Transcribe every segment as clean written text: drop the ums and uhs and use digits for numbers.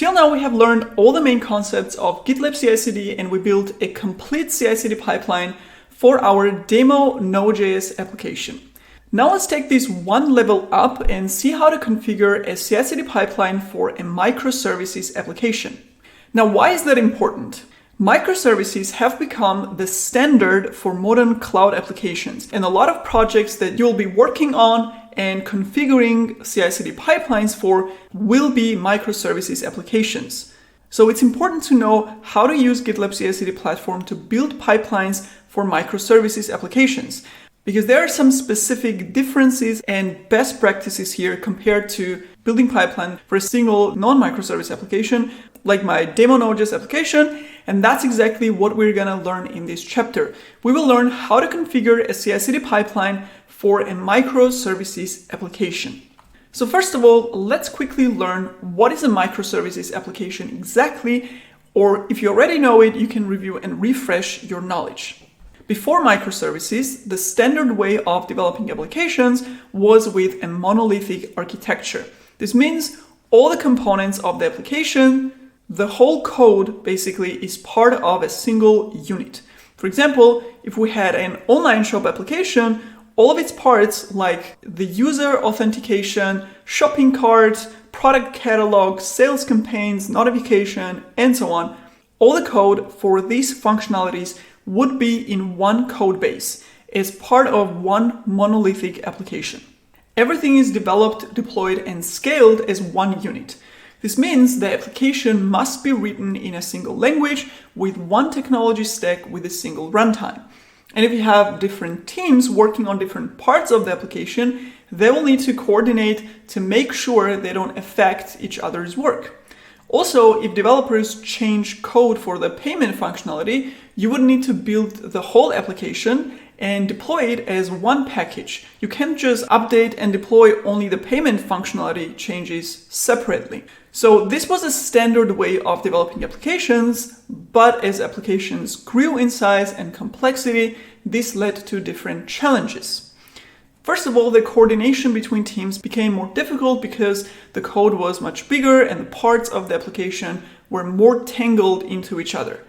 Till now, we have learned all the main concepts of GitLab CI/CD, and we built a complete CI/CD pipeline for our demo Node.js application. Now let's take this one level up and see how to configure a CI/CD pipeline for a microservices application. Now, why is that important? Microservices have become the standard for modern cloud applications, and a lot of projects that you'll be working on and configuring CI/CD pipelines for will be microservices applications. So it's important to know how to use GitLab CI/CD platform to build pipelines for microservices applications, because there are some specific differences and best practices here compared to building pipeline for a single non-microservice application like my demo Node.js application. And that's exactly what we're gonna learn in this chapter. We will learn how to configure a CI/CD pipeline for a microservices application. So first of all, let's quickly learn what is a microservices application exactly, or if you already know it, you can review and refresh your knowledge. Before microservices, the standard way of developing applications was with a monolithic architecture. This means all the components of the application, the whole code basically is part of a single unit. For example, if we had an online shop application, all of its parts like the user authentication, shopping cart, product catalog, sales campaigns, notification, and so on, all the code for these functionalities would be in one code base as part of one monolithic application. Everything is developed, deployed, and scaled as one unit. This means the application must be written in a single language with one technology stack with a single runtime. And if you have different teams working on different parts of the application, they will need to coordinate to make sure they don't affect each other's work. Also, if developers change code for the payment functionality, you would need to build the whole application and deploy it as one package. You can't just update and deploy only the payment functionality changes separately. So this was a standard way of developing applications, but as applications grew in size and complexity, this led to different challenges. First of all, the coordination between teams became more difficult because the code was much bigger and the parts of the application were more tangled into each other.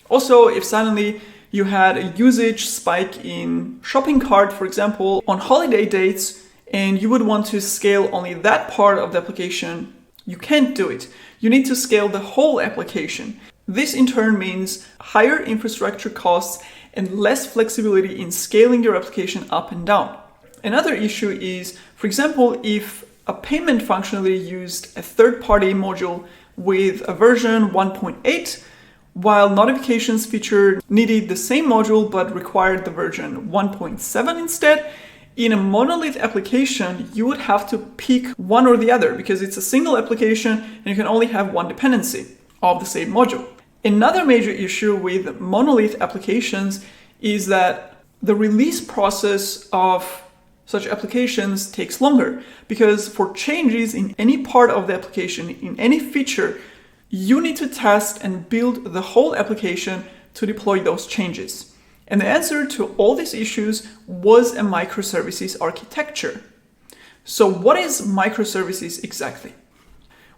Also, if suddenly you had a usage spike in shopping cart, for example, on holiday dates, and you would want to scale only that part of the application, you can't do it. You need to scale the whole application. This in turn means higher infrastructure costs and less flexibility in scaling your application up and down. Another issue is, for example, if a payment functionality used a third-party module with a version 1.8, while notifications feature needed the same module but required the version 1.7 instead, in a monolith application, you would have to pick one or the other because it's a single application and you can only have one dependency of the same module. Another major issue with monolith applications is that the release process of such applications takes longer because for changes in any part of the application, in any feature, you need to test and build the whole application to deploy those changes. And the answer to all these issues was a microservices architecture. So what is microservices exactly?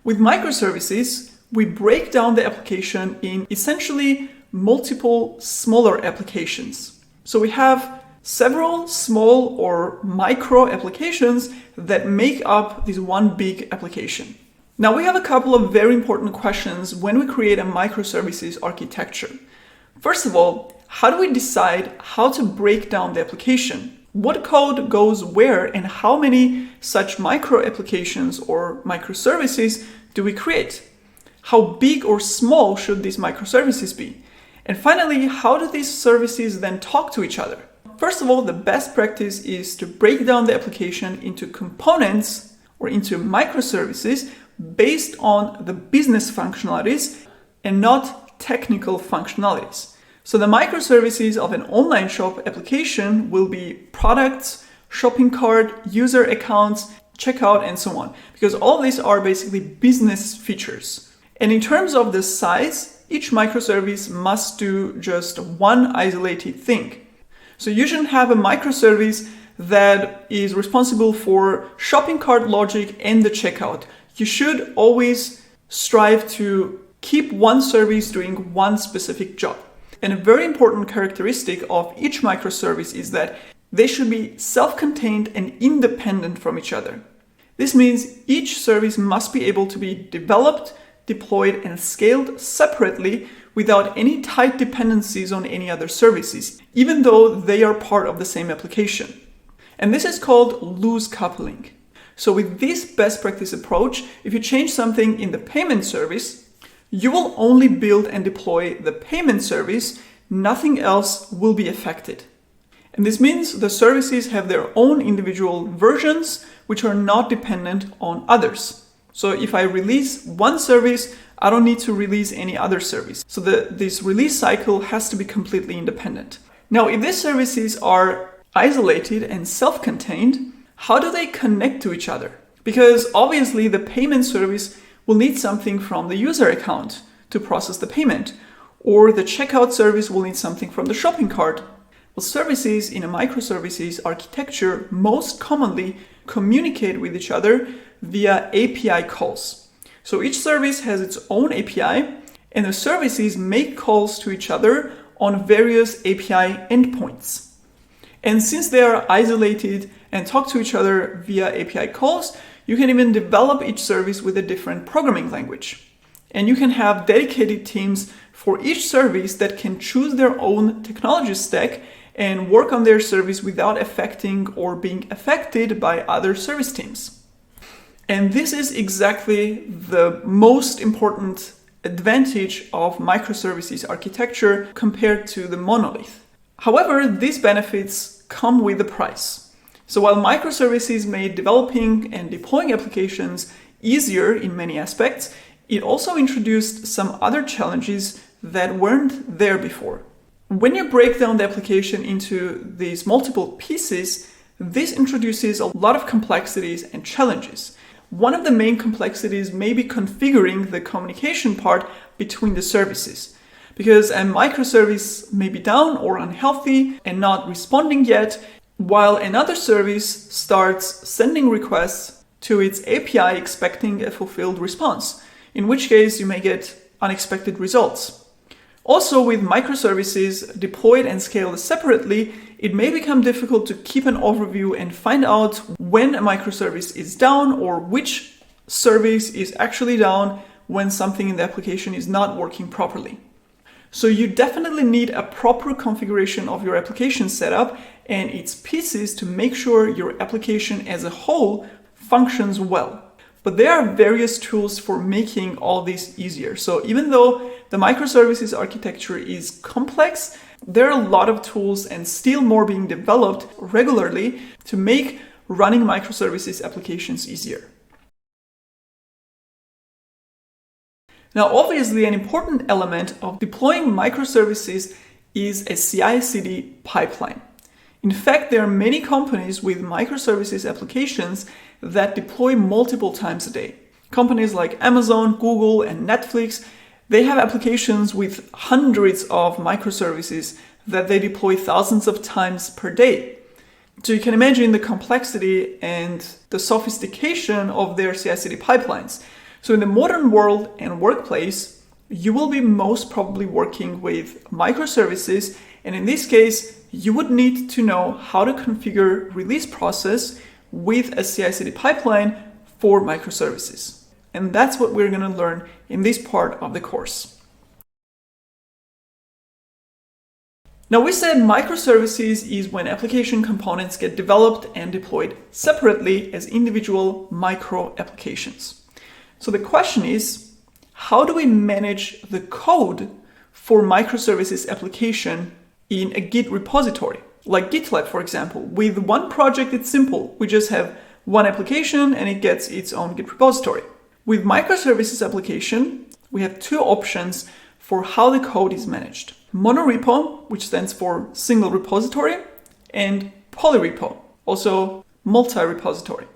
With microservices, we break down the application in essentially multiple smaller applications. So we have several small or micro applications that make up this one big application. Now we have a couple of very important questions when we create a microservices architecture. First of all, how do we decide how to break down the application? What code goes where and how many such micro applications or microservices do we create? How big or small should these microservices be? And finally, how do these services then talk to each other? First of all, the best practice is to break down the application into components or into microservices based on the business functionalities and not technical functionalities. So the microservices of an online shop application will be products, shopping cart, user accounts, checkout, and so on, because all of these are basically business features. And in terms of the size, each microservice must do just one isolated thing. So you shouldn't have a microservice that is responsible for shopping cart logic and the checkout. You should always strive to keep one service doing one specific job. And a very important characteristic of each microservice is that they should be self-contained and independent from each other. This means each service must be able to be developed, deployed, and scaled separately without any tight dependencies on any other services, even though they are part of the same application. And this is called loose coupling. So with this best practice approach, if you change something in the payment service, you will only build and deploy the payment service, nothing else will be affected. And this means the services have their own individual versions, which are not dependent on others. So if I release one service, I don't need to release any other service. So this release cycle has to be completely independent. Now, if these services are isolated and self-contained, how do they connect to each other? Because obviously the payment service will need something from the user account to process the payment, or the checkout service will need something from the shopping cart. Well, services in a microservices architecture most commonly communicate with each other via API calls. So each service has its own API, and the services make calls to each other on various API endpoints. And since they are isolated and talk to each other via API calls, you can even develop each service with a different programming language. And you can have dedicated teams for each service that can choose their own technology stack and work on their service without affecting or being affected by other service teams. And this is exactly the most important advantage of microservices architecture compared to the monolith. However, these benefits come with a price. So while microservices made developing and deploying applications easier in many aspects, it also introduced some other challenges that weren't there before. When you break down the application into these multiple pieces, this introduces a lot of complexities and challenges. One of the main complexities may be configuring the communication part between the services, because a microservice may be down or unhealthy and not responding yet, while another service starts sending requests to its API expecting a fulfilled response, in which case you may get unexpected results. Also, with microservices deployed and scaled separately, it may become difficult to keep an overview and find out when a microservice is down or which service is actually down when something in the application is not working properly. So you definitely need a proper configuration of your application setup and its pieces to make sure your application as a whole functions well. But there are various tools for making all this easier. So even though the microservices architecture is complex, there are a lot of tools and still more being developed regularly to make running microservices applications easier. Now, obviously, an important element of deploying microservices is a CI/CD pipeline. In fact, there are many companies with microservices applications that deploy multiple times a day. Companies like Amazon, Google, and Netflix, they have applications with hundreds of microservices that they deploy thousands of times per day. So you can imagine the complexity and the sophistication of their CI/CD pipelines. So in the modern world and workplace, you will be most probably working with microservices, and in this case, you would need to know how to configure release process with a CI/CD pipeline for microservices. And that's what we're going to learn in this part of the course. Now, we said microservices is when application components get developed and deployed separately as individual micro applications. So the question is, how do we manage the code for microservices application in a Git repository? Like GitLab, for example. With one project, it's simple. We just have one application and it gets its own Git repository. With microservices application, we have two options for how the code is managed. Monorepo, which stands for single repository, and polyrepo, also multi-repository.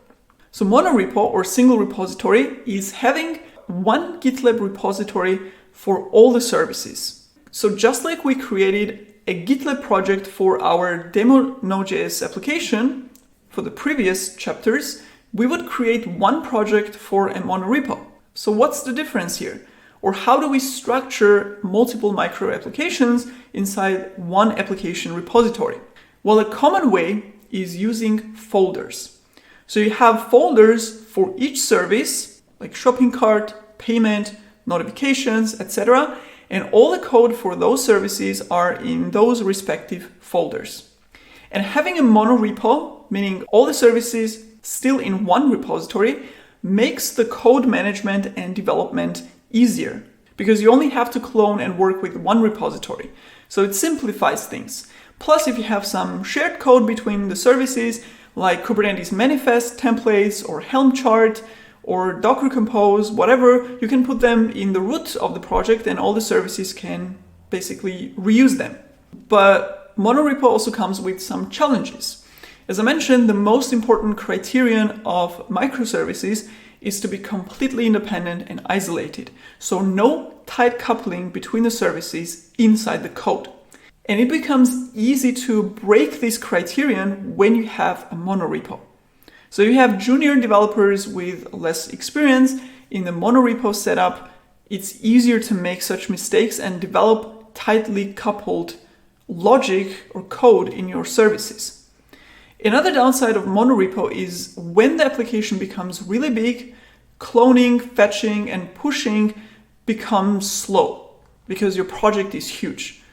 So monorepo or single repository is having one GitLab repository for all the services. So just like we created a GitLab project for our demo Node.js application for the previous chapters, we would create one project for a monorepo. So what's the difference here? Or how do we structure multiple micro applications inside one application repository? Well, a common way is using folders. So you have folders for each service, like shopping cart, payment, notifications, etc. And all the code for those services are in those respective folders. And having a monorepo, meaning all the services still in one repository, makes the code management and development easier because you only have to clone and work with one repository. So it simplifies things. Plus, if you have some shared code between the services, like Kubernetes manifest templates or Helm chart or Docker Compose, whatever, you can put them in the root of the project and all the services can basically reuse them. But monorepo also comes with some challenges. As I mentioned, the most important criterion of microservices is to be completely independent and isolated. So no tight coupling between the services inside the code. And it becomes easy to break this criterion when you have a monorepo. So you have junior developers with less experience in the monorepo setup. It's easier to make such mistakes and develop tightly coupled logic or code in your services. Another downside of monorepo is when the application becomes really big, cloning, fetching, and pushing becomes slow because your project is huge.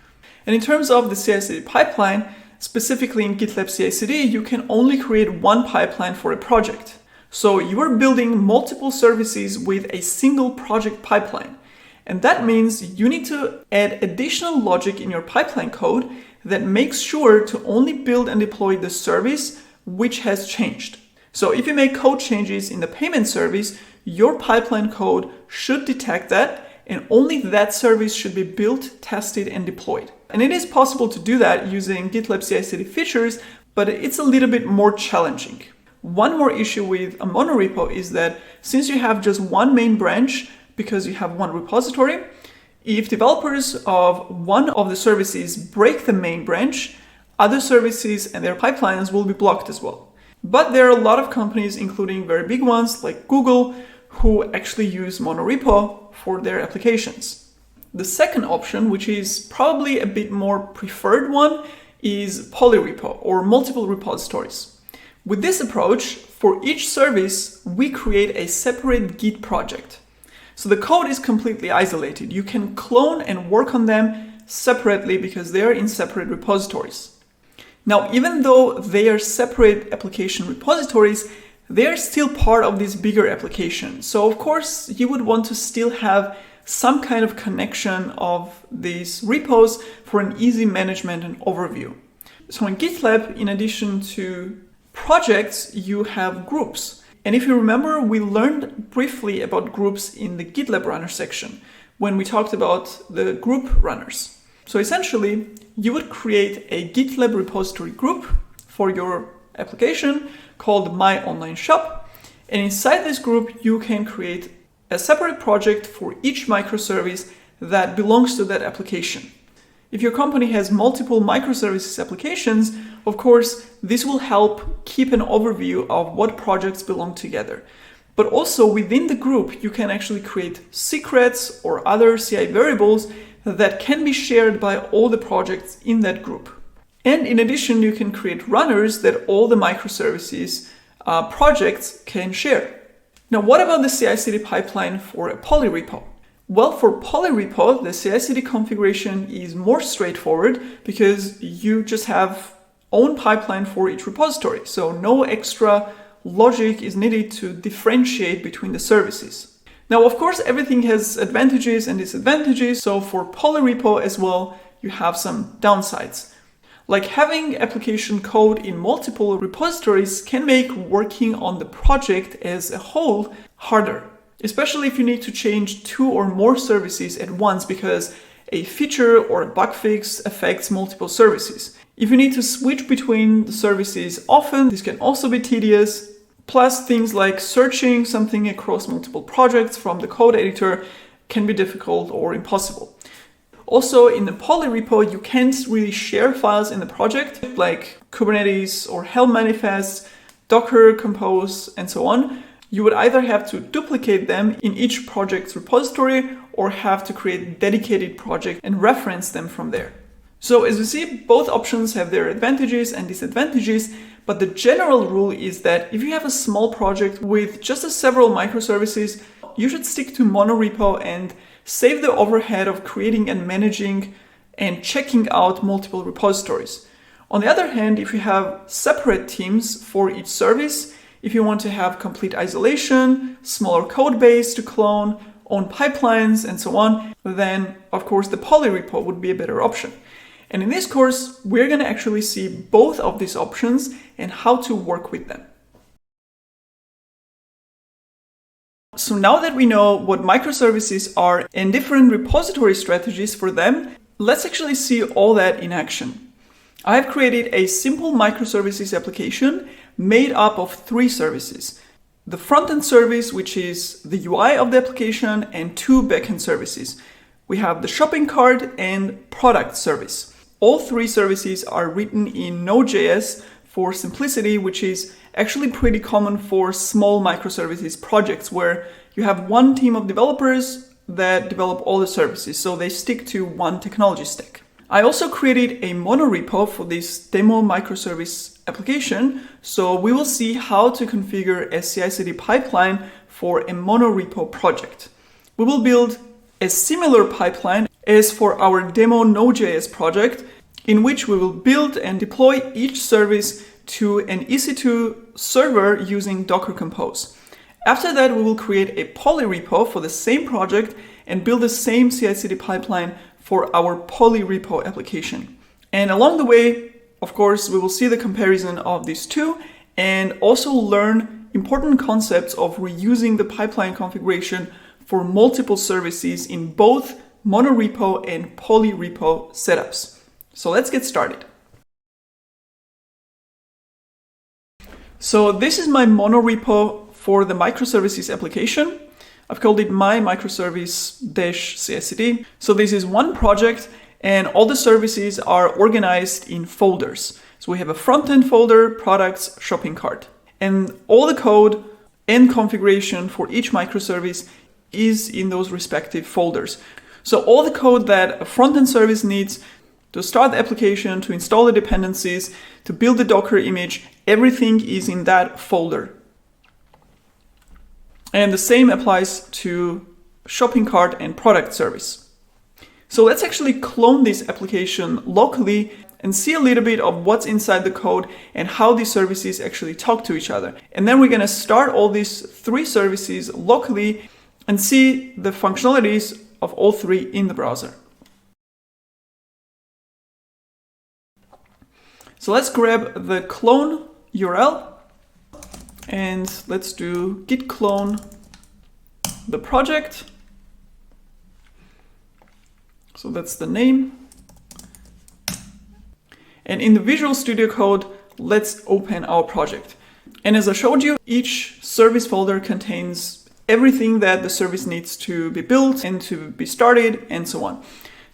And in terms of the CI/CD pipeline, specifically in GitLab CI/CD, you can only create one pipeline for a project. So you are building multiple services with a single project pipeline. And that means you need to add additional logic in your pipeline code that makes sure to only build and deploy the service which has changed. So if you make code changes in the payment service, your pipeline code should detect that, and only that service should be built, tested, and deployed. And it is possible to do that using GitLab CI/CD features, but it's a little bit more challenging. One more issue with a monorepo is that since you have just one main branch, because you have one repository, if developers of one of the services break the main branch, other services and their pipelines will be blocked as well. But there are a lot of companies, including very big ones like Google, who actually use monorepo for their applications. The second option, which is probably a bit more preferred one, is polyrepo or multiple repositories. With this approach, for each service, we create a separate Git project. So the code is completely isolated. You can clone and work on them separately because they are in separate repositories. Now, even though they are separate application repositories, they are still part of this bigger application. So of course, you would want to still have some kind of connection of these repos for an easy management and overview. So in GitLab, in addition to projects, you have groups. And if you remember, we learned briefly about groups in the GitLab runner section when we talked about the group runners. So essentially, you would create a GitLab repository group for your application called My Online Shop. And inside this group, you can create a separate project for each microservice that belongs to that application. If your company has multiple microservices applications, of course, this will help keep an overview of what projects belong together. But also within the group, you can actually create secrets or other CI variables that can be shared by all the projects in that group. And in addition, you can create runners that all the microservices projects can share. Now, what about the CI/CD pipeline for a polyrepo? Well, for polyrepo, the CI/CD configuration is more straightforward because you just have own pipeline for each repository. So no extra logic is needed to differentiate between the services. Now, of course, everything has advantages and disadvantages. So for polyrepo as well, you have some downsides. Like having application code in multiple repositories can make working on the project as a whole harder, especially if you need to change 2 or more services at once because a feature or a bug fix affects multiple services. If you need to switch between the services often, this can also be tedious. Plus, things like searching something across multiple projects from the code editor can be difficult or impossible. Also, in the polyrepo, you can't really share files in the project like Kubernetes or Helm manifest, Docker Compose, and so on. you would either have to duplicate them in each project's repository or have to create dedicated project and reference them from there. So as you see, both options have their advantages and disadvantages, but the general rule is that if you have a small project with just several microservices, you should stick to monorepo and save the overhead of creating and managing and checking out multiple repositories. On the other hand, if you have separate teams for each service, if you want to have complete isolation, smaller code base to clone, own pipelines, and so on, then of course the polyrepo would be a better option. And in this course, we're going to actually see both of these options and how to work with them. So now that we know what microservices are and different repository strategies for them, let's actually see all that in action. I have created a simple microservices application made up of 3 services. The front-end service, which is the UI of the application, and 2 backend services. We have the shopping cart and product service. All 3 services are written in Node.js for simplicity, which is actually pretty common for small microservices projects where you have one team of developers that develop all the services, so they stick to one technology stack. I also created a monorepo for this demo microservice application, so we will see how to configure a CI/CD pipeline for a monorepo project. We will build a similar pipeline as for our demo Node.js project, in which we will build and deploy each service to an EC2 server using Docker Compose. After that, we will create a polyrepo for the same project and build the same CI/CD pipeline for our polyrepo application. And along the way, of course, we will see the comparison of these two and also learn important concepts of reusing the pipeline configuration for multiple services in both monorepo and polyrepo setups. So let's get started. So this is my monorepo for the microservices application. I've called it my microservice-CI/CD. So this is one project and all the services are organized in folders. So we have a front-end folder, products, shopping cart. And all the code and configuration for each microservice is in those respective folders. So all the code that a front-end service needs to start the application, to install the dependencies, to build the Docker image, everything is in that folder. And the same applies to shopping cart and product service. So let's actually clone this application locally and see a little bit of what's inside the code and how these services actually talk to each other. And then we're going to start all these 3 services locally and see the functionalities of all 3 in the browser. So let's grab the clone URL and let's do git clone the project. So that's the name. And in the Visual Studio Code, let's open our project. And as I showed you, each service folder contains everything that the service needs to be built and to be started and so on.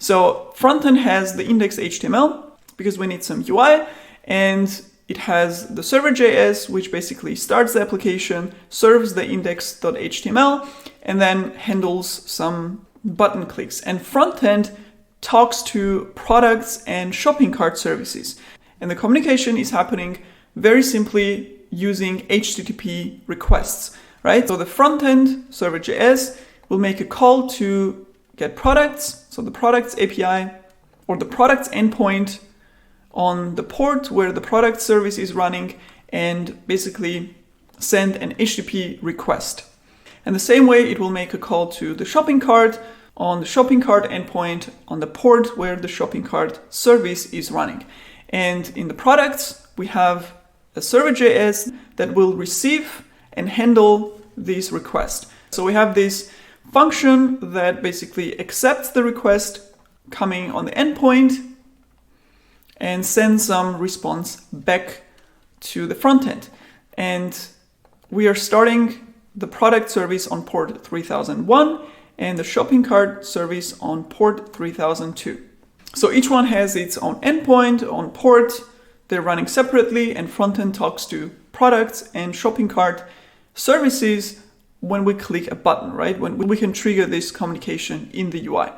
So frontend has the index.html because we need some UI, and it has the server.js, which basically starts the application, serves the index.html, and then handles some button clicks. And frontend talks to products and shopping cart services. And the communication is happening very simply using HTTP requests, right? So the frontend server.js will make a call to get products. So the products API or the products endpoint on the port where the product service is running and basically send an HTTP request. And the same way it will make a call to the shopping cart on the shopping cart endpoint on the port where the shopping cart service is running. And in the products, we have a server.js that will receive and handle these requests. So we have this function that basically accepts the request coming on the endpoint and sends some response back to the front end. And we are starting the product service on port 3001 and the shopping cart service on port 3002. So each one has its own endpoint on port. They're running separately, and frontend talks to products and shopping cart services when we click a button, right? When we can trigger this communication in the UI.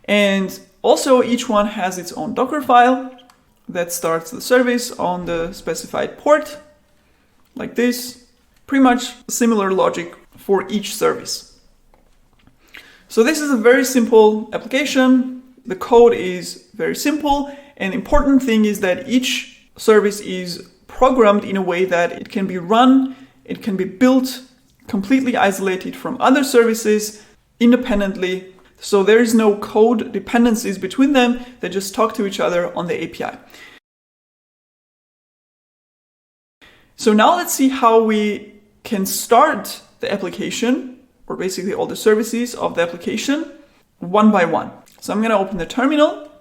And also each one has its own Docker file that starts the service on the specified port, like this. Pretty much similar logic for each service. So this is a very simple application. The code is very simple, and the important thing is that each service is programmed in a way that it can be run, it can be built completely isolated from other services independently. So there is no code dependencies between them. They just talk to each other on the API. So now let's see how we can start the application, or basically all the services of the application, one by one. So I'm going to open the terminal.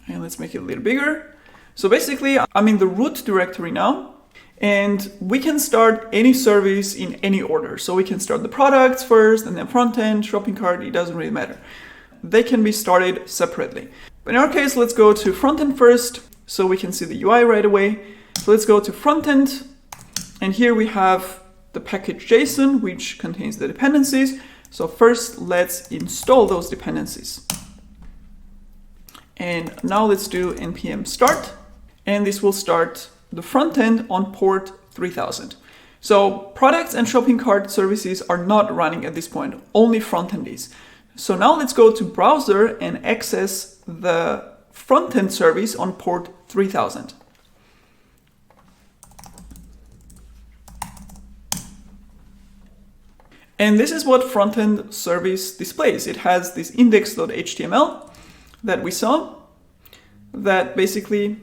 And let's make it a little bigger. So basically, I'm in the root directory now, and we can start any service in any order. So we can start the products first, and then front end, shopping cart, it doesn't really matter. They can be started separately. But in our case, let's go to front end first, so we can see the UI right away. So let's go to front end, and here we have the package JSON, which contains the dependencies. So first, let's install those dependencies. And now let's do npm start, and this will start the front end on port 3000. So products and shopping cart services are not running at this point, only front end is. So now let's go to browser and access the front end service on port 3000. And this is what front end service displays. It has this index.html that we saw that basically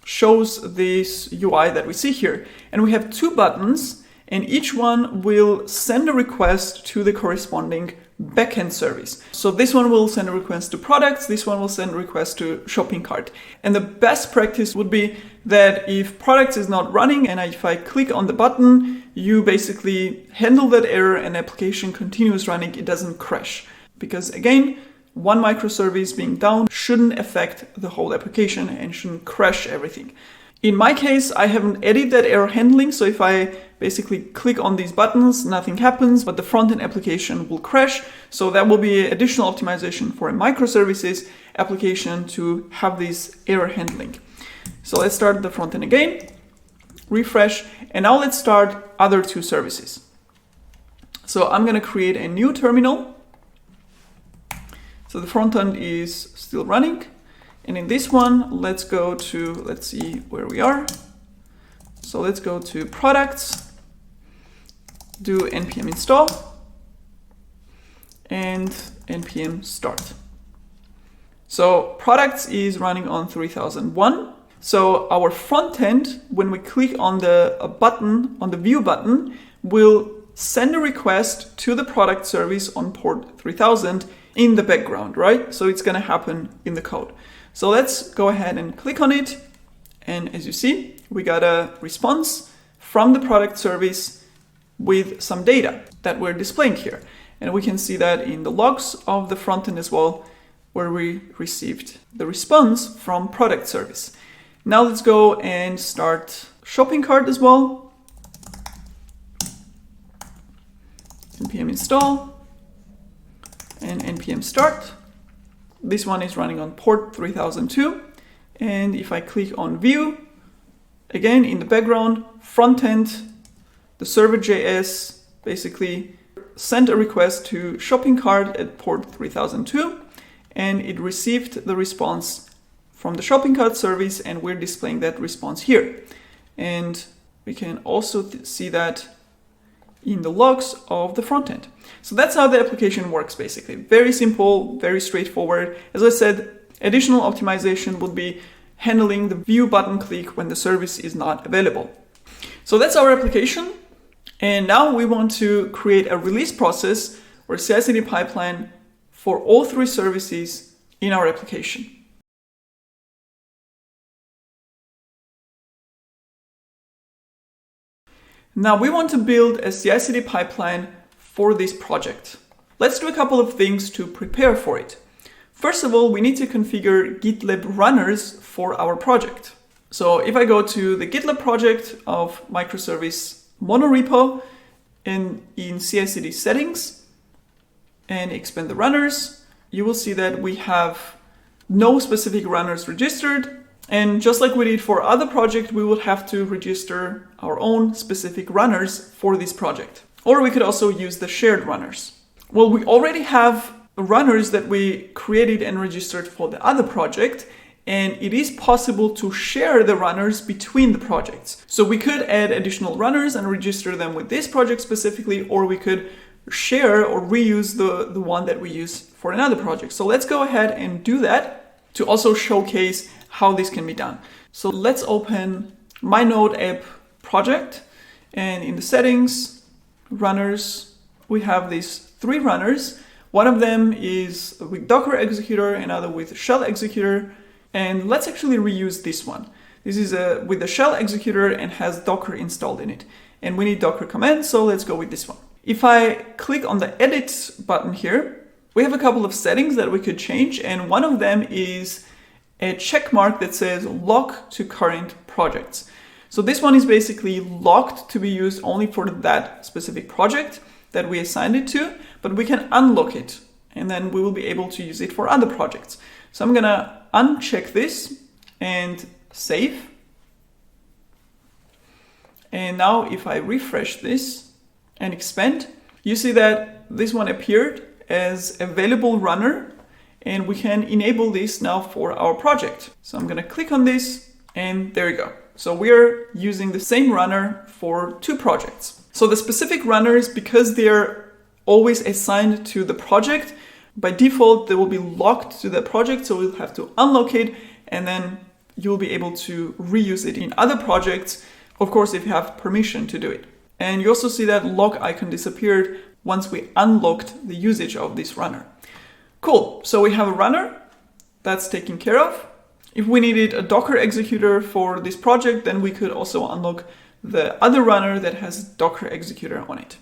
shows this UI that we see here. And we have two buttons, and each one will send a request to the corresponding backend service. So this one will send a request to products, this one will send a request to shopping cart. And the best practice would be that if products is not running and if I click on the button, you basically handle that error and application continues running, it doesn't crash. Because again, one microservice being down shouldn't affect the whole application and shouldn't crash everything. In my case, I haven't added that error handling, so if I basically click on these buttons, nothing happens, but the front-end application will crash. So that will be additional optimization for a microservices application to have this error handling. So let's start the front-end again, refresh, and now let's start other two services. So I'm going to create a new terminal. So the front-end is still running. And in this one, let's go to, let's see where we are. So let's go to products, do npm install, and npm start. So products is running on 3001. So our front end, when we click on the button, on the view button, will send a request to the product service on port 3000 in the background, right? So it's going to happen in the code. So let's go ahead and click on it. And as you see, we got a response from the product service with some data that we're displaying here. And we can see that in the logs of the front end as well, where we received the response from product service. Now let's go and start shopping cart as well. npm install and npm start. This one is running on port 3002. And if I click on view, again, in the background, front end, the server.js basically sent a request to shopping cart at port 3002, and it received the response from the shopping cart service, and we're displaying that response here. And we can also see that in the logs of the front end. So that's how the application works basically. Very simple, very straightforward. As I said, additional optimization would be handling the view button click when the service is not available. So that's our application. And now we want to create a release process or CI/CD pipeline for all three services in our application. Now we want to build a CI/CD pipeline for this project. Let's do a couple of things to prepare for it. First of all, we need to configure GitLab runners for our project. So if I go to the GitLab project of microservice monorepo in CI/CD settings and expand the runners, you will see that we have no specific runners registered. And just like we did for other project, we will have to register our own specific runners for this project. Or we could also use the shared runners. Well, we already have runners that we created and registered for the other project, and it is possible to share the runners between the projects. So we could add additional runners and register them with this project specifically, or we could share or reuse the one that we use for another project. So let's go ahead and do that to also showcase how this can be done. So let's open my Node app project, and in the settings, runners, we have these 3 runners. One of them is with Docker executor, another with shell executor, and let's actually reuse this one. This is with the shell executor and has Docker installed in it. And we need Docker command, so let's go with this one. If I click on the edit button here, we have a couple of settings that we could change, and one of them is a check mark that says lock to current projects. So this one is basically locked to be used only for that specific project that we assigned it to, but we can unlock it and then we will be able to use it for other projects. So I'm gonna uncheck this and save. And now if I refresh this and expand, you see that this one appeared as available runner, and we can enable this now for our project. So I'm gonna click on this and there you go. So we're using the same runner for 2 projects. So the specific runners, because they're always assigned to the project, by default, they will be locked to the project. So we'll have to unlock it and then you'll be able to reuse it in other projects. Of course, if you have permission to do it. And you also see that lock icon disappeared once we unlocked the usage of this runner. Cool, so we have a runner that's taken care of. If we needed a Docker executor for this project, then we could also unlock the other runner that has Docker executor on it.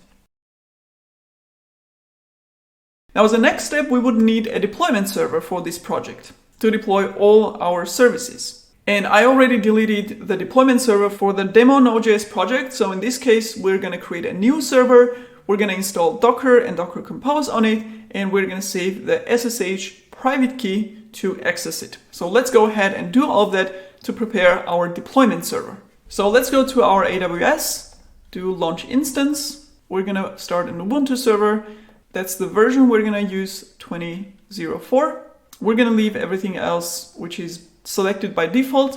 Now as the next step, we would need a deployment server for this project to deploy all our services. And I already deleted the deployment server for the demo Node.js project. So in this case, we're going to create a new server. We're going to install Docker and Docker Compose on it, and we're going to save the SSH private key to access it. So let's go ahead and do all of that to prepare our deployment server. So let's go to our AWS, do launch instance. We're going to start an Ubuntu server. That's the version we're going to use, 20.04. We're going to leave everything else, which is selected by default.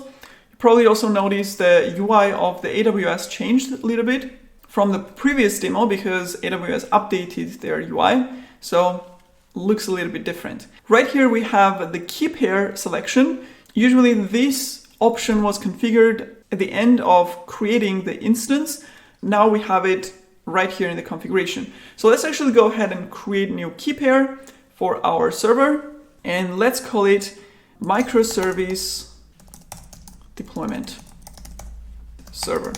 You probably also noticed the UI of the AWS changed a little bit from the previous demo because AWS updated their UI. So looks a little bit different. Right here we have the key pair selection. Usually this option was configured at the end of creating the instance. Now we have it right here in the configuration. So let's actually go ahead and create a new key pair for our server, and let's call it microservice deployment server.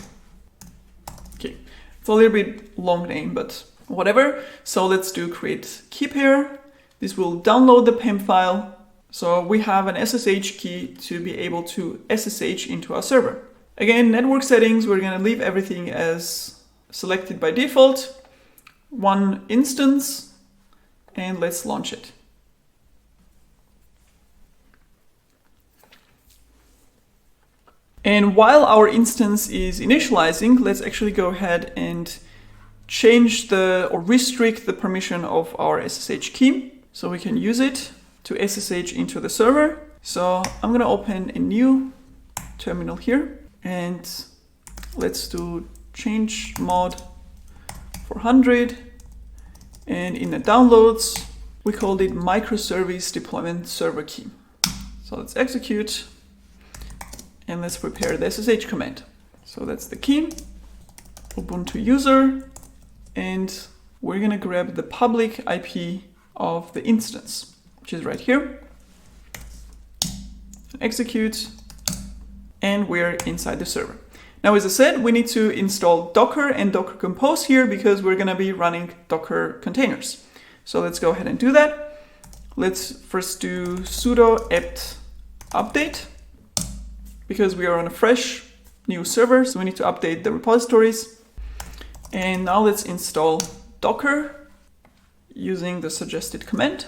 Okay, it's a little bit long name, but whatever. So let's do create key pair. This will download the PEM file. So we have an SSH key to be able to SSH into our server. Again, network settings, we're going to leave everything as selected by default. One instance, and let's launch it. And while our instance is initializing, let's actually go ahead and change or restrict the permission of our SSH key so we can use it to SSH into the server. So I'm going to open a new terminal here and let's do change mod 400. And in the downloads, we called it microservice deployment server key. So let's execute and let's prepare the SSH command. So that's the key, Ubuntu user, and we're going to grab the public IP of the instance, which is right here. Execute, and we're inside the server. Now, as I said, we need to install Docker and Docker Compose here because we're going to be running Docker containers. So let's go ahead and do that. Let's first do sudo apt update, because we are on a fresh new server, so we need to update the repositories. And now let's install Docker using the suggested command.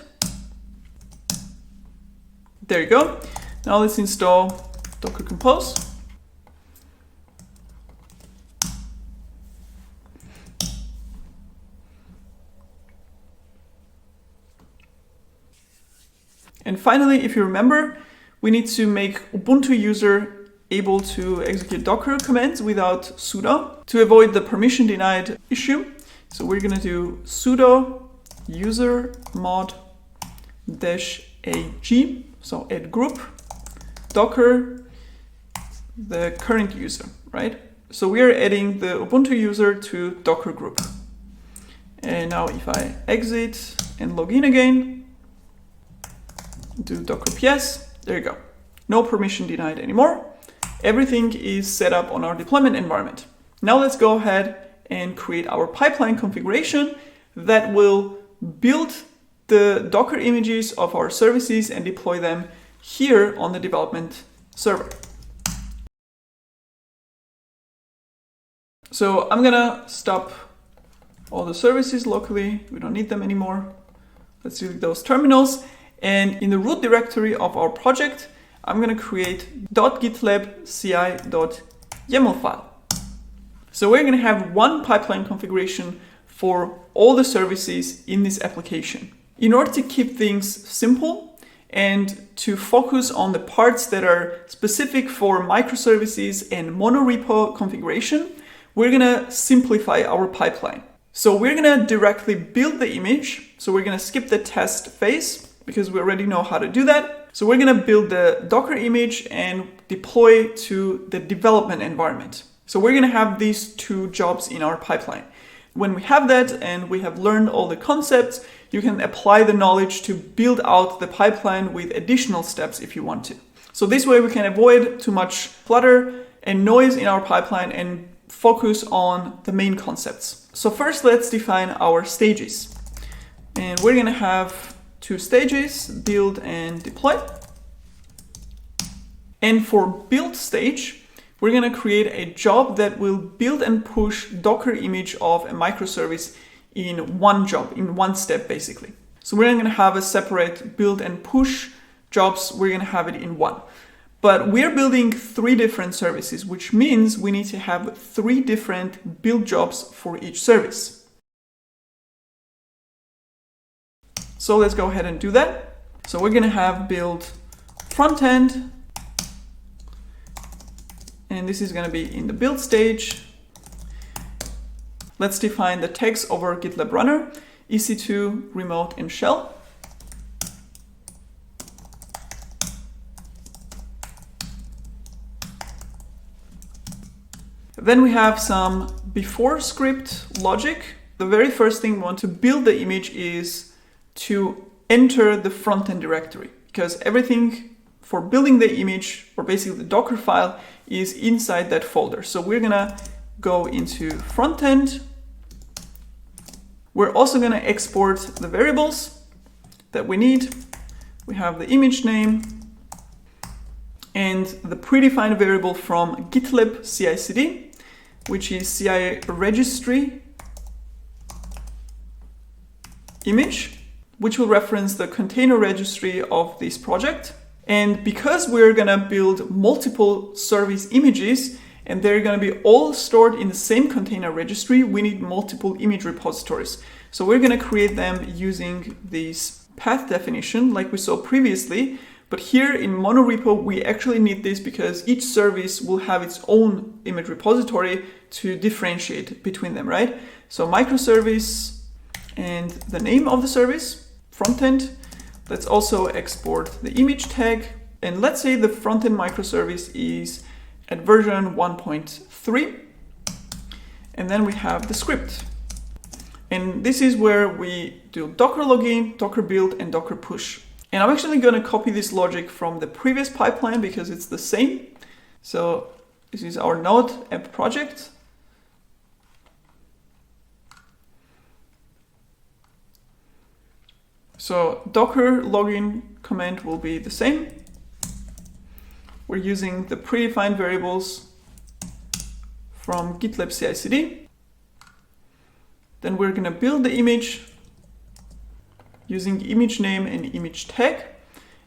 There you go. Now let's install Docker Compose. And finally, if you remember, we need to make Ubuntu user able to execute Docker commands without sudo to avoid the permission denied issue. So we're going to do sudo user mod -ag, so add group, Docker, the current user, right? So we are adding the Ubuntu user to Docker group. And now if I exit and log in again, do docker ps, there you go. No permission denied anymore. Everything is set up on our deployment environment. Now let's go ahead and create our pipeline configuration that will build the Docker images of our services and deploy them here on the development server. So I'm gonna stop all the services locally. We don't need them anymore. Let's delete those terminals. And in the root directory of our project, I'm going to create .gitlab ci.yaml file. So we're going to have one pipeline configuration for all the services in this application. In order to keep things simple and to focus on the parts that are specific for microservices and monorepo configuration, we're going to simplify our pipeline. So we're going to directly build the image. So we're going to skip the test phase, because we already know how to do that. So we're going to build the Docker image and deploy to the development environment. So we're going to have these two jobs in our pipeline. When we have that and we have learned all the concepts, you can apply the knowledge to build out the pipeline with additional steps if you want to. So this way we can avoid too much clutter and noise in our pipeline and focus on the main concepts. So first let's define our stages. And we're going to have two stages, build and deploy. And for build stage, we're going to create a job that will build and push Docker image of a microservice in one job, in one step basically. So we're going to have a separate build and push jobs. We're going to have it in one. But we're building 3 different services, which means we need to have 3 different build jobs for each service. So let's go ahead and do that. So we're going to have build front end, and this is going to be in the build stage. Let's define the tags over GitLab runner, EC2, remote, and shell. Then we have some before script logic. The very first thing we want to build the image is to enter the front-end directory, because everything for building the image, or basically the Docker file, is inside that folder. So we're gonna go into front-end. We're also gonna export the variables that we need. We have the image name and the predefined variable from GitLab CI/CD, which is CI registry image, which will reference the container registry of this project. And because we're gonna build multiple service images and they're gonna be all stored in the same container registry, we need multiple image repositories. So we're gonna create them using this path definition like we saw previously. But here in monorepo, we actually need this because each service will have its own image repository to differentiate between them, right? So microservice and the name of the service, frontend. Let's also export the image tag. And let's say the frontend microservice is at version 1.3. And then we have the script. And this is where we do Docker login, Docker build, and Docker push. And I'm actually going to copy this logic from the previous pipeline because it's the same. So this is our Node app project. So docker login command will be the same. We're using the predefined variables from GitLab CI/CD. Then we're going to build the image using image name and image tag.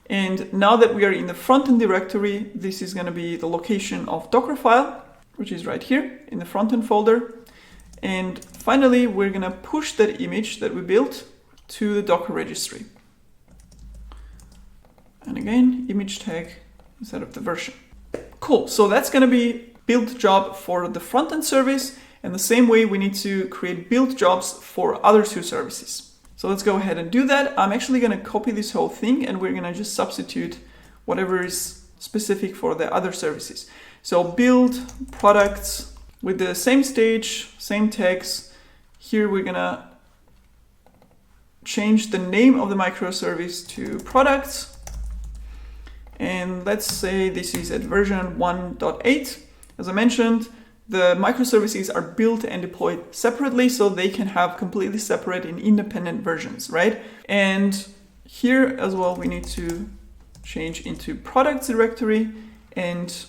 And now that we are in the frontend directory, this is going to be the location of Dockerfile, which is right here in the frontend folder. And finally, we're going to push that image that we built to the Docker registry. And again, image tag instead of the version. Cool. So that's going to be build job for the frontend service. And the same way we need to create build jobs for other two services. So let's go ahead and do that. I'm actually going to copy this whole thing and we're going to just substitute whatever is specific for the other services. So build products with the same stage, same tags. Here we're going to change the name of the microservice to products. And let's say this is at version 1.8. As I mentioned, the microservices are built and deployed separately so they can have completely separate and independent versions, right? And here as well, we need to change into products directory, and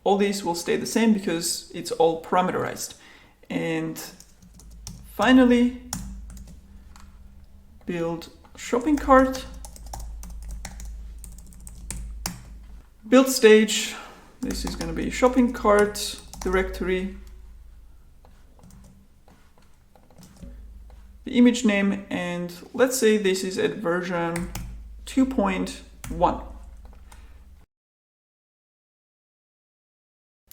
all these will stay the same because it's all parameterized. And finally, build shopping cart, build stage. This is going to be shopping cart directory, the image name, and let's say this is at version 2.1.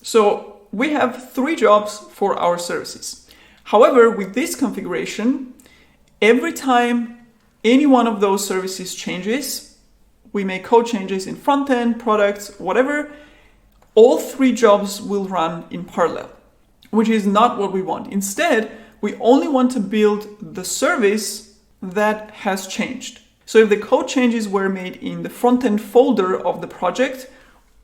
So we have 3 jobs for our services. However, with this configuration, every time any one of those services changes, we make code changes in frontend, products, whatever, all 3 jobs will run in parallel, which is not what we want. Instead, we only want to build the service that has changed. So if the code changes were made in the frontend folder of the project,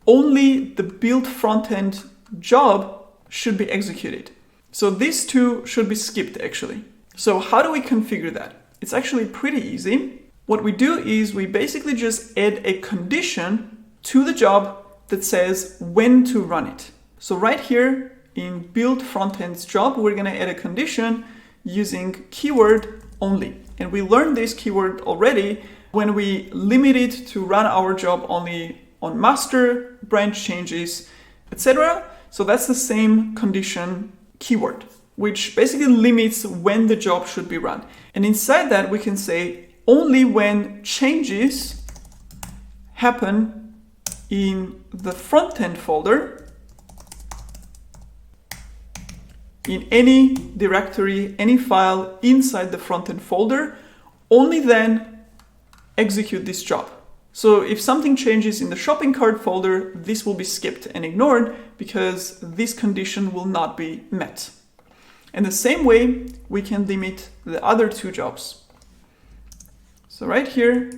only the build frontend job should be executed. So these 2 should be skipped actually. So how do we configure that? It's actually pretty easy. What we do is we basically just add a condition to the job that says when to run it. So right here in build frontend's job, we're going to add a condition using keyword only. And we learned this keyword already when we limit it to run our job only on master, branch changes, etc. So that's the same condition keyword, which basically limits when the job should be run. And inside that, we can say only when changes happen in the frontend folder, in any directory, any file inside the frontend folder, only then execute this job. So if something changes in the shopping cart folder, this will be skipped and ignored because this condition will not be met. And the same way, we can limit the other 2 jobs. So right here,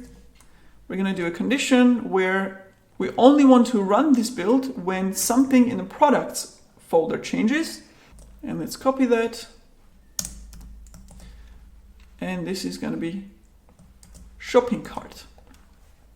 we're going to do a condition where we only want to run this build when something in the products folder changes. And let's copy that. And this is going to be shopping cart.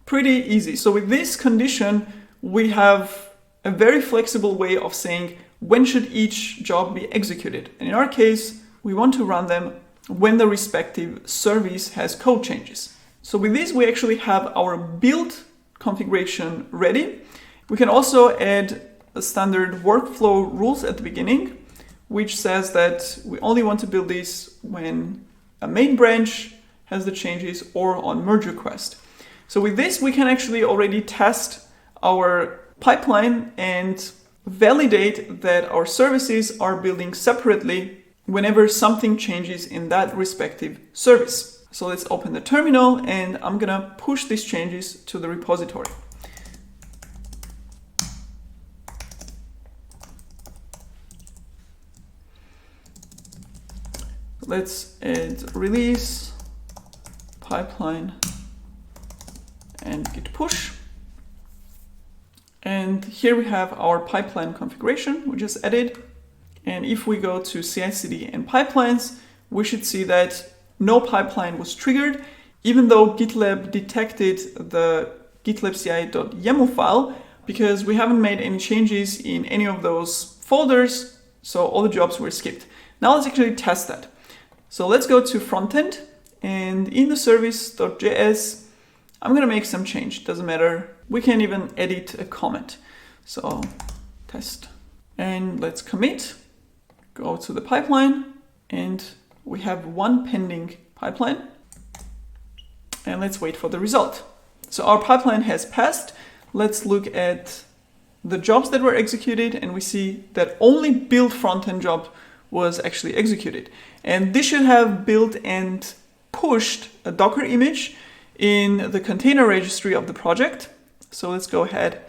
Pretty easy. So with this condition, we have a very flexible way of saying when should each job be executed. And in our case, we want to run them when the respective service has code changes. So with this, we actually have our build configuration ready. We can also add a standard workflow rules at the beginning, which says that we only want to build this when a main branch has the changes or on merge request. So with this, we can actually already test our pipeline and validate that our services are building separately whenever something changes in that respective service. So let's open the terminal and I'm gonna push these changes to the repository. Let's add release, pipeline, and git push. And here we have our pipeline configuration we just added. And if we go to CI/CD and pipelines, we should see that no pipeline was triggered. even though GitLab detected the gitlabci.yaml file, because we haven't made any changes in any of those folders, so all the jobs were skipped. Now let's actually test that. So let's go to frontend, and in the service.js, I'm gonna make some change, doesn't matter. We can even edit a comment. So test, and let's commit, go to the pipeline, and we have one pending pipeline, and let's wait for the result. So our pipeline has passed. Let's look at the jobs that were executed, and we see that only build frontend job was actually executed. And this should have built and pushed a Docker image in the container registry of the project. So let's go ahead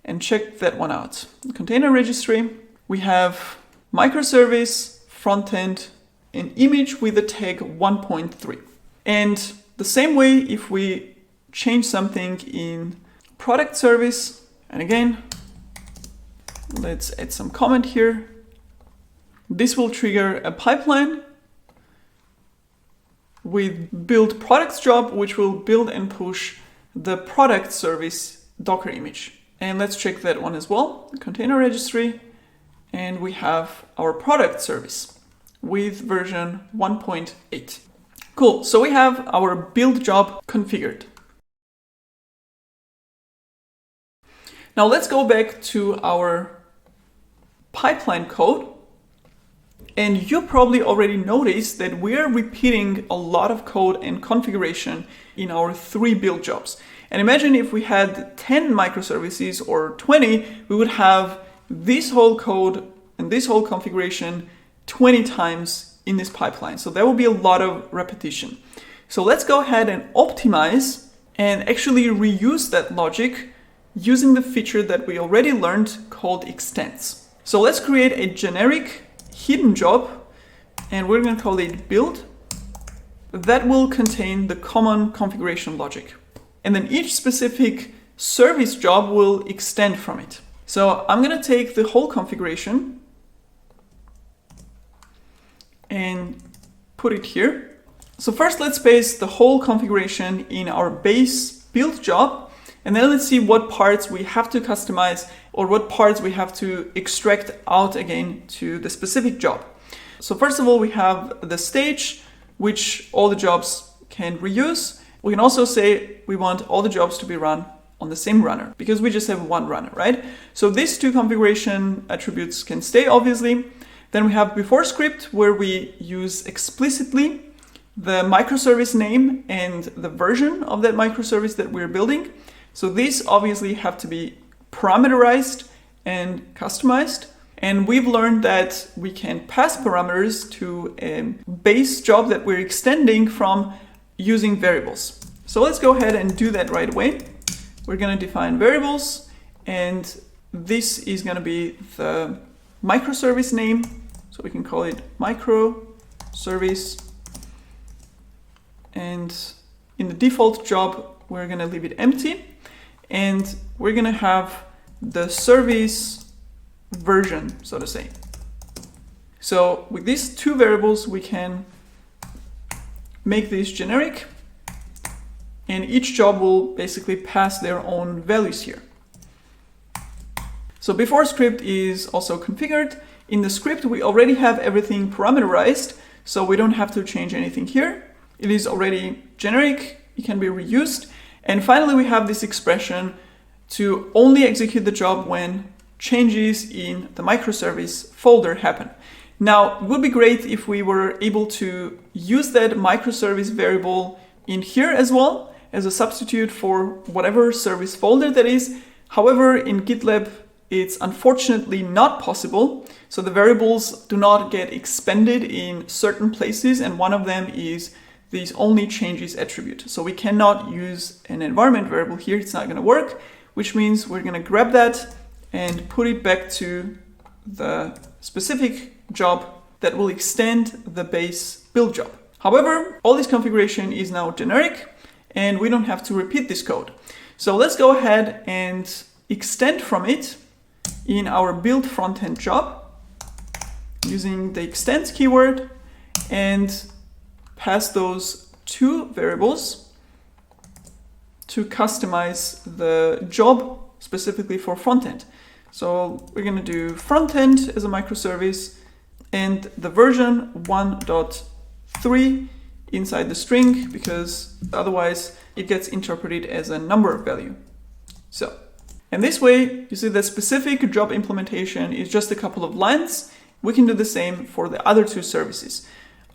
and check that one out. The container registry, we have microservice, frontend, an image with the tag 1.3. And the same way, if we change something in product service, and again, let's add some comment here. This will trigger a pipeline with build products job, which will build and push the product service Docker image. And let's check that one as well, the container registry, and we have our product service with version 1.8. Cool, so we have our build job configured. Now let's go back to our pipeline code. And you probably already noticed that we're repeating a lot of code and configuration in our 3 build jobs. And imagine if we had 10 microservices or 20, we would have this whole code and this whole configuration 20 times in this pipeline. So there will be a lot of repetition. So let's go ahead and optimize and actually reuse that logic using the feature that we already learned called extends. So let's create a generic hidden job, and we're going to call it build. That will contain the common configuration logic. And then each specific service job will extend from it. So I'm going to take the whole configuration and put it here. So first let's paste the whole configuration in our base build job, and then let's see what parts we have to customize or what parts we have to extract out again to the specific job. So first of all, we have the stage, which all the jobs can reuse. We can also say we want all the jobs to be run on the same runner because we just have one runner, right? So these 2 configuration attributes can stay, obviously. Then we have before script, where we use explicitly the microservice name and the version of that microservice that we're building. So these obviously have to be parameterized and customized. And we've learned that we can pass parameters to a base job that we're extending from using variables. So let's go ahead and do that right away. We're going to define variables, and this is going to be the microservice name. So we can call it microservice. And in the default job, we're going to leave it empty. And we're going to have the service version, so to say. So with these 2 variables, we can make this generic, and each job will basically pass their own values here. So before script is also configured. In the script, we already have everything parameterized, so we don't have to change anything here. It is already generic, it can be reused. And finally, we have this expression to only execute the job when changes in the microservice folder happen. Now, it would be great if we were able to use that microservice variable in here as well as a substitute for whatever service folder that is. However, in GitLab, it's unfortunately not possible. So the variables do not get expanded in certain places, and one of them is this only changes attribute. So we cannot use an environment variable here. It's not going to work, which means we're going to grab that and put it back to the specific job that will extend the base build job. However, all this configuration is now generic and we don't have to repeat this code. So let's go ahead and extend from it in our build frontend job using the extends keyword and pass those 2 variables. to customize the job specifically for frontend. So we're going to do frontend as a microservice and the version 1.3 inside the string, because otherwise it gets interpreted as a number value. So, and this way, you see the specific job implementation is just a couple of lines. We can do the same for the other two services.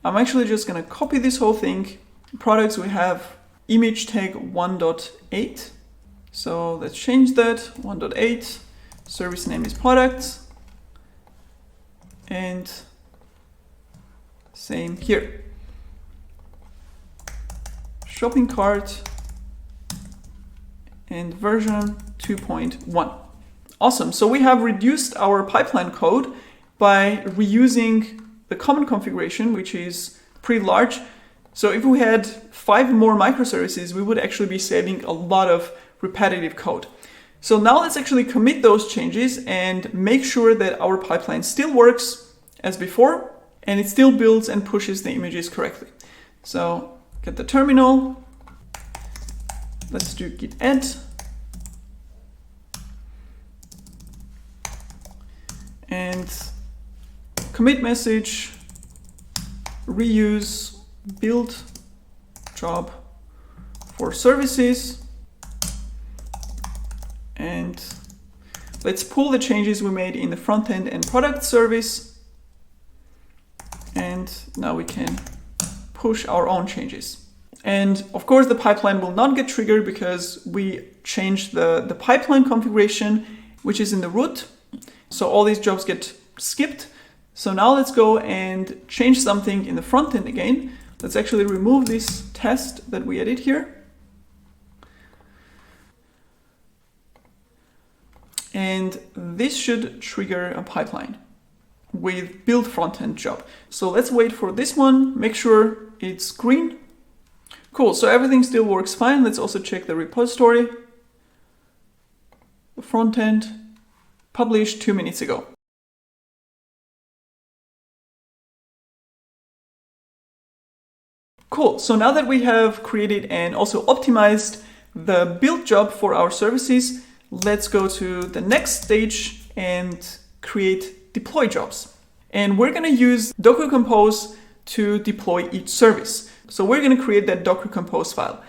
I'm actually just going to copy this whole thing. Products, we have image tag 1.8. So let's change that, 1.8. Service name is products. And same here. Shopping cart and version 2.1. Awesome. So we have reduced our pipeline code by reusing the common configuration, which is pretty large. So if we had 5 more microservices, we would actually be saving a lot of repetitive code. So now let's actually commit those changes and make sure that our pipeline still works as before, and it still builds and pushes the images correctly. So get the terminal. Let's do git add. And commit message, reuse, build job for services. And let's pull the changes we made in the front-end and product service. And now we can push our own changes. And of course, the pipeline will not get triggered because we changed the pipeline configuration, which is in the root. So all these jobs get skipped. So now let's go and change something in the front end again. Let's actually remove this test that we added here. And this should trigger a pipeline with build frontend job. So let's wait for this one, make sure it's green. Cool, so everything still works fine. Let's also check the repository. The frontend published 2 minutes ago. Cool, so now that we have created and also optimized the build job for our services, let's go to the next stage and create deploy jobs. And we're gonna use Docker Compose to deploy each service. So we're gonna create that Docker Compose file.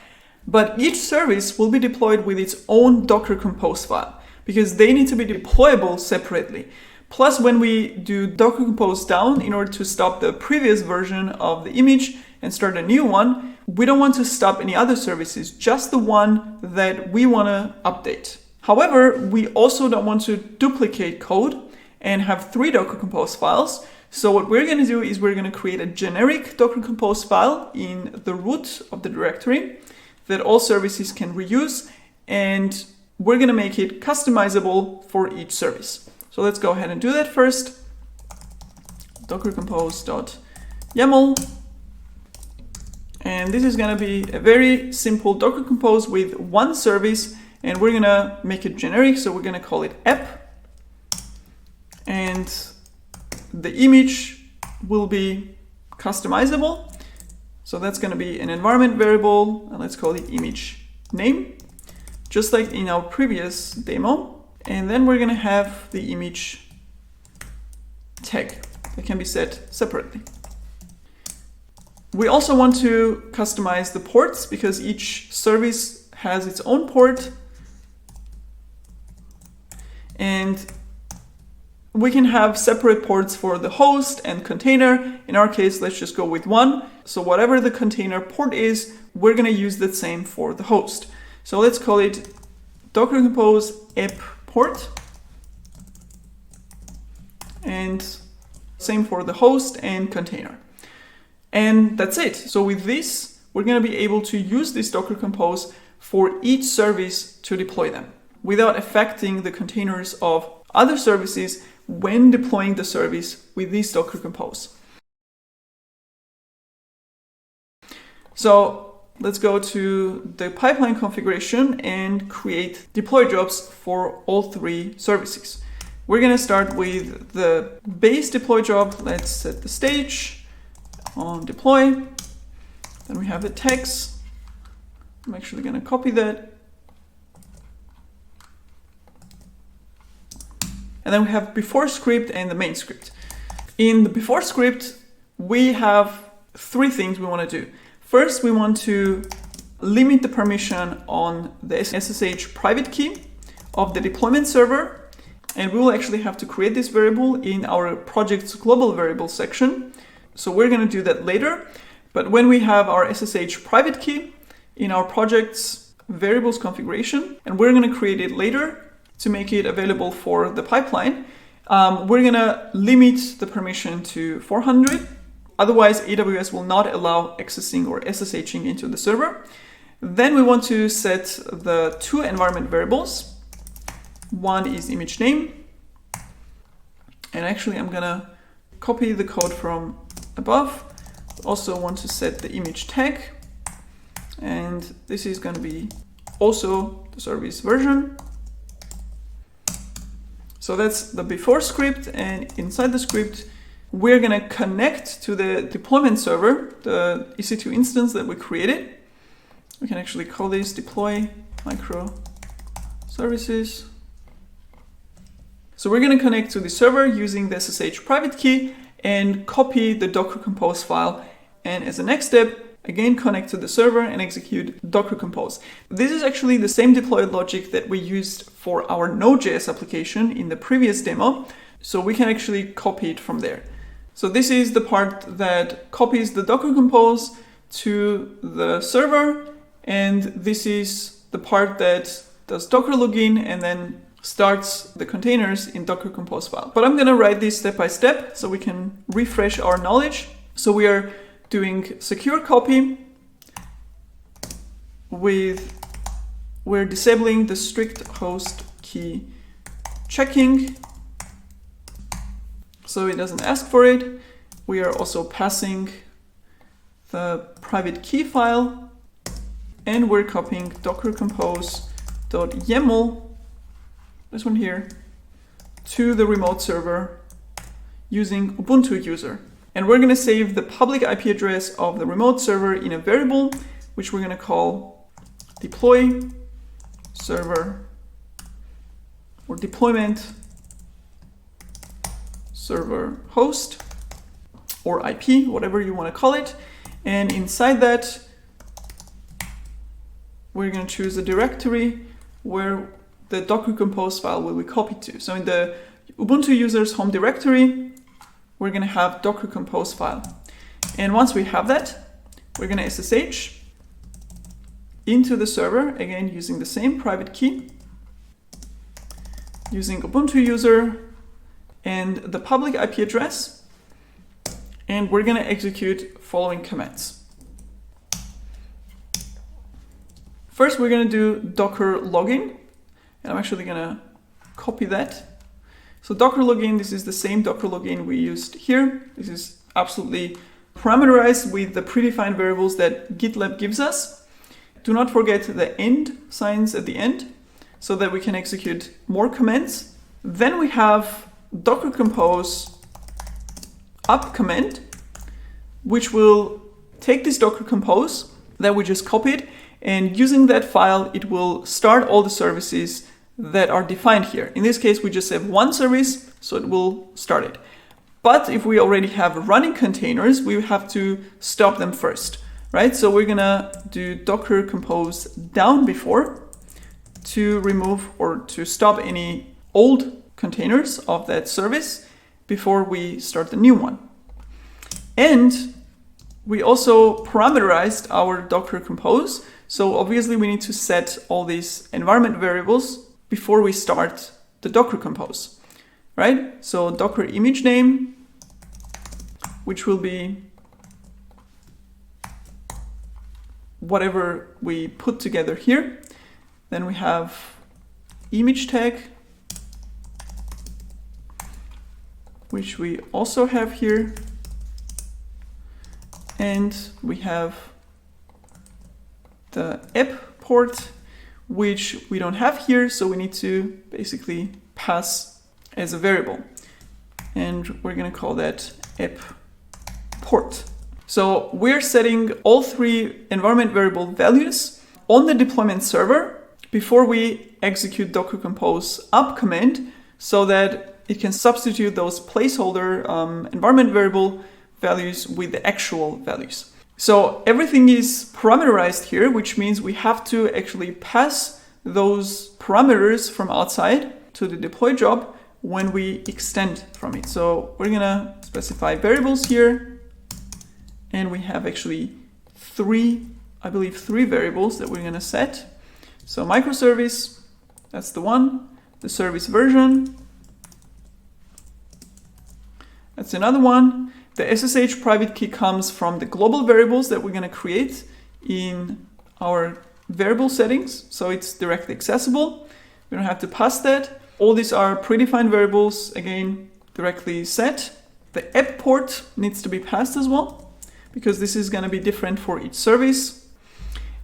But each service will be deployed with its own Docker Compose file because they need to be deployable separately. Plus, when we do Docker Compose down in order to stop the previous version of the image and start a new one, we don't want to stop any other services, just the one that we want to update. However, we also don't want to duplicate code and have 3 Docker Compose files. So what we're going to do is we're going to create a generic Docker Compose file in the root of the directory that all services can reuse, and we're going to make it customizable for each service. So let's go ahead and do that first. dockercompose.yaml. And this is going to be a very simple Docker Compose with one service, and we're going to make it generic. So we're going to call it app. And the image will be customizable. So that's going to be an environment variable, and let's call it image name, just like in our previous demo. And then we're going to have the image tag that can be set separately. We also want to customize the ports because each service has its own port. And we can have separate ports for the host and container. In our case, let's just go with one. So whatever the container port is, we're going to use the same for the host. So let's call it Docker Compose app port. And same for the host and container. And that's it. So with this, we're going to be able to use this Docker Compose for each service to deploy them without affecting the containers of other services when deploying the service with this Docker Compose. So let's go to the pipeline configuration and create deploy jobs for all 3 services. We're going to start with the base deploy job. Let's set the stage on deploy. Then we have the tags. I'm actually going to copy that And then we have before script and the main script. In the before script, we have three things we want to do. First, we want to limit the permission on the SSH private key of the deployment server. And we will actually have to create this variable in our project's global variable section. So we're going to do that later. But when we have our SSH private key in our project's variables configuration, and we're going to create it later to make it available for the pipeline, we're going to limit the permission to 400. Otherwise, AWS will not allow accessing or SSHing into the server. Then we want to set the two environment variables. One is image name. And actually, I'm going to copy the code from above. Also want to set the image tag. And this is going to be also the service version. So that's the before script. And inside the script, we're going to connect to the deployment server, the EC2 instance that we created. We can actually call this deploy microservices. So we're going to connect to the server using the SSH private key and copy the Docker Compose file. And as a next step, again, connect to the server and execute Docker Compose. This is actually the same deploy logic that we used for our Node.js application in the previous demo. So we can actually copy it from there. So this is the part that copies the Docker Compose to the server. And this is the part that does Docker login and then starts the containers in Docker Compose file. But I'm going to write this step by step so we can refresh our knowledge. So we are doing secure copy we're disabling the strict host key checking so it doesn't ask for it. We are also passing the private key file and we're copying Docker Compose.yaml, this one here, to the remote server using Ubuntu user. And we're going to save the public IP address of the remote server in a variable, which we're going to call deploy server or deployment server host or IP, whatever you want to call it. And inside that, we're going to choose a directory where the Docker Compose file will be copied to. So in the Ubuntu user's home directory, we're going to have Docker Compose file. And once we have that, we're going to SSH into the server, again, using the same private key, using Ubuntu user and the public IP address. And we're going to execute following commands. First, we're going to do Docker login. And I'm actually going to copy that. So Docker login, this is the same Docker login we used here. This is absolutely parameterized with the predefined variables that GitLab gives us. Do not forget the end signs at the end so that we can execute more commands. Then we have Docker Compose up command, which will take this Docker Compose that we just copied, and using that file, it will start all the services that are defined here. In this case, we just have one service, so it will start it. But if we already have running containers, we have to stop them first, right? So we're gonna do Docker Compose down before to remove or to stop any old containers of that service before we start the new one. And we also parameterized our Docker Compose. So obviously we need to set all these environment variables before we start the Docker Compose, right? So Docker image name, which will be whatever we put together here. Then we have image tag, which we also have here. And we have the app port, which we don't have here, so we need to basically pass as a variable. And we're going to call that app port. So we're setting all three environment variable values on the deployment server before we execute Docker Compose up command, so that it can substitute those placeholder environment variable values with the actual values. So everything is parameterized here, which means we have to actually pass those parameters from outside to the deploy job when we extend from it. So we're gonna specify variables here, and we have actually three variables that we're gonna set. So microservice, that's the one, the service version, that's another one. The SSH private key comes from the global variables that we're gonna create in our variable settings, so it's directly accessible. We don't have to pass that. All these are predefined variables, again, directly set. The app port needs to be passed as well, because this is going to be different for each service.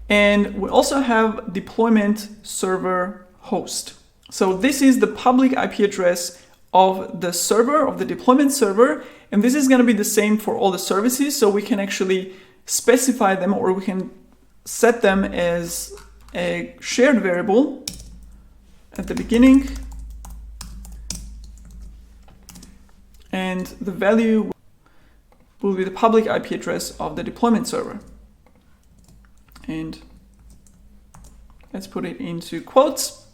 And we also have deployment server host. So this is the public IP address of the server, of the deployment server, and this is going to be the same for all the services, so we can actually specify them, or we can set them as a shared variable at the beginning, and the value will be the public IP address of the deployment server. And let's put it into quotes.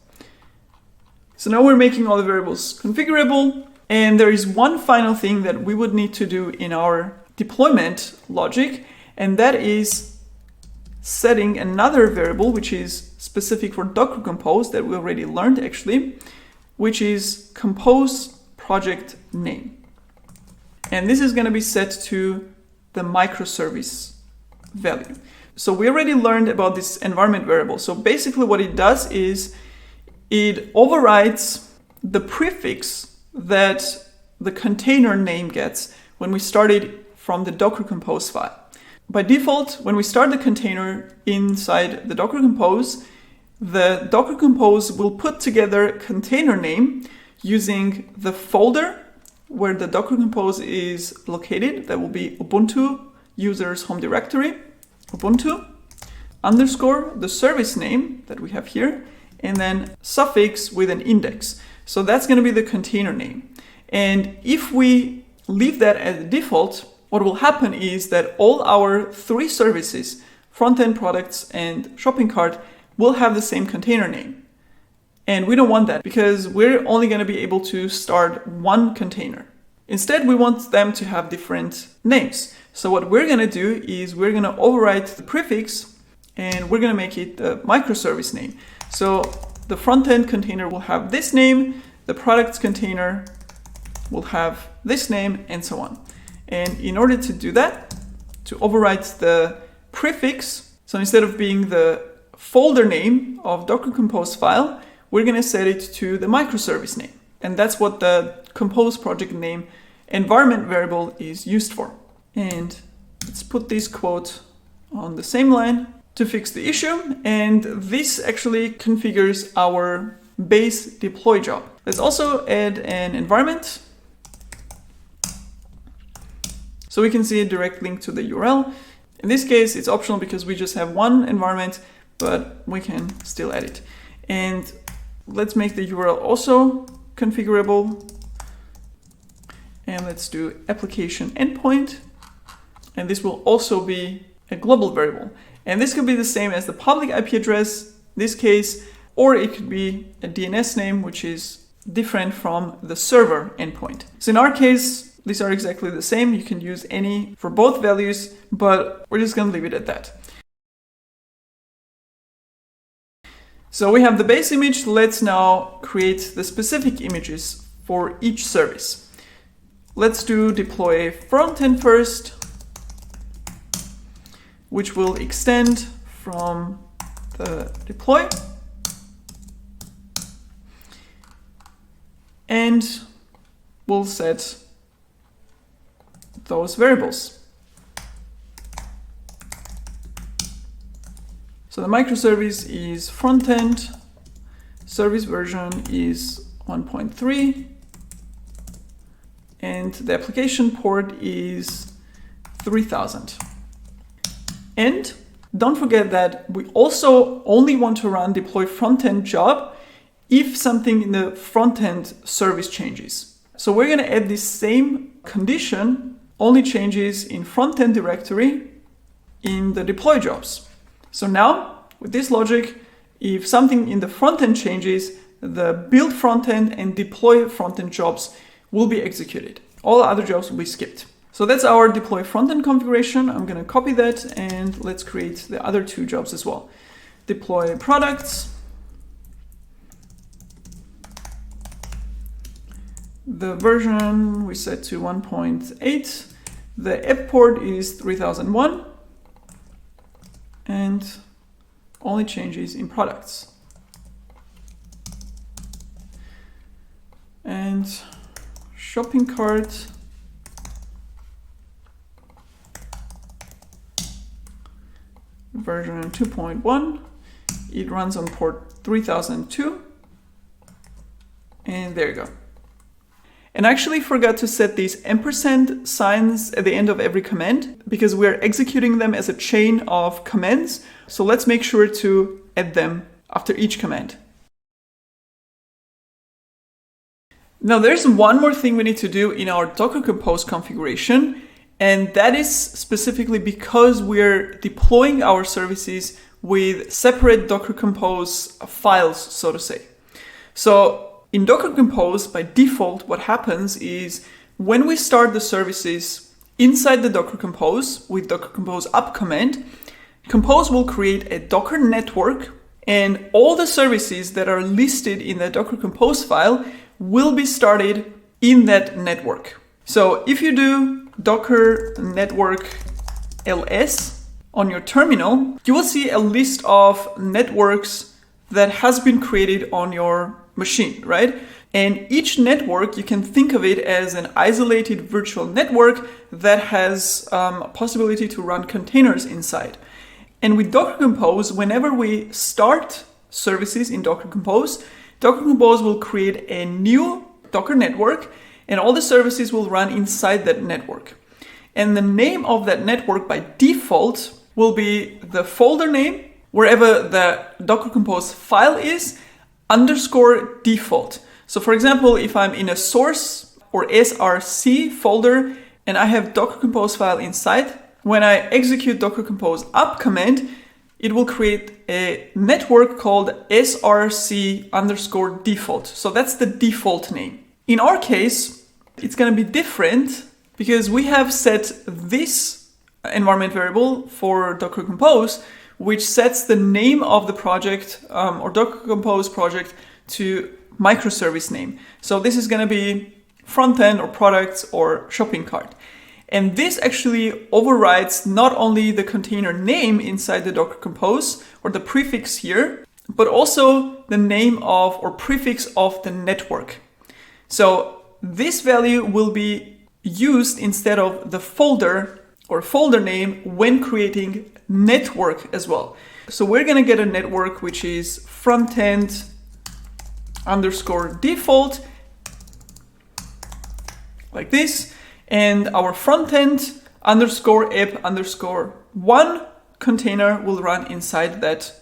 So now we're making all the variables configurable, and there is one final thing that we would need to do in our deployment logic, and that is setting another variable which is specific for Docker Compose that we already learned actually, which is compose project name. And this is going to be set to the microservice value. So we already learned about this environment variable. So basically what it does is it overrides the prefix that the container name gets when we start it from the Docker Compose file. By default, when we start the container inside the Docker Compose, the Docker Compose will put together container name using the folder where the Docker Compose is located. That will be Ubuntu users home directory, Ubuntu, underscore the service name that we have here, and then suffix with an index. So that's going to be the container name. And if we leave that as the default, what will happen is that all our three services, front-end products and shopping cart, will have the same container name. And we don't want that because we're only going to be able to start one container. Instead, we want them to have different names. So what we're going to do is we're going to overwrite the prefix and we're going to make it the microservice name. So the front-end container will have this name, the products container will have this name, and so on. And in order to do that, to overwrite the prefix, so instead of being the folder name of Docker Compose file, we're going to set it to the microservice name. And that's what the Compose project name environment variable is used for. And let's put this quote on the same line to fix the issue. And this actually configures our base deploy job. Let's also add an environment, so we can see a direct link to the URL. In this case, it's optional because we just have one environment, but we can still add it. And let's make the URL also configurable. And let's do application endpoint. And this will also be a global variable. And this could be the same as the public IP address, in this case, or it could be a DNS name, which is different from the server endpoint. So in our case, these are exactly the same. You can use any for both values, but we're just going to leave it at that. So we have the base image. Let's now create the specific images for each service. Let's do deploy frontend first, which will extend from the deploy. And we'll set those variables. So the microservice is front-end, service version is 1.3, and the application port is 3000. And don't forget that we also only want to run deploy front-end job if something in the front-end service changes. So we're going to add this same condition, only changes in front-end directory in the deploy jobs. So now with this logic, if something in the front-end changes, the build front-end and deploy front-end jobs will be executed. All other jobs will be skipped. So that's our deploy front-end configuration. I'm going to copy that and let's create the other two jobs as well. Deploy products. The version we set to 1.8. The app port is 3001. And only changes in products. And shopping cart. Version 2.1. It runs on port 3002. And there you go. And I actually forgot to set these ampersand signs at the end of every command because we're executing them as a chain of commands. So let's make sure to add them after each command. Now there's one more thing we need to do in our Docker Compose configuration, and that is specifically because we're deploying our services with separate Docker Compose files, so to say. So in Docker Compose, by default, what happens is when we start the services inside the Docker Compose with Docker Compose up command, Compose will create a Docker network, and all the services that are listed in the Docker Compose file will be started in that network. So if you do Docker network ls on your terminal, you will see a list of networks that has been created on your machine, right? And each network, you can think of it as an isolated virtual network that has a possibility to run containers inside. And with Docker Compose, whenever we start services in Docker Compose, Docker Compose will create a new Docker network and all the services will run inside that network. And the name of that network by default will be the folder name, wherever the Docker Compose file is, _ default. So for example, if I'm in a source or src folder and I have Docker Compose file inside, when I execute Docker Compose up command, it will create a network called src _ default. So that's the default name. In our case, it's going to be different because we have set this environment variable for Docker Compose, which sets the name of the project or Docker Compose project to microservice name. So this is going to be front-end or products or shopping cart. And this actually overrides not only the container name inside the Docker Compose or the prefix here, but also the name of or prefix of the network. So this value will be used instead of the folder or folder name when creating network as well. So we're going to get a network which is front-end _ default like this, and our front-end _ app _1 container will run inside that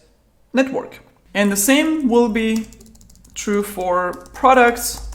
network. And the same will be true for products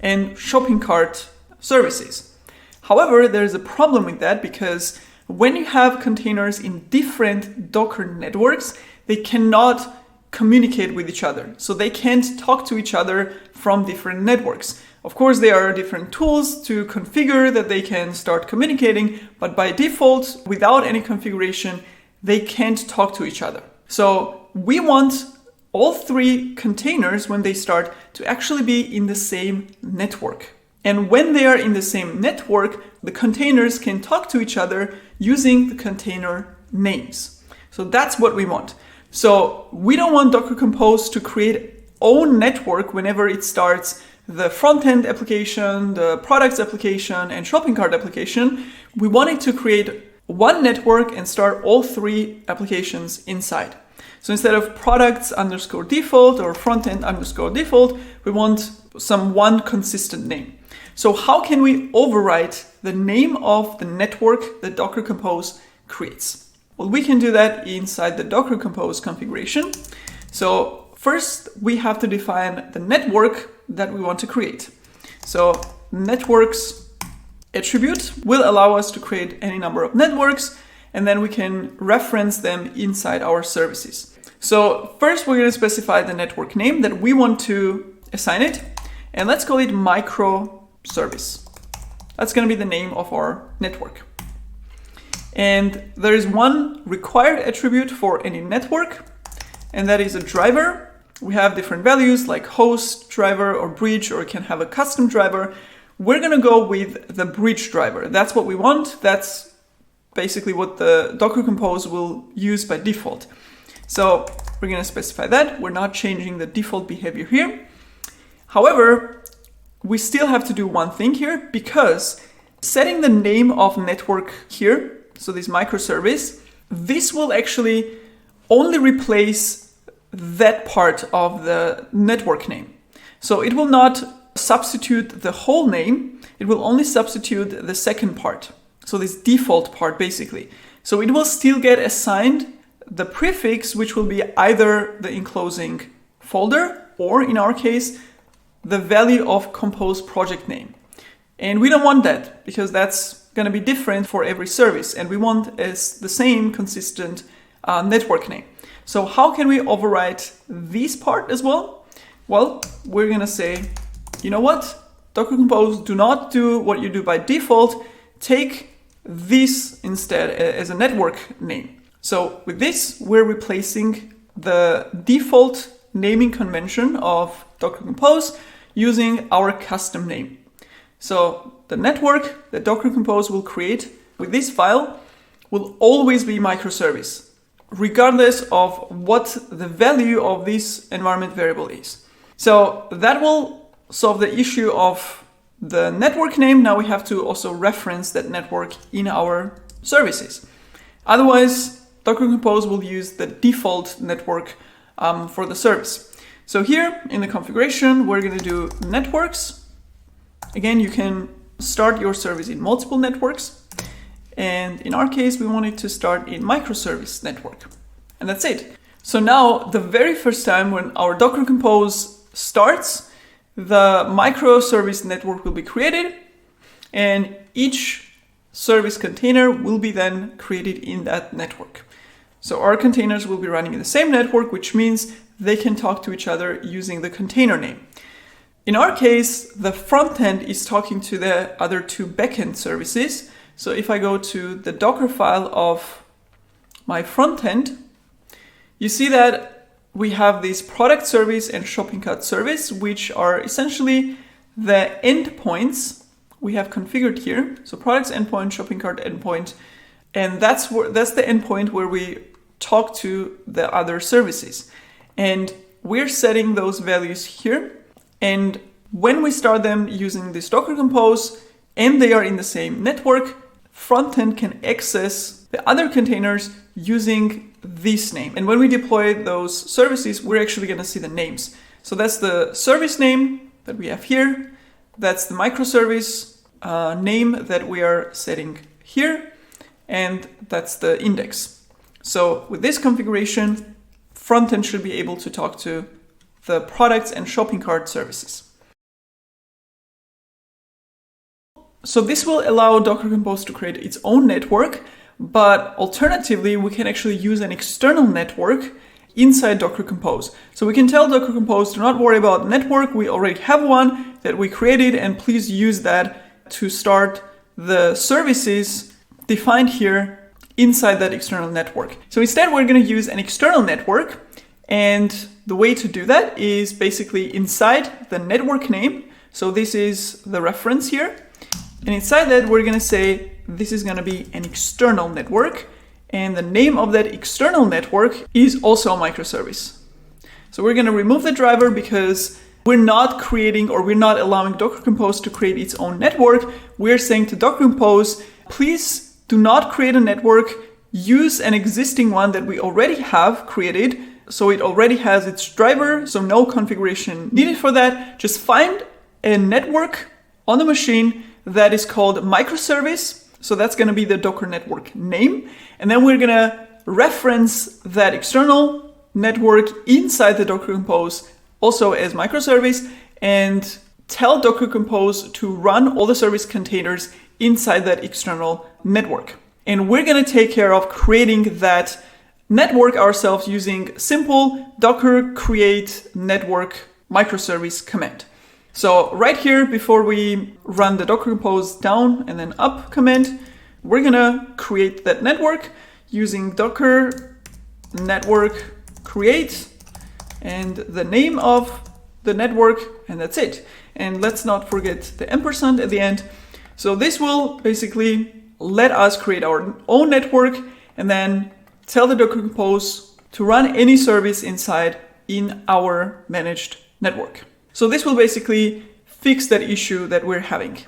and shopping cart services. However, there's a problem with that because when you have containers in different Docker networks, they cannot communicate with each other. So they can't talk to each other from different networks. Of course, there are different tools to configure that they can start communicating, but by default, without any configuration, they can't talk to each other. So we want all three containers, when they start, to actually be in the same network. And when they are in the same network, the containers can talk to each other using the container names. So that's what we want. So we don't want Docker Compose to create own network whenever it starts the front-end application, the products application, and shopping cart application. We want it to create one network and start all three applications inside. So instead of products _ default or front-end _ default, we want some one consistent name. So how can we overwrite the name of the network that Docker Compose creates? Well, we can do that inside the Docker Compose configuration. So first we have to define the network that we want to create. So networks attribute will allow us to create any number of networks, and then we can reference them inside our services. So first we're going to specify the network name that we want to assign it, and let's call it microservice. That's going to be the name of our network. And there is one required attribute for any network, and that is a driver. We have different values like host, driver, or bridge, or it can have a custom driver. We're going to go with the bridge driver. That's what we want. That's basically what the Docker Compose will use by default. So we're going to specify that. We're not changing the default behavior here. However, we still have to do one thing here, because setting the name of network here, so this microservice, this will actually only replace that part of the network name. So it will not substitute the whole name, it will only substitute the second part. So this default part basically. So it will still get assigned the prefix, which will be either the enclosing folder or in our case, the value of compose project name. And we don't want that because that's going to be different for every service. And we want the same consistent network name. So how can we overwrite this part as well? Well, we're going to say, you know what? Docker Compose, do not do what you do by default. Take this instead as a network name. So with this, we're replacing the default naming convention of Docker Compose using our custom name. So the network that Docker Compose will create with this file will always be microservice, regardless of what the value of this environment variable is. So that will solve the issue of the network name. Now we have to also reference that network in our services. Otherwise, Docker Compose will use the default network for the service. So here in the configuration, we're going to do networks. Again, you can start your service in multiple networks. And in our case, we want it to start in microservice network. And that's it. So now the very first time when our Docker Compose starts, the microservice network will be created and each service container will be then created in that network. So our containers will be running in the same network, which means they can talk to each other using the container name. In our case, the front end is talking to the other two backend services. So if I go to the Docker file of my front end, you see that we have this product service and shopping cart service, which are essentially the endpoints we have configured here. So products endpoint, shopping cart endpoint, and that's the endpoint where we talk to the other services. And we're setting those values here. And when we start them using this Docker Compose and they are in the same network, frontend can access the other containers using this name. And when we deploy those services, we're actually going to see the names. So that's the service name that we have here. That's the microservice name that we are setting here. And that's the index. So with this configuration, frontend should be able to talk to the products and shopping cart services. So this will allow Docker Compose to create its own network, but alternatively, we can actually use an external network inside Docker Compose. So we can tell Docker Compose, do not worry about network, we already have one that we created, and please use that to start the services defined here inside that external network. So instead, we're going to use an external network, and the way to do that is basically inside the network name. So this is the reference here. And inside that, we're going to say this is going to be an external network. And the name of that external network is also a microservice. So we're going to remove the driver because we're not creating or we're not allowing Docker Compose to create its own network. We're saying to Docker Compose, please do not create a network. Use an existing one that we already have created. So it already has its driver. So no configuration needed for that. Just find a network on the machine that is called microservice. So that's going to be the Docker network name. And then we're going to reference that external network inside the Docker Compose also as microservice and tell Docker Compose to run all the service containers inside that external network. And we're going to take care of creating that network ourselves using simple docker create network microservice command. So right here, before we run the Docker Compose down and then up command, we're going to create that network using docker network create and the name of the network, and that's it. And let's not forget the ampersand at the end. So this will basically let us create our own network and then tell the Docker Compose to run any service inside in our managed network. So this will basically fix that issue that we're having.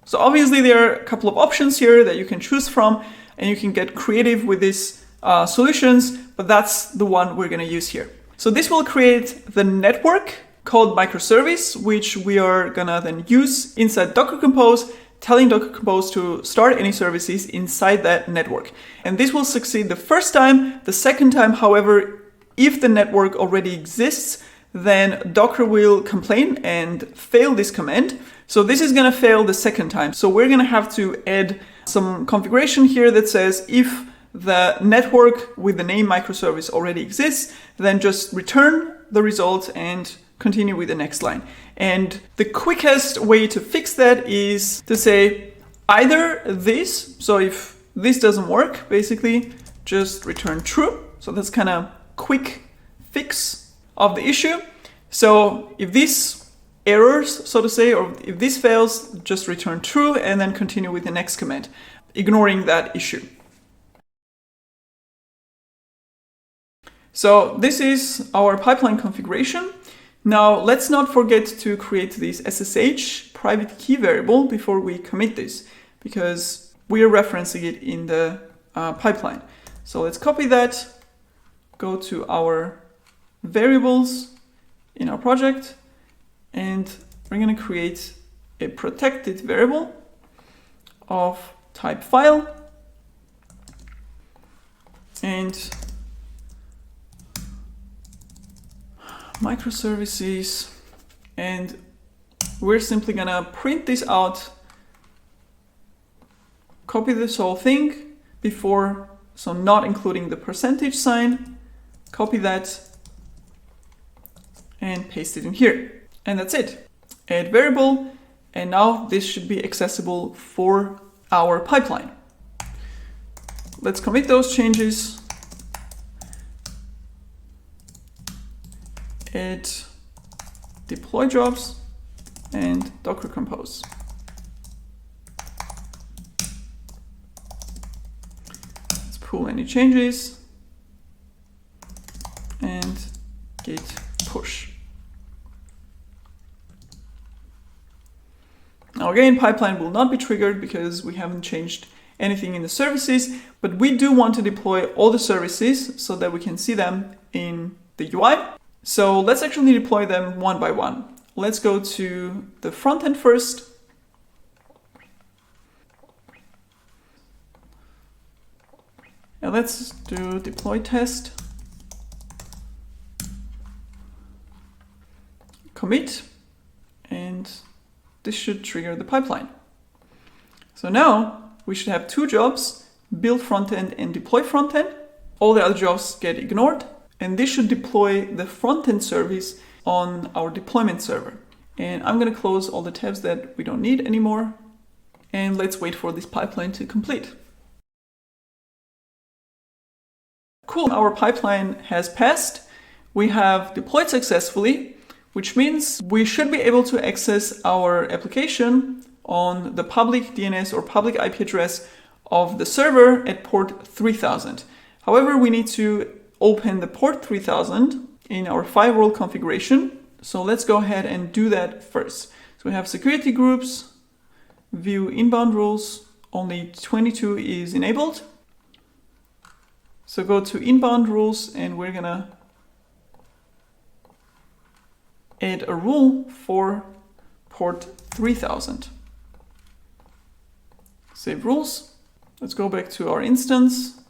So obviously there are a couple of options here that you can choose from, and you can get creative with these solutions, but that's the one we're going to use here. So this will create the network called microservice, which we are going to then use inside Docker Compose, telling Docker Compose to start any services inside that network. And this will succeed the first time. The second time, however, if the network already exists, then Docker will complain and fail this command. So this is going to fail the second time. So we're going to have to add some configuration here that says if the network with the name microservice already exists, then just return the result and continue with the next line. And the quickest way to fix that is to say either this, so if this doesn't work, basically just return true. So that's kind of quick fix of the issue. So if this errors, so to say, or if this fails, just return true and then continue with the next command, ignoring that issue. So this is our pipeline configuration. Now let's not forget to create this SSH private key variable before we commit this, because we are referencing it in the pipeline. So let's copy that, go to our variables in our project, and we're going to create a protected variable of type file, and microservices, and we're simply gonna print this out, copy this whole thing before, so not including the percentage sign, copy that and paste it in here. And that's it. Add variable, and now this should be accessible for our pipeline. Let's commit those changes. Add deploy jobs and Docker Compose. Let's pull any changes and git push. Now again, pipeline will not be triggered because we haven't changed anything in the services, but we do want to deploy all the services so that we can see them in the UI. So let's actually deploy them one by one. Let's go to the front end first. And let's do deploy test. Commit, and this should trigger the pipeline. So now we should have two jobs, build frontend and deploy frontend. All the other jobs get ignored. And this should deploy the front-end service on our deployment server. And I'm going to close all the tabs that we don't need anymore. And let's wait for this pipeline to complete. Cool, our pipeline has passed. We have deployed successfully, which means we should be able to access our application on the public DNS or public IP address of the server at port 3000. However, we need to open the port 3000 in our firewall configuration. So let's go ahead and do that first. So we have security groups, view inbound rules, only 22 is enabled. So go to inbound rules and we're gonna add a rule for port 3000. Save rules. Let's go back to our instance,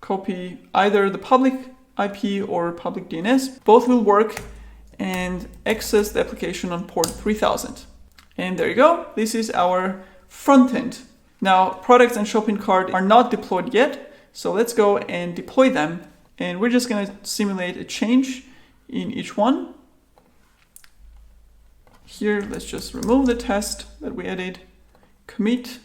copy either the public IP or public DNS. Both will work, and access the application on port 3000. And there you go. This is our front end. Now, products and shopping cart are not deployed yet. So let's go and deploy them. And we're just going to simulate a change in each one. Here, let's just remove the test that we added, commit.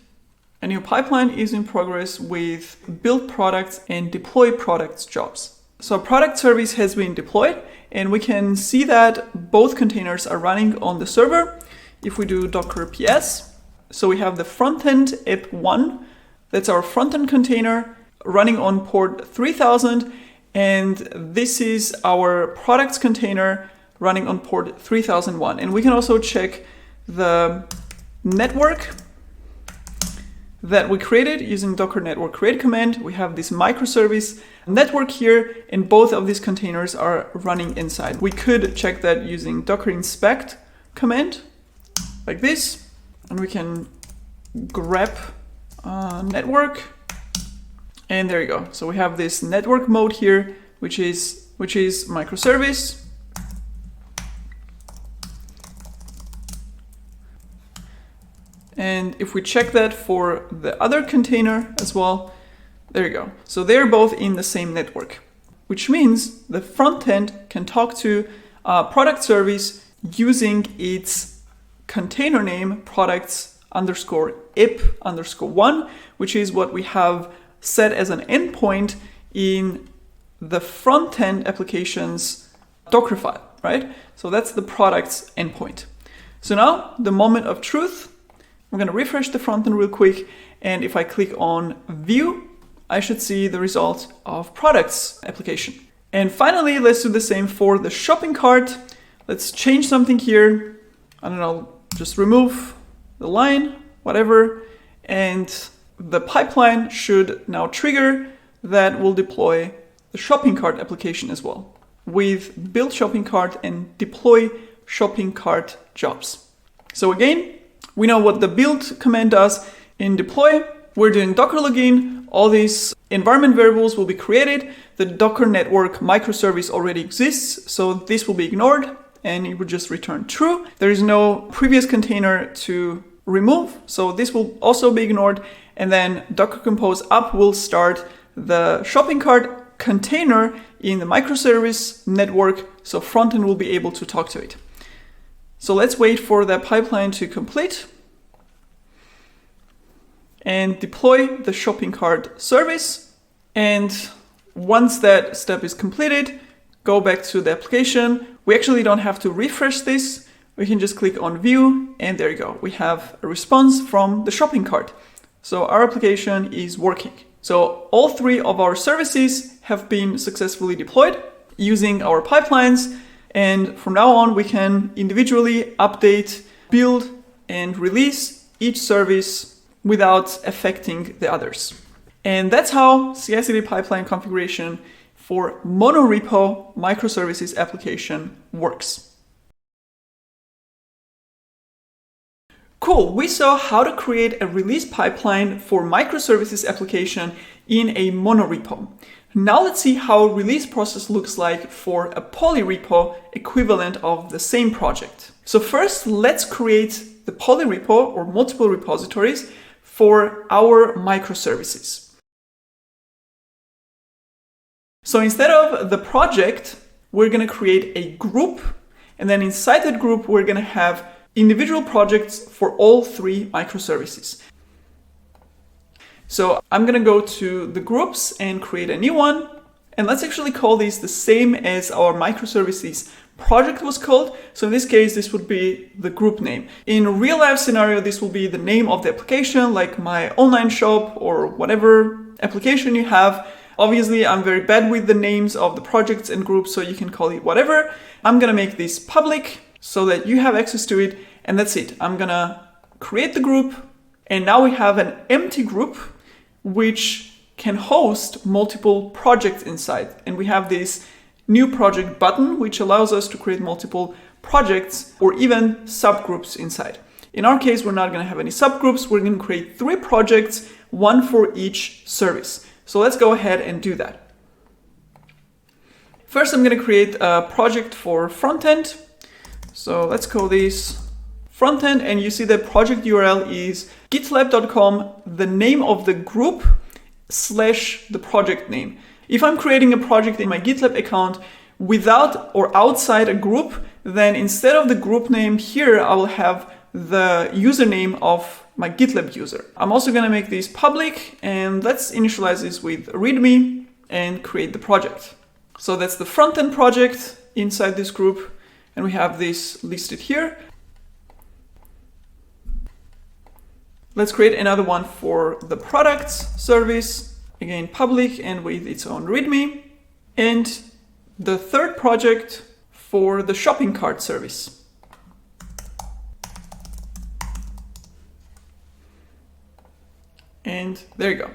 A new pipeline is in progress with build products and deploy products jobs. So product service has been deployed, and we can see that both containers are running on the server. If we do docker ps, so we have the front-end app1, that's our front-end container running on port 3000, and this is our products container running on port 3001. And we can also check the network that we created using docker network create command. We have this microservice network here, and both of these containers are running inside. We could check that using docker inspect command like this, and we can grep network, and there you go. So we have this network mode here, which is microservice. And if we check that for the other container as well, there you go. So they're both in the same network, which means the front end can talk to product service using its container name products underscore app underscore one, which is what we have set as an endpoint in the front end application's Docker file, right? So that's the product's endpoint. So now the moment of truth. I'm going to refresh the front end real quick, and if I click on view, I should see the result of products application. And finally, let's do the same for the shopping cart. Let's change something here. I don't know, just remove the line, whatever, and the pipeline should now trigger that will deploy the shopping cart application as well with build shopping cart and deploy shopping cart jobs. So again, we know what the build command does. In deploy, we're doing docker login. All these environment variables will be created. The Docker network microservice already exists, so this will be ignored and it will just return true. There is no previous container to remove, so this will also be ignored. And then Docker Compose up will start the shopping cart container in the microservice network, so frontend will be able to talk to it. So let's wait for that pipeline to complete and deploy the shopping cart service. And once that step is completed, go back to the application. We actually don't have to refresh this. We can just click on view, and there you go. We have a response from the shopping cart. So our application is working. So all three of our services have been successfully deployed using our pipelines. And from now on, we can individually update, build, and release each service without affecting the others. And that's how CI/CD pipeline configuration for monorepo microservices application works. Cool, we saw how to create a release pipeline for microservices application in a monorepo. Now let's see how a release process looks like for a polyrepo equivalent of the same project. So first, let's create the polyrepo or multiple repositories for our microservices. So instead of the project, we're going to create a group, and then inside that group, we're going to have individual projects for all three microservices. So I'm going to go to the groups and create a new one. And let's actually call these the same as our microservices project was called. So in this case, this would be the group name. In a real life scenario, this will be the name of the application, like my online shop or whatever application you have. Obviously, I'm very bad with the names of the projects and groups, so you can call it whatever. I'm going to make this public so that you have access to it. And that's it. I'm going to create the group. And now we have an empty group which can host multiple projects inside. And we have this new project button, which allows us to create multiple projects or even subgroups inside. In our case, we're not going to have any subgroups. We're going to create 3 projects, one for each service. So let's go ahead and do that. First, I'm going to create a project for frontend. So let's call this frontend, and you see the project URL is gitlab.com, the name of the group / the project name. If I'm creating a project in my GitLab account without or outside a group, then instead of the group name here, I will have the username of my GitLab user. I'm also going to make these public, and let's initialize this with readme and create the project. So that's the frontend project inside this group, and we have this listed here. Let's create another one for the products service, again public and with its own readme, and the third project for the shopping cart service. And there you go.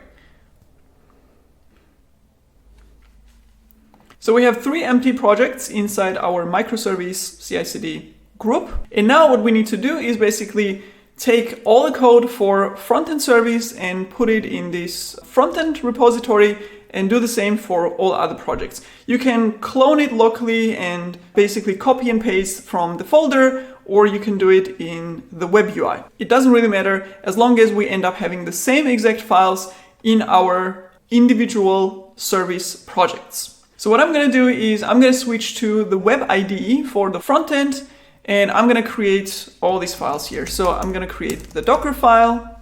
So we have 3 empty projects inside our microservice CI/CD group. And now what we need to do is basically take all the code for frontend service and put it in this frontend repository and do the same for all other projects. You can clone it locally and basically copy and paste from the folder, or you can do it in the web UI. It doesn't really matter as long as we end up having the same exact files in our individual service projects. So what I'm going to do is I'm going to switch to the web IDE for the front end, and I'm going to create all these files here. So I'm going to create the Docker file.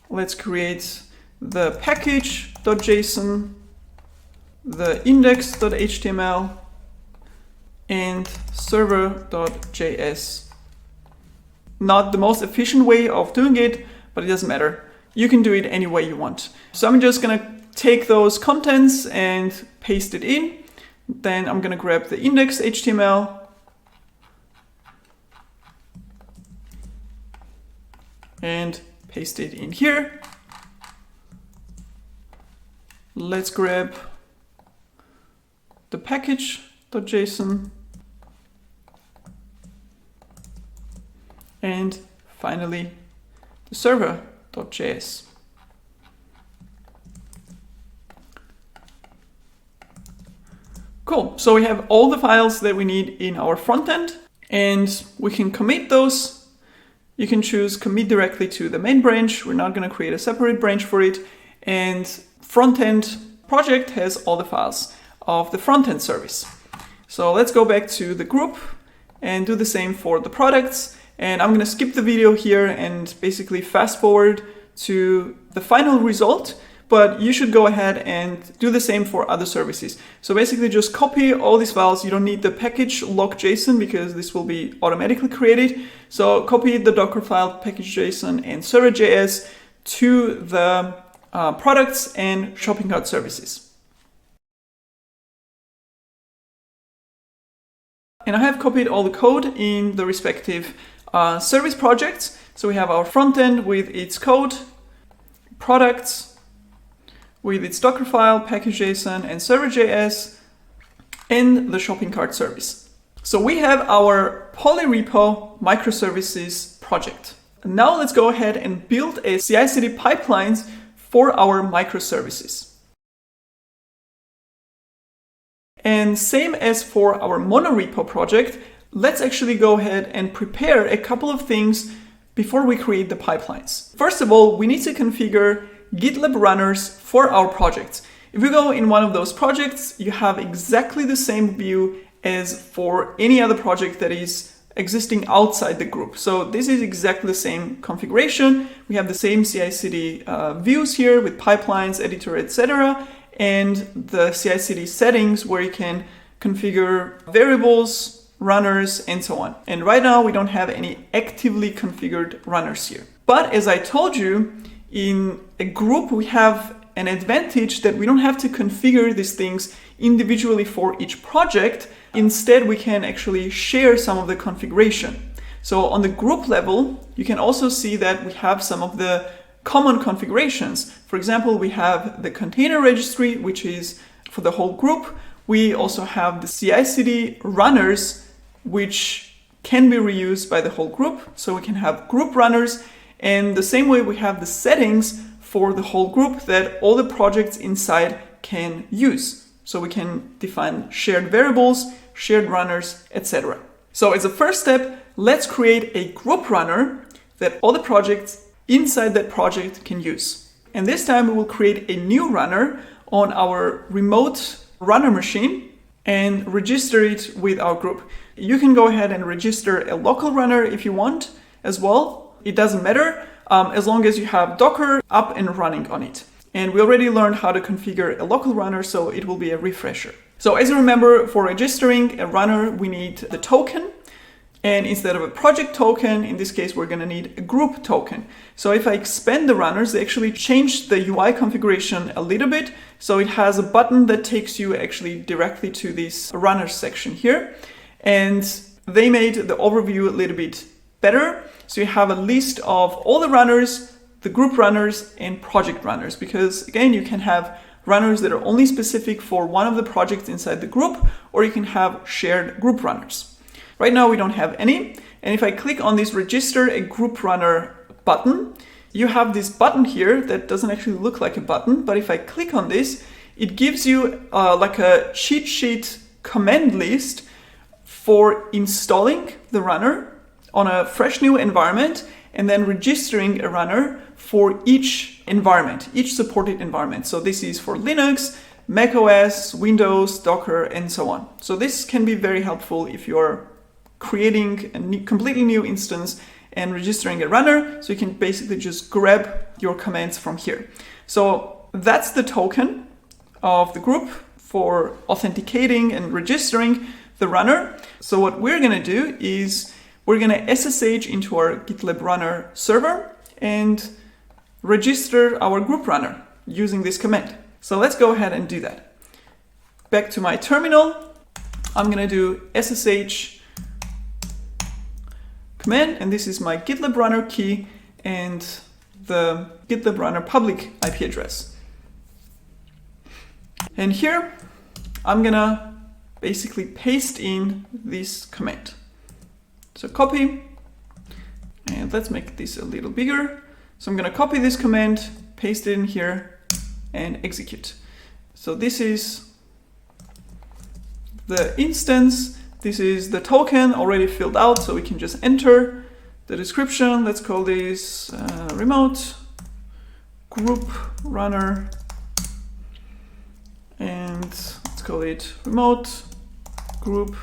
Let's create the package.json, the index.html, and server.js. Not the most efficient way of doing it, but it doesn't matter. You can do it any way you want. So I'm just going to take those contents and paste it in. Then I'm going to grab the index.html and paste it in here. Let's grab the package.json and finally the server.js. Cool, so we have all the files that we need in our front end, and we can commit those. You can choose commit directly to the main branch. We're not going to create a separate branch for it. And front end project has all the files of the front end service. So let's go back to the group and do the same for the products. And I'm going to skip the video here and basically fast forward to the final result. But you should go ahead and do the same for other services. So basically just copy all these files. You don't need the package log.json because this will be automatically created. So copy the Docker file, package.json and server.js to the products and shopping cart services. And I have copied all the code in the respective service projects. So we have our front end with its code, products, with its Docker file, package.json and server.js, and the shopping cart service. So we have our polyrepo microservices project. Now let's go ahead and build a CI/CD pipelines for our microservices. And same as for our monorepo project, let's actually go ahead and prepare a couple of things before we create the pipelines. First of all, we need to configure GitLab runners for our projects. If you go in one of those projects, you have exactly the same view as for any other project that is existing outside the group. So this is exactly the same configuration. We have the same CI/CD views here with pipelines, editor, etc., and the CI/CD settings where you can configure variables, runners, and so on. And right now we don't have any actively configured runners here. But as I told you, in a group, we have an advantage that we don't have to configure these things individually for each project. Instead, we can actually share some of the configuration. So on the group level, you can also see that we have some of the common configurations. For example, we have the container registry, which is for the whole group. We also have the CI/CD runners, which can be reused by the whole group. So we can have group runners. And the same way we have the settings for the whole group that all the projects inside can use. So we can define shared variables, shared runners, etc. So as a first step, let's create a group runner that all the projects inside that project can use. And this time we will create a new runner on our remote runner machine and register it with our group. You can go ahead and register a local runner if you want as well. It doesn't matter as long as you have Docker up and running on it. And we already learned how to configure a local runner, so it will be a refresher. So as you remember, for registering a runner, we need the token. And instead of a project token, in this case, we're going to need a group token. So if I expand the runners, they actually changed the UI configuration a little bit. So it has a button that takes you actually directly to this runners section here. And they made the overview a little bit better. So you have a list of all the runners, the group runners and project runners, because again, you can have runners that are only specific for one of the projects inside the group, or you can have shared group runners. Right now we don't have any. And if I click on this register a group runner button, you have this button here that doesn't actually look like a button, but if I click on this, it gives you like a cheat sheet command list for installing the runner on a fresh new environment and then registering a runner for each environment, each supported environment. So this is for Linux, Mac OS, Windows, Docker, and so on. So this can be very helpful if you're creating a completely new instance and registering a runner. So you can basically just grab your commands from here. So that's the token of the group for authenticating and registering the runner. So what we're going to do is we're going to SSH into our GitLab runner server and register our group runner using this command. So let's go ahead and do that. Back to my terminal, I'm going to do SSH command, and this is my GitLab runner key and the GitLab runner public IP address. And here I'm gonna basically paste in this command. So copy, and let's make this a little bigger. So I'm gonna copy this command, paste it in here, and execute. So this is the instance. This is the token already filled out, so we can just enter the description. Let's call this remote group runner, and let's call it remote group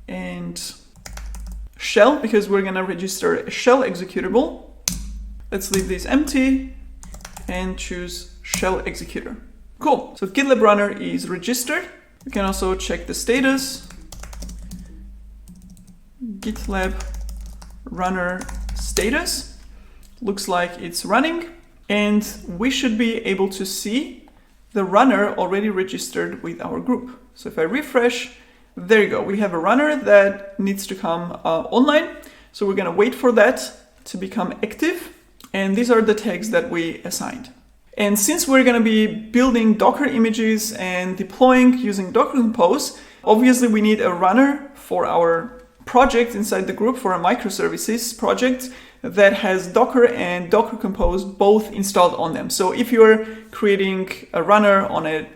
and shell, because we're gonna register a shell executable. Let's leave this empty and choose shell executor. Cool, so GitLab runner is registered. We can also check the status. GitLab runner status looks like it's running, and we should be able to see the runner already registered with our group. So if I refresh, there you go. We have a runner that needs to come online. So we're going to wait for that to become active. And these are the tags that we assigned. And since we're going to be building Docker images and deploying using Docker Compose, obviously we need a runner for our project inside the group, for a microservices project that has Docker and Docker Compose both installed on them. So if you're creating a runner on a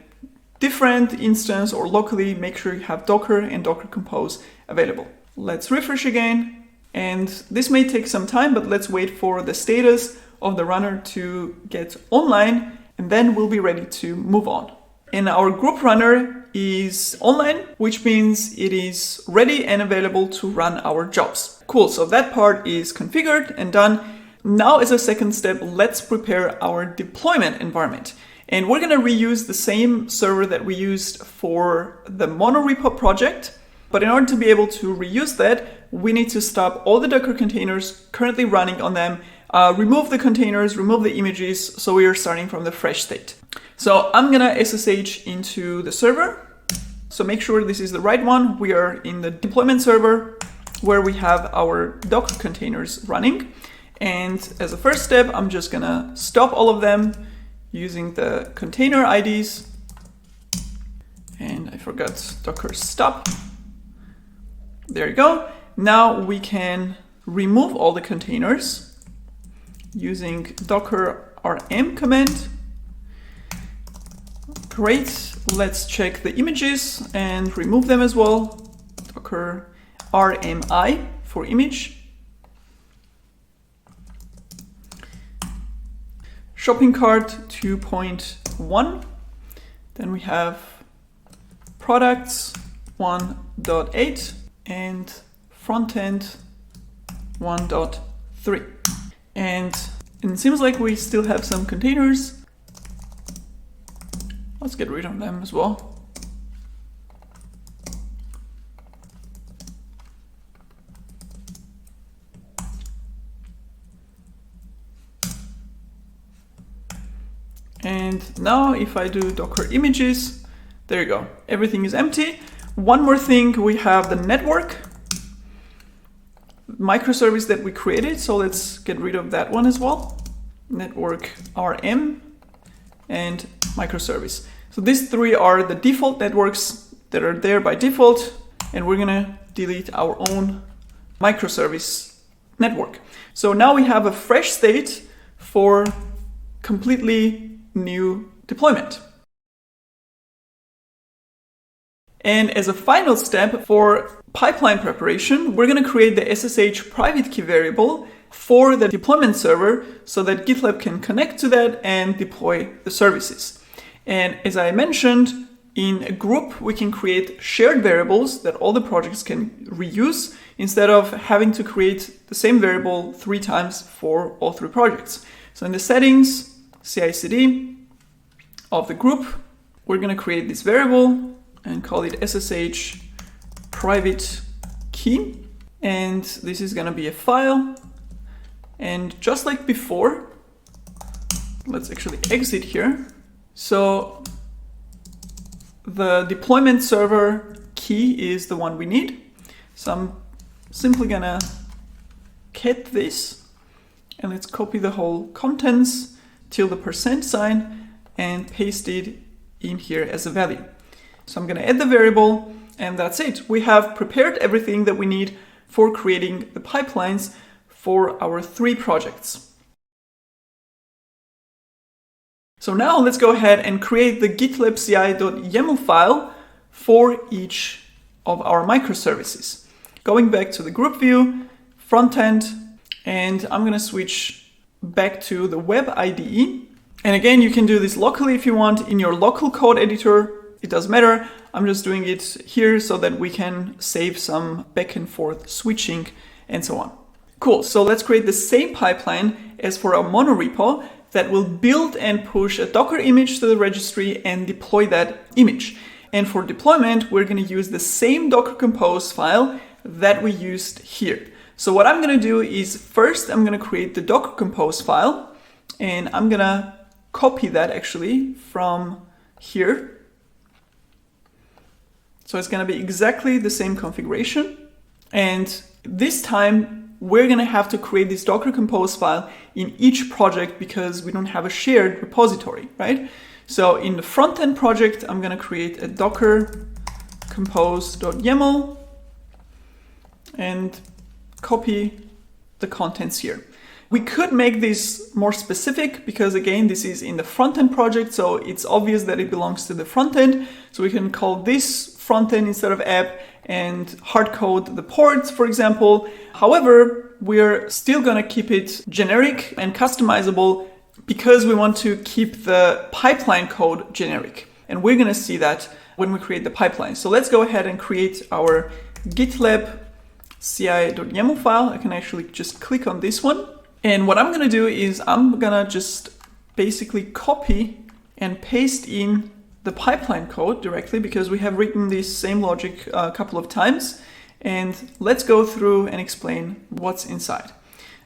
different instance or locally, make sure you have Docker and Docker Compose available. Let's refresh again. And this may take some time, but let's wait for the status of the runner to get online, and then we'll be ready to move on. And our group runner is online, which means it is ready and available to run our jobs. Cool, so that part is configured and done. Now as a second step, let's prepare our deployment environment. And we're gonna reuse the same server that we used for the monorepo project. But in order to be able to reuse that, we need to stop all the Docker containers currently running on them, remove the containers, remove the images, so we are starting from the fresh state. So I'm gonna SSH into the server. So make sure this is the right one. We are in the deployment server where we have our Docker containers running. And as a first step, I'm just gonna stop all of them using the container IDs. And I forgot Docker stop. There you go. Now we can remove all the containers using Docker rm command. Great, let's check the images and remove them as well. Docker RMI for image. Shopping cart 2.1. Then we have products 1.8 and frontend 1.3. And it seems like we still have some containers. Let's get rid of them as well. And now if I do Docker images, there you go. Everything is empty. One more thing, we have the network microservice that we created. So let's get rid of that one as well. Network RM and microservice. So these three are the default networks that are there by default. And we're gonna delete our own microservice network. So now we have a fresh state for completely new deployment. And as a final step for pipeline preparation, we're going to create the SSH private key variable for the deployment server so that GitLab can connect to that and deploy the services. And as I mentioned, in a group, we can create shared variables that all the projects can reuse instead of having to create the same variable 3 times for all 3 projects. So in the settings, CI/CD of the group, we're going to create this variable and call it SSH private key. And this is going to be a file. And just like before, let's actually exit here. So the deployment server key is the one we need. So I'm simply going to cat this and let's copy the whole contents till the %sign and paste it in here as a value. So I'm going to add the variable and that's it. We have prepared everything that we need for creating the pipelines for our 3 projects. So now let's go ahead and create the GitLab CI.yaml file for each of our microservices. Going back to the group view, front end, and I'm going to switch back to the web IDE. And again, you can do this locally if you want in your local code editor. It doesn't matter. I'm just doing it here so that we can save some back and forth switching and so on. Cool. So let's create the same pipeline as for our monorepo that will build and push a Docker image to the registry and deploy that image. And for deployment, we're going to use the same Docker Compose file that we used here. So what I'm going to do is first I'm going to create the Docker Compose file and I'm going to copy that actually from here. So it's going to be exactly the same configuration. And this time we're going to have to create this Docker Compose file in each project because we don't have a shared repository, right? So in the front-end project, I'm going to create a Docker compose.yaml and copy the contents here. We could make this more specific because again, this is in the front-end project, so it's obvious that it belongs to the front-end. So we can call this front-end instead of app and hard code the ports, for example. However, we're still going to keep it generic and customizable because we want to keep the pipeline code generic. And we're going to see that when we create the pipeline. So let's go ahead and create our GitLab CI.yaml file. I can actually just click on this one. And what I'm going to do is I'm going to just basically copy and paste in the pipeline code directly because we have written this same logic a couple of times. And let's go through and explain what's inside.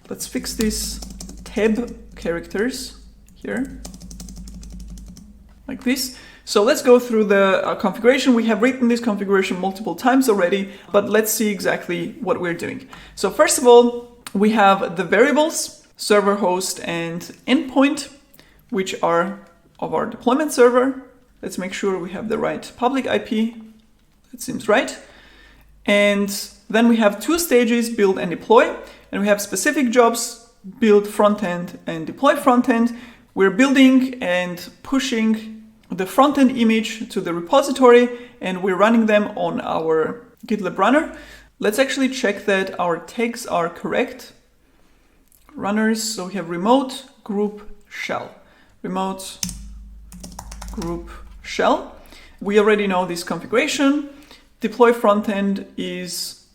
Let's fix this tab characters here like this. So let's go through the configuration. We have written this configuration multiple times already, but let's see exactly what we're doing. So first of all, we have the variables, server host and endpoint, which are of our deployment server. Let's make sure we have the right public IP. That seems right. And then we have 2 stages, build and deploy. And we have specific jobs, build front end and deploy front end. We're building and pushing the front end image to the repository and we're running them on our GitLab runner. Let's actually check that our tags are correct. Runners, so we have remote group shell. Remote group shell. We already know this configuration. Deploy frontend is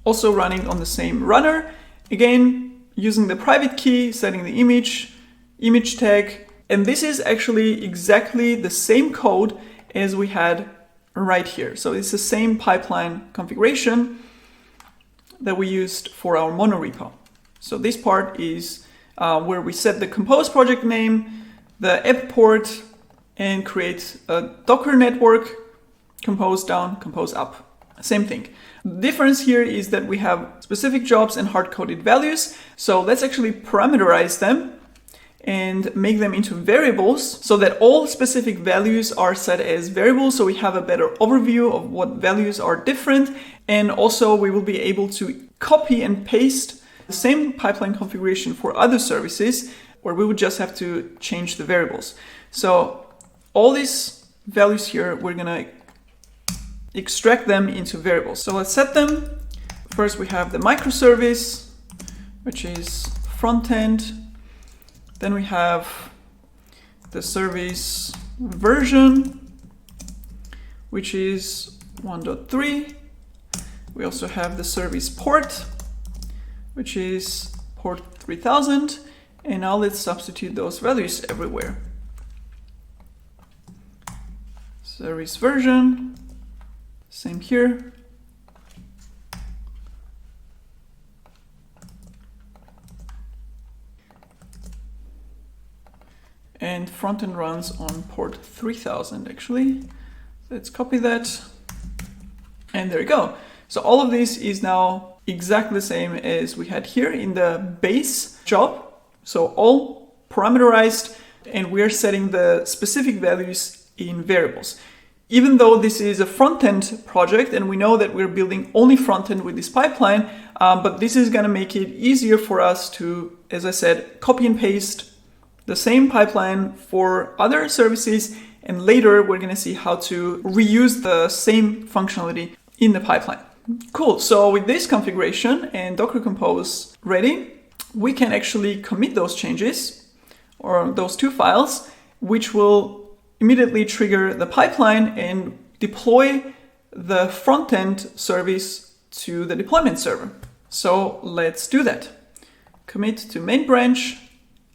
also running on the same runner. Again, using the private key, setting the image tag. And this is actually exactly the same code as we had right here. So it's the same pipeline configuration that we used for our monorepo. So this part is where we set the compose project name, the app port, and create a Docker network, compose down, compose up. Same thing. The difference here is that we have specific jobs and hard-coded values. So let's actually parameterize them and make them into variables so that all specific values are set as variables. So we have a better overview of what values are different. And also we will be able to copy and paste the same pipeline configuration for other services where we would just have to change the variables. So all these values here, we're gonna extract them into variables. So let's set them. First we have the microservice, which is front end. Then we have the service version, which is 1.3. We also have the service port, which is port 3000. And now let's substitute those values everywhere. Service version, same here. And frontend runs on port 3000 actually. Let's copy that. And there you go. So all of this is now exactly the same as we had here in the base job. So all parameterized, and we're setting the specific values in variables. Even though this is a front-end project and we know that we're building only front-end with this pipeline, but this is gonna make it easier for us to, as I said, copy and paste the same pipeline for other services, and later we're going to see how to reuse the same functionality in the pipeline. Cool, so with this configuration and Docker Compose ready, we can actually commit those changes or those two files, which will immediately trigger the pipeline and deploy the front-end service to the deployment server. So let's do that. Commit to main branch,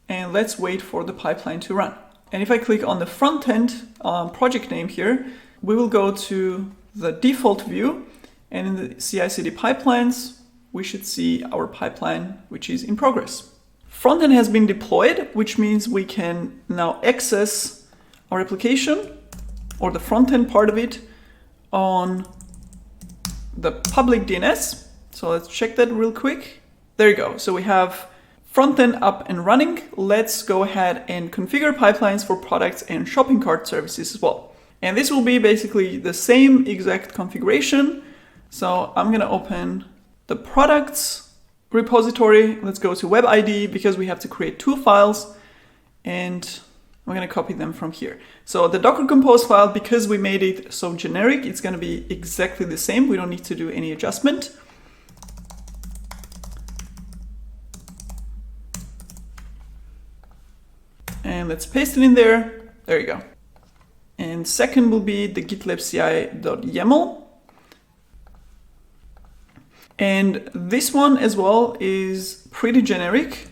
and let's wait for the pipeline to run. And if I click on the front end project name here, we will go to the default view, and in the CI/CD pipelines, we should see our pipeline, which is in progress. Front end has been deployed, which means we can now access our application or the front end part of it on the public DNS. So let's check that real quick. There you go. So we have front end up and running. Let's go ahead and configure pipelines for products and shopping cart services as well. And this will be basically the same exact configuration. So I'm going to open the products repository. Let's go to web ID because we have to create two files, and I'm going to copy them from here. So the Docker Compose file, because we made it so generic, it's going to be exactly the same. We don't need to do any adjustment. And let's paste it in there. There you go. And second will be the GitLab CI.yaml. And this one as well is pretty generic.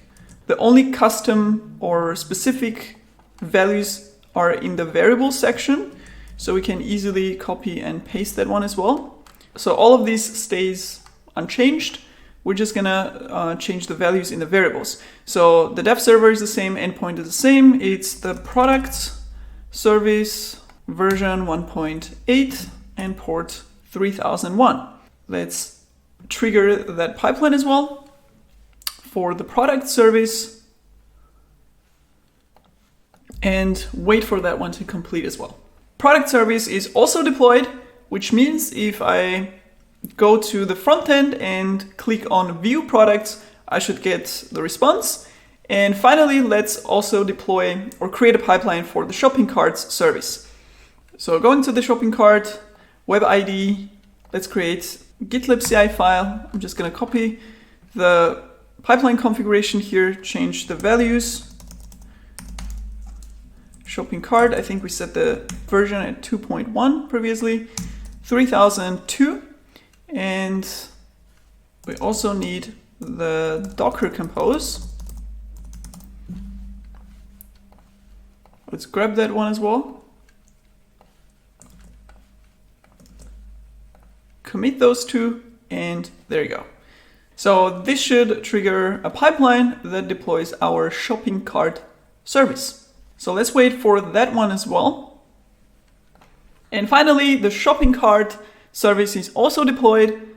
The only custom or specific values are in the variable section. So we can easily copy and paste that one as well. So all of this stays unchanged. We're just gonna change the values in the variables. So the dev server is the same, endpoint is the same. It's the product service version 1.8 and port 3001. Let's trigger that pipeline as well for the product service and wait for that one to complete as well. Product service is also deployed, which means if I go to the front end and click on view products, I should get the response. And finally, let's also deploy or create a pipeline for the shopping carts service. So going to the shopping cart, web ID, let's create GitLab CI file. I'm just going to copy the pipeline configuration here, change the values. Shopping cart, I think we set the version at 2.1 previously, 3002. And we also need the Docker Compose. Let's grab that one as well. Commit those two, and there you go. So this should trigger a pipeline that deploys our shopping cart service. So let's wait for that one as well. And finally, the shopping cart service is also deployed.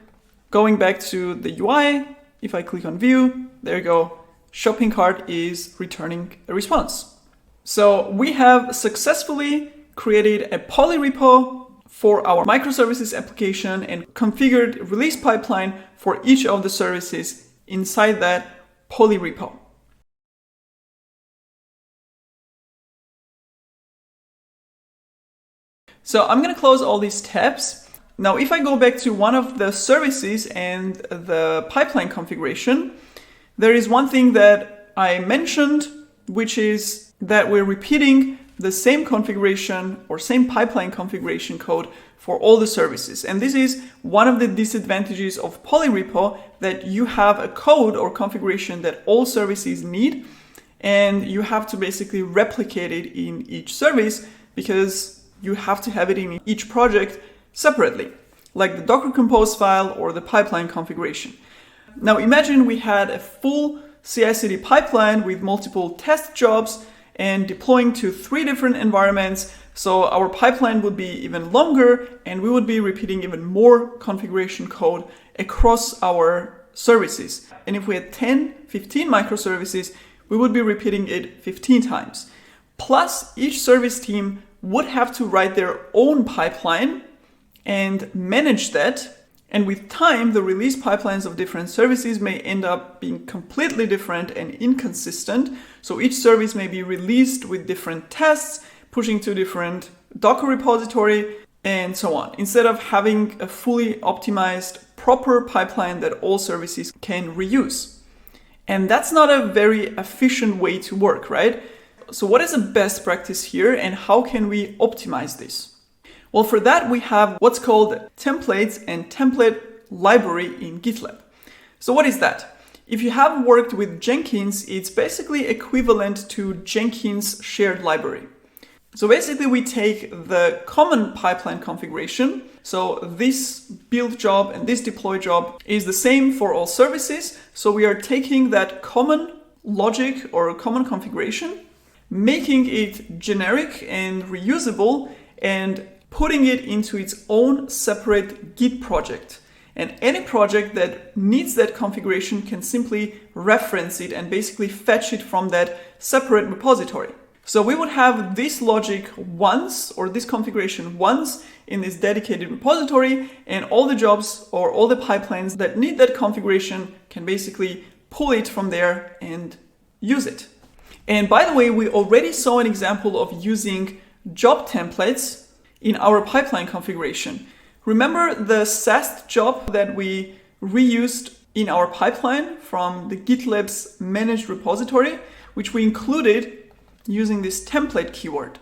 Going back to the UI, if I click on view, there you go. Shopping cart is returning a response. So we have successfully created a Polly repo for our microservices application and configured release pipeline for each of the services inside that Polly repo. So I'm going to close all these tabs. Now, if I go back to one of the services and the pipeline configuration, there is one thing that I mentioned, which is that we're repeating the same configuration or same pipeline configuration code for all the services. And this is one of the disadvantages of Polly repo, that you have a code or configuration that all services need, and you have to basically replicate it in each service because you have to have it in each project separately, like the Docker Compose file or the pipeline configuration. Now imagine we had a full CI/CD pipeline with multiple test jobs and deploying to 3 different environments. So our pipeline would be even longer and we would be repeating even more configuration code across our services. And if we had 10, 15 microservices, we would be repeating it 15 times. Plus, each service team would have to write their own pipeline and manage that. And with time, the release pipelines of different services may end up being completely different and inconsistent. So each service may be released with different tests, pushing to different Docker repository, and so on, instead of having a fully optimized, proper pipeline that all services can reuse. And that's not a very efficient way to work, right? So what is the best practice here, and how can we optimize this? Well, for that, we have what's called templates and template library in GitLab. So what is that? If you have worked with Jenkins, it's basically equivalent to Jenkins shared library. So basically we take the common pipeline configuration. So this build job and this deploy job is the same for all services. So we are taking that common logic or common configuration, making it generic and reusable, and putting it into its own separate Git project. And any project that needs that configuration can simply reference it and basically fetch it from that separate repository. So we would have this logic once, or this configuration once, in this dedicated repository, and all the jobs or all the pipelines that need that configuration can basically pull it from there and use it. And by the way, we already saw an example of using job templates in our pipeline configuration. Remember the SAST job that we reused in our pipeline from the GitLab's managed repository, which we included using this template keyword?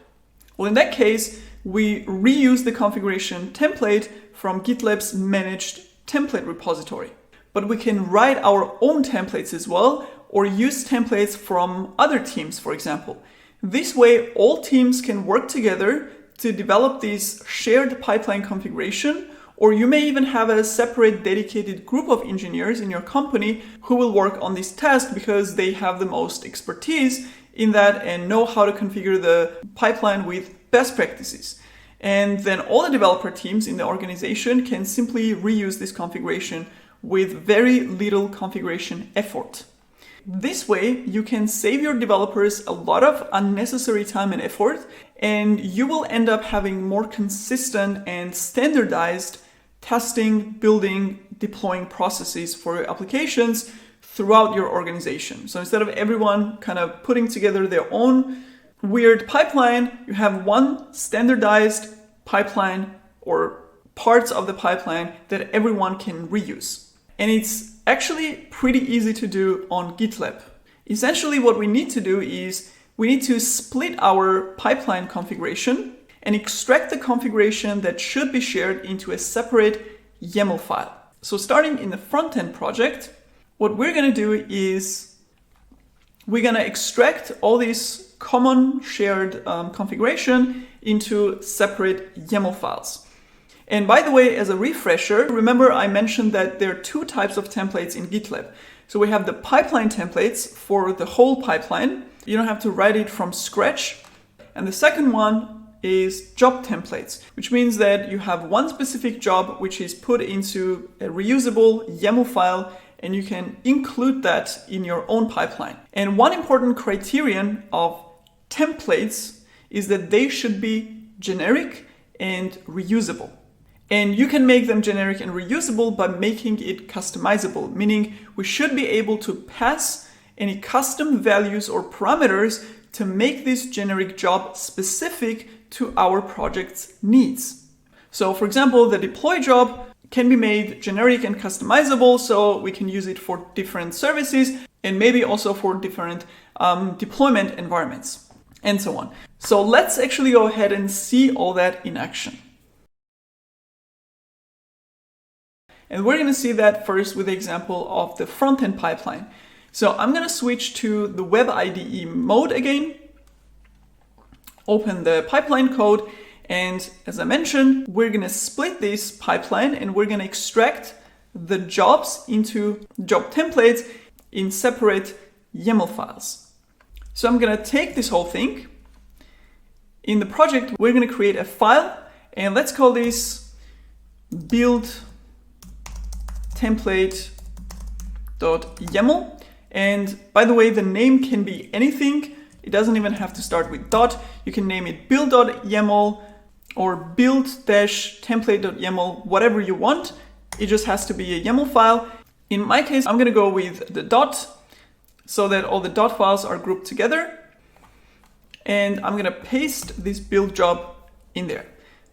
Well, in that case, we reused the configuration template from GitLab's managed template repository. But we can write our own templates as well, or use templates from other teams, for example. This way, all teams can work together to develop this shared pipeline configuration, or you may even have a separate dedicated group of engineers in your company who will work on this task because they have the most expertise in that and know how to configure the pipeline with best practices. And then all the developer teams in the organization can simply reuse this configuration with very little configuration effort. This way, you can save your developers a lot of unnecessary time and effort, and you will end up having more consistent and standardized testing, building, deploying processes for your applications throughout your organization. So instead of everyone kind of putting together their own weird pipeline, you have one standardized pipeline or parts of the pipeline that everyone can reuse. And it's actually pretty easy to do on GitLab. Essentially, what we need to do is we need to split our pipeline configuration and extract the configuration that should be shared into a separate YAML file. So starting in the front-end project, what we're going to do is we're going to extract all these common shared configuration into separate YAML files. And by the way, as a refresher, remember I mentioned that there are two types of templates in GitLab. So we have the pipeline templates for the whole pipeline. You don't have to write it from scratch. And the second one is job templates, which means that you have one specific job which is put into a reusable YAML file, and you can include that in your own pipeline. And one important criterion of templates is that they should be generic and reusable. And you can make them generic and reusable by making it customizable, meaning we should be able to pass any custom values or parameters to make this generic job specific to our project's needs. So for example, the deploy job can be made generic and customizable, so we can use it for different services and maybe also for different deployment environments and so on. So let's actually go ahead and see all that in action. And we're going to see that first with the example of the front-end pipeline. So I'm going to switch to the Web IDE mode again, open the pipeline code, and as I mentioned, we're going to split this pipeline and we're going to extract the jobs into job templates in separate YAML files. So I'm going to take this whole thing. In the project, we're going to create a file, and let's call this build template.yaml. And by the way, the name can be anything. It doesn't even have to start with dot. You can name it build.yaml or build-template.yaml, whatever you want. It just has to be a YAML file. In my case, I'm going to go with the dot so that all the dot files are grouped together. And I'm going to paste this build job in there.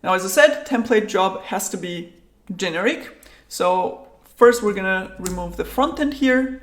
Now, as I said, template job has to be generic. So first, we're going to remove the front end here.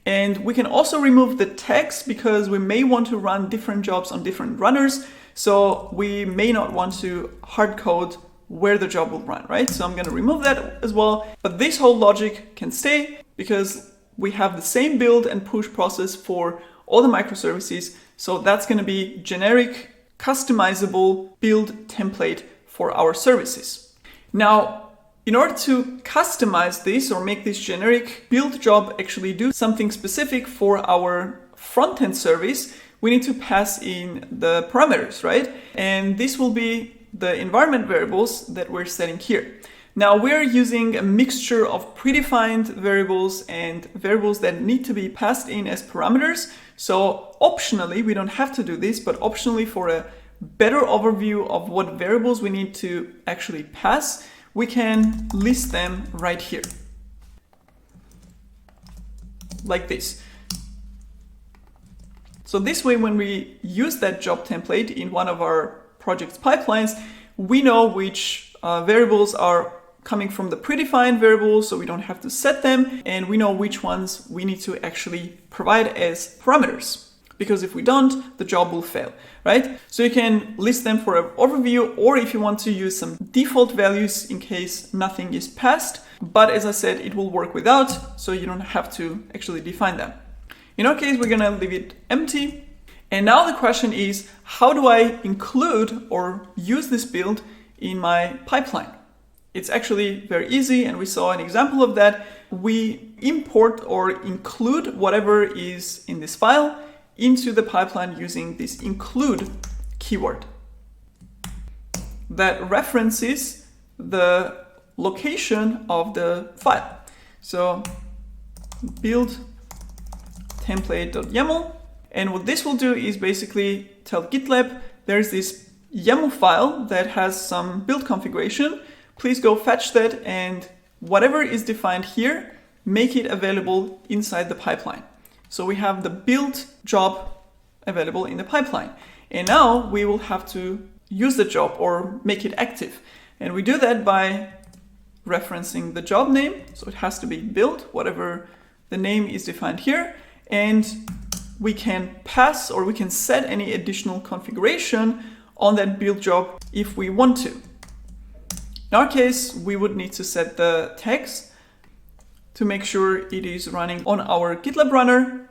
And we can also remove the tags because we may want to run different jobs on different runners. So we may not want to hard code where the job will run, right? So I'm going to remove that as well. But this whole logic can stay because we have the same build and push process for all the microservices. So that's going to be generic, customizable build template for our services. Now, in order to customize this or make this generic build job actually do something specific for our front-end service, we need to pass in the parameters, right? And this will be the environment variables that we're setting here. Now we're using a mixture of predefined variables and variables that need to be passed in as parameters. So optionally, we don't have to do this, but optionally for a better overview of what variables we need to actually pass, we can list them right here, like this. So this way, when we use that job template in one of our project's pipelines, we know which variables are coming from the predefined variables, so we don't have to set them, and we know which ones we need to actually provide as parameters. Because if we don't, the job will fail, right? So you can list them for an overview, or if you want to use some default values in case nothing is passed. But as I said, it will work without, so you don't have to actually define them. In our case, we're gonna leave it empty. And now the question is, how do I include or use this build in my pipeline? It's actually very easy, and we saw an example of that. We import or include whatever is in this file into the pipeline using this include keyword that references the location of the file. So build template.yaml, and what this will do is basically tell GitLab there's this YAML file that has some build configuration. Please go fetch that, and whatever is defined here, make it available inside the pipeline. So we have the build job available in the pipeline. And now we will have to use the job or make it active. And we do that by referencing the job name. So it has to be build, whatever the name is defined here. And we can pass or we can set any additional configuration on that build job if we want to. In our case, we would need to set the tags to make sure it is running on our GitLab runner.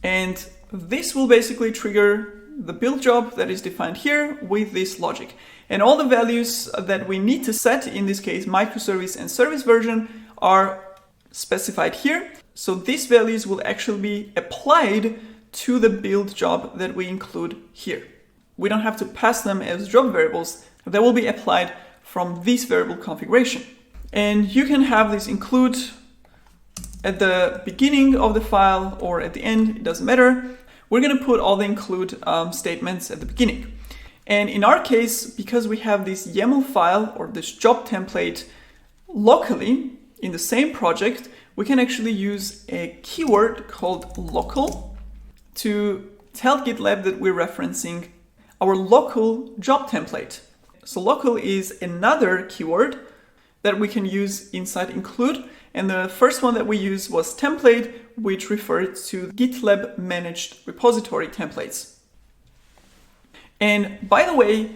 And this will basically trigger the build job that is defined here with this logic. And all the values that we need to set, in this case, microservice and service version, are specified here. So these values will actually be applied to the build job that we include here. We don't have to pass them as job variables. They will be applied from this variable configuration. And you can have this include at the beginning of the file or at the end, it doesn't matter. We're going to put all the include statements at the beginning. And in our case, because we have this YAML file or this job template locally in the same project, we can actually use a keyword called local to tell GitLab that we're referencing our local job template. So local is another keyword that we can use inside include. And the first one that we used was template, which referred to GitLab managed repository templates. And by the way,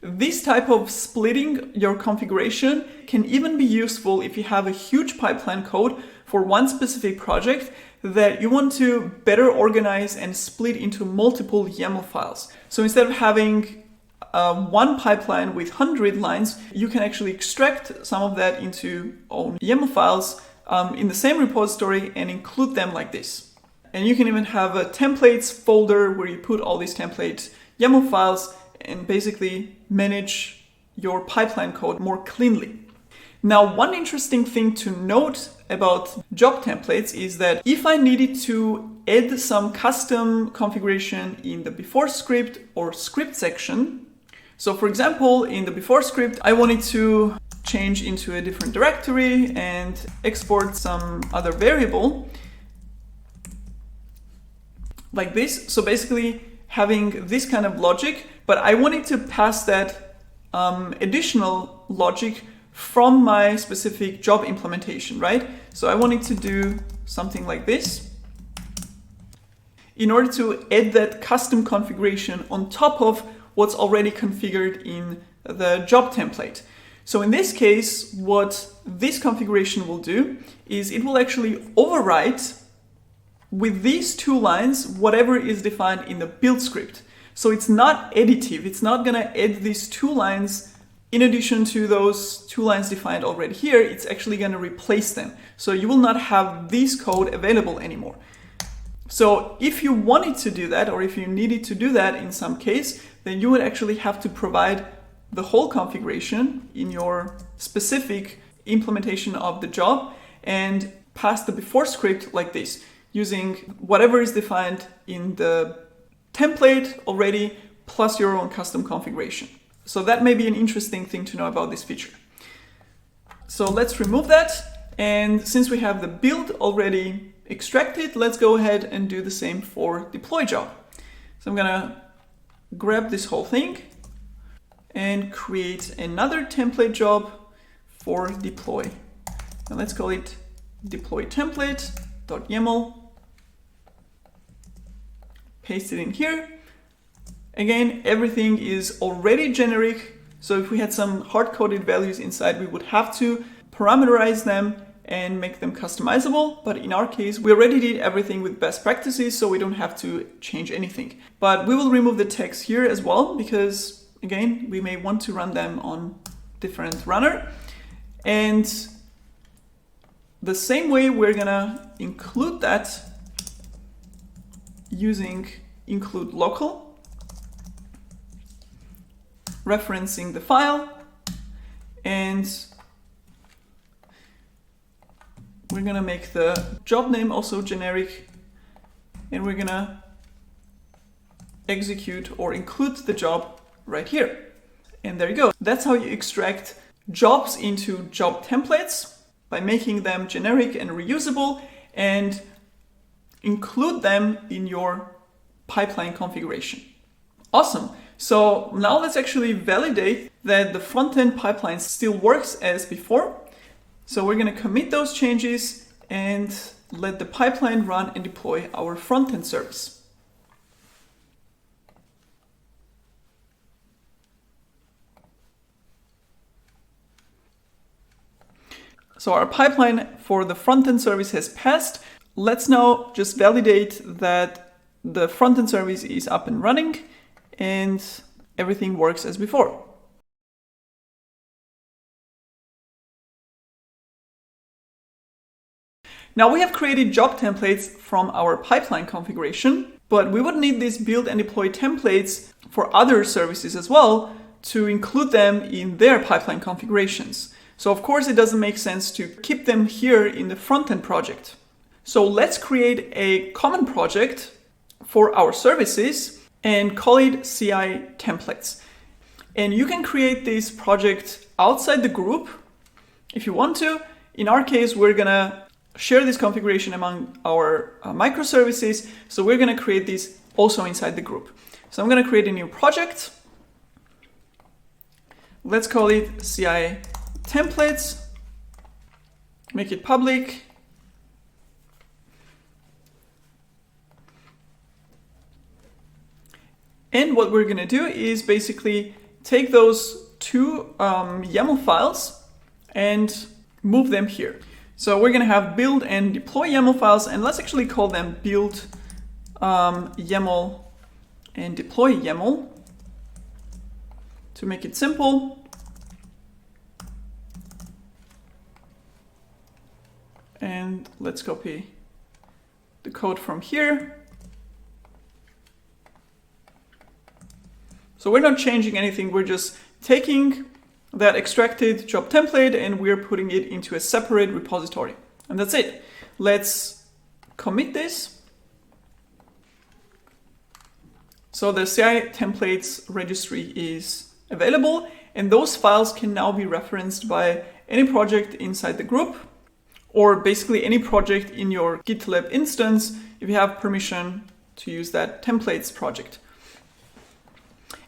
this type of splitting your configuration can even be useful if you have a huge pipeline code for one specific project that you want to better organize and split into multiple YAML files. So instead of having one pipeline with 100 lines, you can actually extract some of that into own YAML files in the same repository and include them like this. And you can even have a templates folder where you put all these template YAML files and basically manage your pipeline code more cleanly. Now, one interesting thing to note about job templates is that if I needed to add some custom configuration in the before script or script section, so for example, in the before script, I wanted to change into a different directory and export some other variable like this. So basically having this kind of logic, but I wanted to pass that additional logic from my specific job implementation, right? So I wanted to do something like this in order to add that custom configuration on top of what's already configured in the job template. So in this case, what this configuration will do is it will actually overwrite with these two lines whatever is defined in the build script. So it's not additive. It's not going to add these two lines in addition to those two lines defined already here. It's actually going to replace them. So you will not have this code available anymore. So if you wanted to do that, or if you needed to do that in some case, then you would actually have to provide the whole configuration in your specific implementation of the job and pass the before script like this, using whatever is defined in the template already, plus your own custom configuration. So that may be an interesting thing to know about this feature. So let's remove that. And since we have the build already extracted, let's go ahead and do the same for deploy job. So I'm gonna grab this whole thing and create another template job for deploy. And let's call it deploy template.yaml. Paste it in here. Again, everything is already generic. So if we had some hard-coded values inside, we would have to parameterize them and make them customizable. But in our case, we already did everything with best practices, so we don't have to change anything. But we will remove the text here as well, because again, we may want to run them on different runner. And the same way, we're gonna include that using include local, referencing the file, and we're gonna make the job name also generic, and we're gonna execute or include the job right here. And there you go. That's how you extract jobs into job templates, by making them generic and reusable, and include them in your pipeline configuration. Awesome. So now let's actually validate that the front-end pipeline still works as before. So we're going to commit those changes and let the pipeline run and deploy our front-end service. So our pipeline for the front-end service has passed. Let's now just validate that the front-end service is up and running and everything works as before. Now we have created job templates from our pipeline configuration, but we would need these build and deploy templates for other services as well to include them in their pipeline configurations. So of course it doesn't make sense to keep them here in the front-end project. So let's create a common project for our services and call it CI templates. And you can create this project outside the group if you want to. In our case, we're gonna share this configuration among our microservices. So we're gonna create this also inside the group. So I'm gonna create a new project. Let's call it CI templates, make it public. And what we're going to do is basically take those two YAML files and move them here. So we're going to have build and deploy YAML files, and let's actually call them build YAML and deploy YAML to make it simple. And let's copy the code from here. So we're not changing anything, we're just taking that extracted job template and we're putting it into a separate repository. And that's it. Let's commit this. So the CI templates registry is available, and those files can now be referenced by any project inside the group, or basically any project in your GitLab instance if you have permission to use that templates project.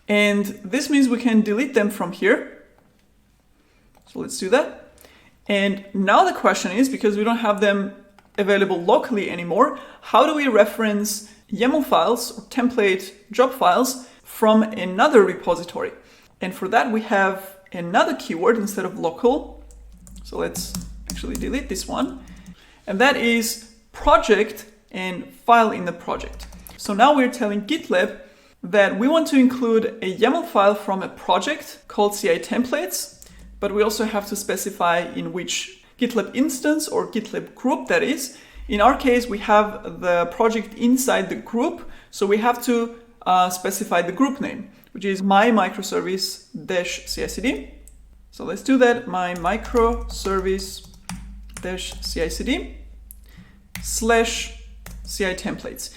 And this means we can delete them from here. So let's do that. And now the question is, because we don't have them available locally anymore, how do we reference YAML files or template job files from another repository? And for that, we have another keyword instead of local. So let's actually delete this one. And that is project and file in the project. So now we're telling GitLab that we want to include a YAML file from a project called CI templates, but we also have to specify in which GitLab instance or GitLab group that is. In our case, we have the project inside the group, so we have to specify the group name, which is my microservice -CI/CD. So let's do that, my microservice -CI/CD /CI templates.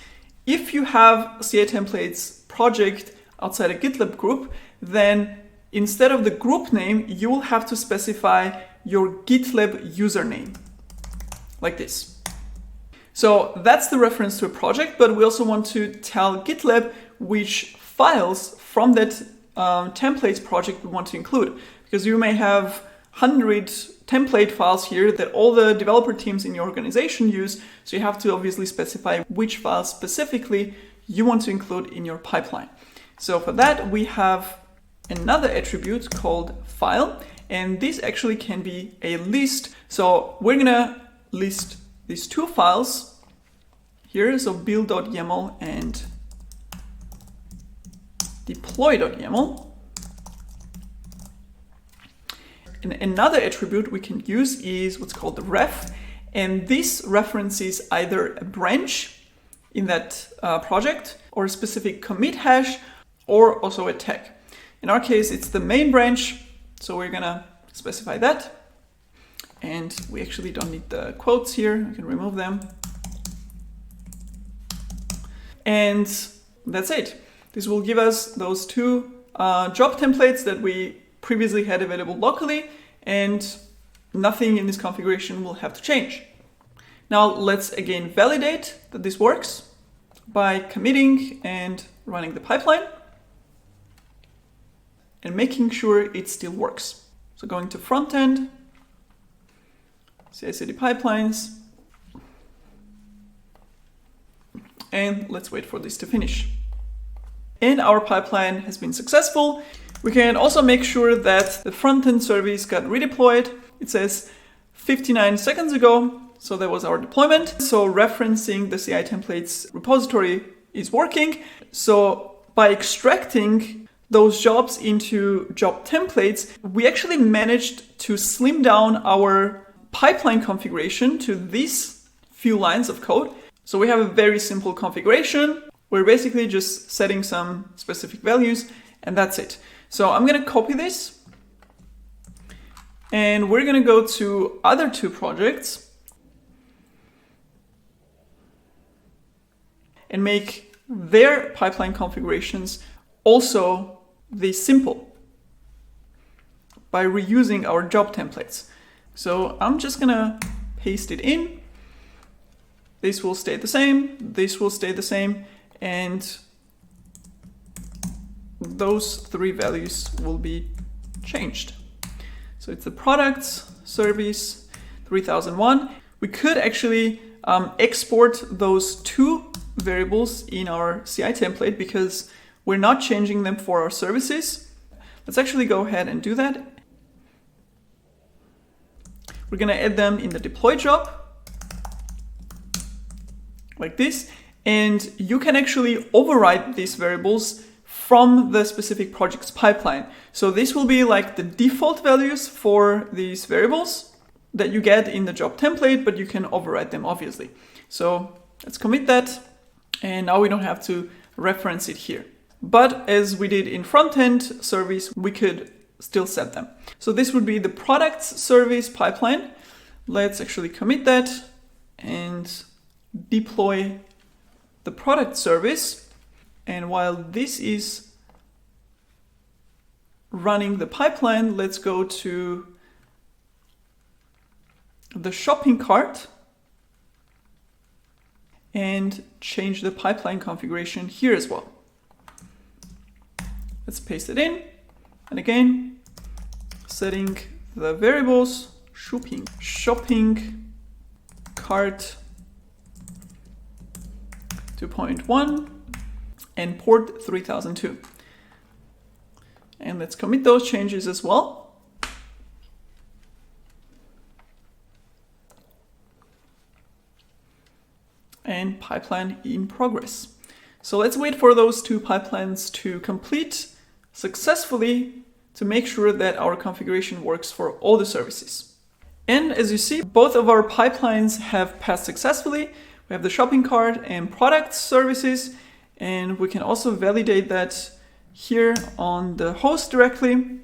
If you have CI templates project outside a GitLab group, then instead of the group name, you will have to specify your GitLab username, like this. So that's the reference to a project, but we also want to tell GitLab which files from that templates project we want to include, because you may have 100 template files here that all the developer teams in your organization use. So you have to obviously specify which files specifically you want to include in your pipeline. So for that, we have another attribute called file, and this actually can be a list. So we're gonna list these two files here, so build.yaml and deploy.yaml. And another attribute we can use is what's called the ref, and this references either a branch in that project or a specific commit hash or also a tag. In our case, it's the main branch, so we're gonna specify that. And we actually don't need the quotes here, we can remove them. And that's it. This will give us those two job templates that we previously had available locally, and nothing in this configuration will have to change. Now let's again validate that this works by committing and running the pipeline. and making sure it still works. So going to front end, CI/CD pipelines, and let's wait for this to finish. And our pipeline has been successful. We can also make sure that the front-end service got redeployed. It says 59 seconds ago, so that was our deployment. So referencing the CI templates repository is working. So by extracting those jobs into job templates, we actually managed to slim down our pipeline configuration to these few lines of code. So we have a very simple configuration. We're basically just setting some specific values, and that's it. So I'm going to copy this, and we're going to go to other two projects and make their pipeline configurations also this simple by reusing our job templates. So I'm just going to paste it in. This will stay the same. This will stay the same. And those three values will be changed. So it's the products service 3001. We could actually export those two variables in our CI template because we're not changing them for our services. Let's actually go ahead and do that. We're going to add them in the deploy job like this. And you can actually override these variables from the specific project's pipeline. So this will be like the default values for these variables that you get in the job template, but you can override them obviously. So let's commit that. And now we don't have to reference it here. But as we did in front-end service, we could still set them. So this would be the products service pipeline. Let's actually commit that and deploy the product service. And while this is running the pipeline, let's go to the shopping cart and change the pipeline configuration here as well. Let's paste it in. And again, setting the variables, shopping cart 2.1 and port 3002. And let's commit those changes as well. And pipeline in progress. So let's wait for those two pipelines to complete successfully to make sure that our configuration works for all the services. And as you see, both of our pipelines have passed successfully. We have the shopping cart and product services, and we can also validate that here on the host directly.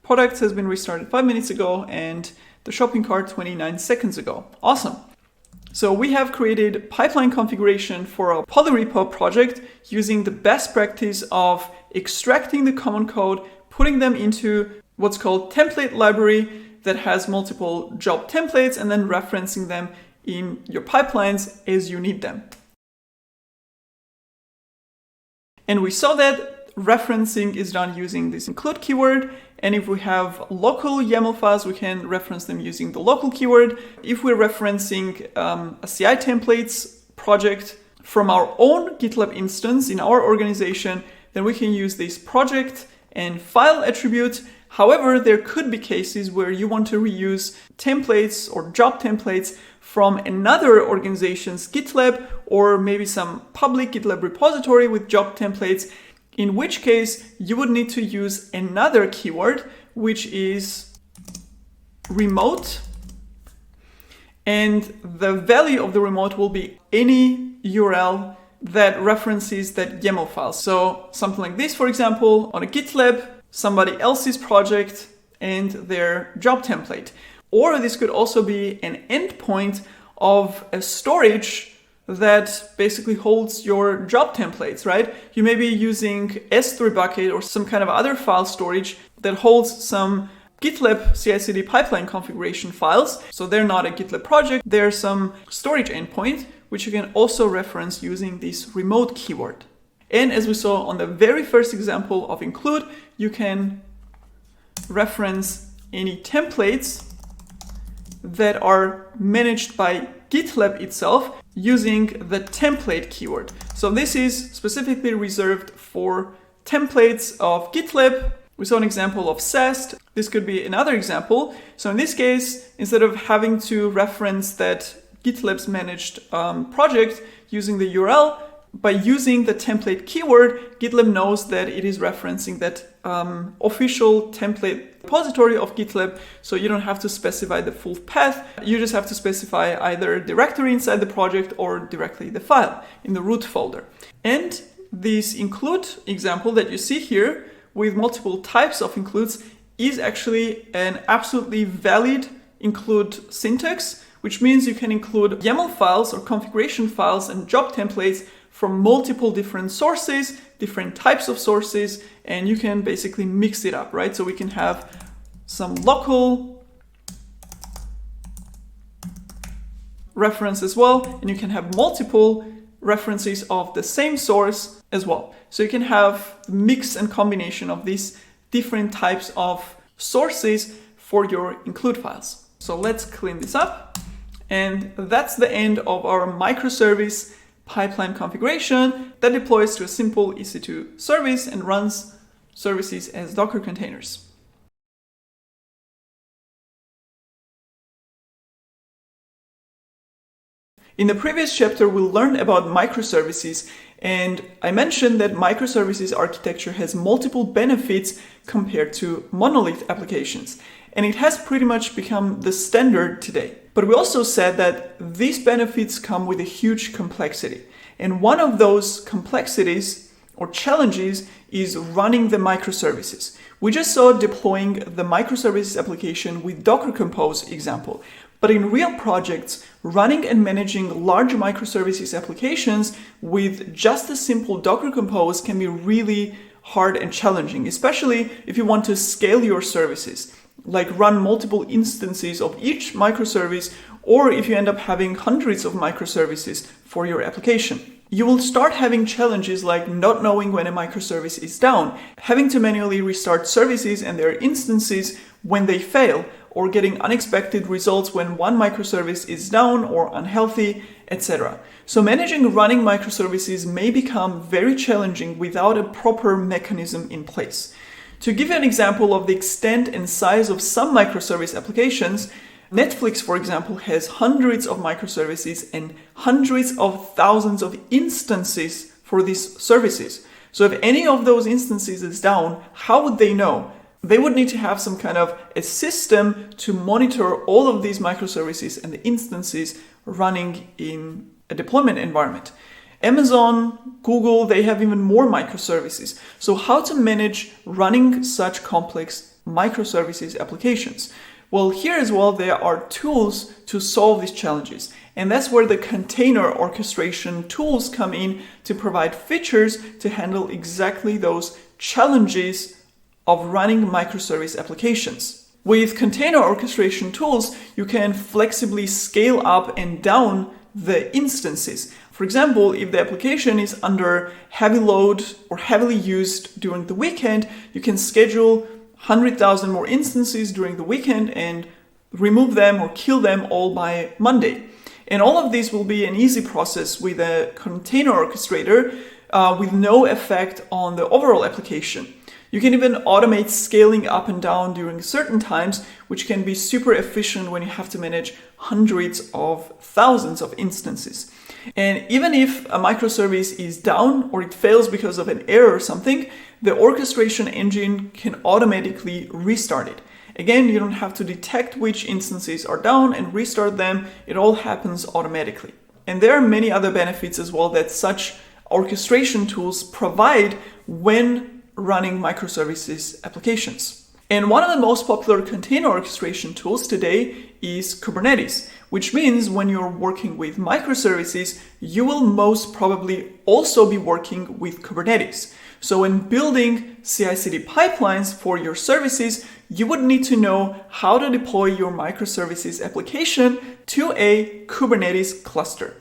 Products has been restarted 5 minutes ago and the shopping cart 29 seconds ago. Awesome. So we have created pipeline configuration for our Polyrepo project using the best practice of extracting the common code, putting them into what's called template library that has multiple job templates, and then referencing them in your pipelines as you need them. And we saw that referencing is done using this include keyword. And if we have local YAML files, we can reference them using the local keyword. If we're referencing a CI templates project from our own GitLab instance in our organization, then we can use this project and file attribute. However, there could be cases where you want to reuse templates or job templates from another organization's GitLab or maybe some public GitLab repository with job templates, in which case you would need to use another keyword, which is remote. And the value of the remote will be any URL that references that YAML file. So something like this, for example, on a GitLab, somebody else's project and their job template. Or this could also be an endpoint of a storage that basically holds your job templates, right? You may be using S3 bucket or some kind of other file storage that holds some GitLab CI/CD pipeline configuration files. So they're not a GitLab project, they're some storage endpoint, which you can also reference using this remote keyword. And as we saw on the very first example of include, you can reference any templates that are managed by GitLab itself using the template keyword. So this is specifically reserved for templates of GitLab. We saw an example of SAST. This could be another example. So in this case, instead of having to reference that GitLab's managed project using the URL, by using the template keyword, GitLab knows that it is referencing that official template repository of GitLab, so you don't have to specify the full path. You just have to specify either a directory inside the project or directly the file in the root folder. And this include example that you see here with multiple types of includes is actually an absolutely valid include syntax, which means you can include YAML files or configuration files and job templates from multiple different sources, different types of sources, and you can basically mix it up, right? So we can have some local reference as well, and you can have multiple references of the same source as well. So you can have mix and combination of these different types of sources for your include files. So let's clean this up. And that's the end of our microservice pipeline configuration that deploys to a simple EC2 service and runs services as Docker containers. In the previous chapter, we learned about microservices, and I mentioned that microservices architecture has multiple benefits compared to monolith applications, and it has pretty much become the standard today. But we also said that these benefits come with a huge complexity. And one of those complexities or challenges is running the microservices. We just saw deploying the microservices application with Docker Compose example. But in real projects, running and managing large microservices applications with just a simple Docker Compose can be really hard and challenging, especially if you want to scale your services, like run multiple instances of each microservice, or if you end up having hundreds of microservices for your application. You will start having challenges like not knowing when a microservice is down, having to manually restart services and their instances when they fail, or getting unexpected results when one microservice is down or unhealthy, etc. So managing running microservices may become very challenging without a proper mechanism in place. To give you an example of the extent and size of some microservice applications, Netflix, for example, has hundreds of microservices and hundreds of thousands of instances for these services. So if any of those instances is down, how would they know? They would need to have some kind of a system to monitor all of these microservices and the instances running in a deployment environment. Amazon, Google, they have even more microservices. So how to manage running such complex microservices applications? Well, here as well, there are tools to solve these challenges. And that's where the container orchestration tools come in to provide features to handle exactly those challenges of running microservice applications. With container orchestration tools, you can flexibly scale up and down the instances. For example, if the application is under heavy load or heavily used during the weekend, you can schedule 100,000 more instances during the weekend and remove them or kill them all by Monday. And all of this will be an easy process with a container orchestrator with no effect on the overall application. You can even automate scaling up and down during certain times, which can be super efficient when you have to manage hundreds of thousands of instances. And even if a microservice is down or it fails because of an error or something, the orchestration engine can automatically restart it. Again, you don't have to detect which instances are down and restart them. It all happens automatically. And there are many other benefits as well that such orchestration tools provide when running microservices applications. And one of the most popular container orchestration tools today is Kubernetes, which means when you're working with microservices, you will most probably also be working with Kubernetes. So when building CI/CD pipelines for your services, you would need to know how to deploy your microservices application to a Kubernetes cluster.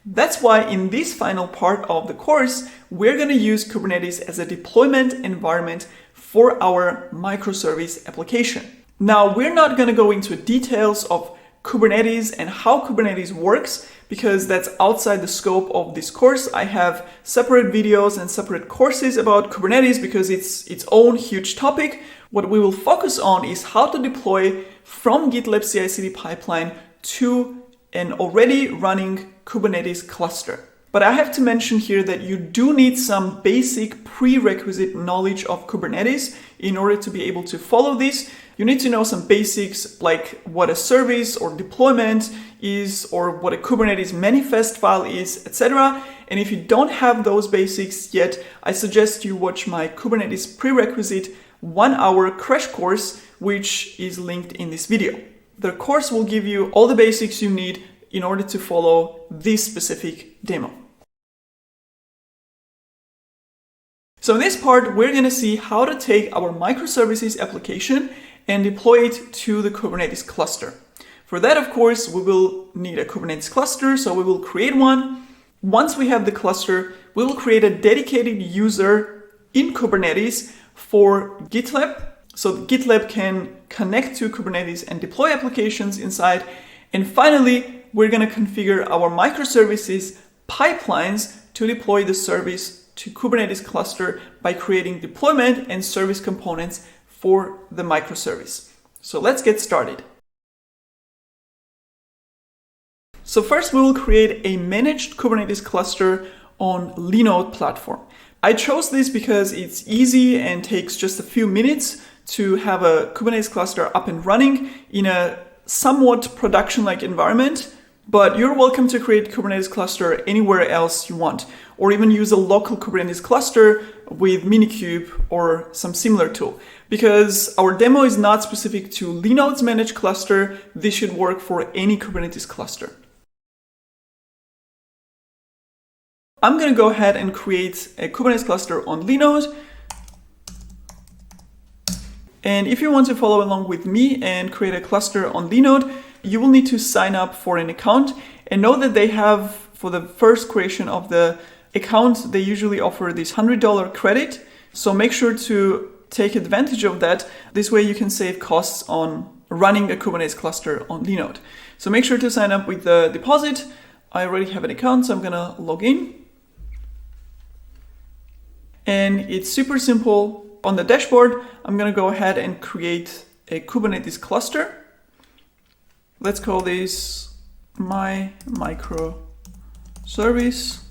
That's why in this final part of the course, we're going to use Kubernetes as a deployment environment for our microservice application. Now, we're not going to go into details of Kubernetes and how Kubernetes works because that's outside the scope of this course. I have separate videos and separate courses about Kubernetes because it's its own huge topic. What we will focus on is how to deploy from GitLab CI/CD pipeline to an already running Kubernetes cluster. But I have to mention here that you do need some basic prerequisite knowledge of Kubernetes in order to be able to follow this. You need to know some basics like what a service or deployment is or what a Kubernetes manifest file is, etc. And if you don't have those basics yet, I suggest you watch my Kubernetes prerequisite 1-hour crash course, which is linked in this video. The course will give you all the basics you need in order to follow this specific demo. So in this part, we're going to see how to take our microservices application and deploy it to the Kubernetes cluster. For that, of course, we will need a Kubernetes cluster, so we will create one. Once we have the cluster, we will create a dedicated user in Kubernetes for GitLab, so GitLab can connect to Kubernetes and deploy applications inside. And finally, we're going to configure our microservices pipelines to deploy the service to Kubernetes cluster by creating deployment and service components for the microservice. So let's get started. So first we will create a managed Kubernetes cluster on Linode platform. I chose this because it's easy and takes just a few minutes to have a Kubernetes cluster up and running in a somewhat production-like environment, but you're welcome to create Kubernetes cluster anywhere else you want, or even use a local Kubernetes cluster with Minikube or some similar tool. Because our demo is not specific to Linode's managed cluster, this should work for any Kubernetes cluster. I'm going to go ahead and create a Kubernetes cluster on Linode. And if you want to follow along with me and create a cluster on Linode, you will need to sign up for an account. And know that they have, for the first creation of the account, they usually offer this $100 credit. So make sure to take advantage of that. This way you can save costs on running a Kubernetes cluster on Linode. So make sure to sign up with the deposit. I already have an account, so I'm going to log in. And it's super simple. On the dashboard, I'm going to go ahead and create a Kubernetes cluster. Let's call this my microservice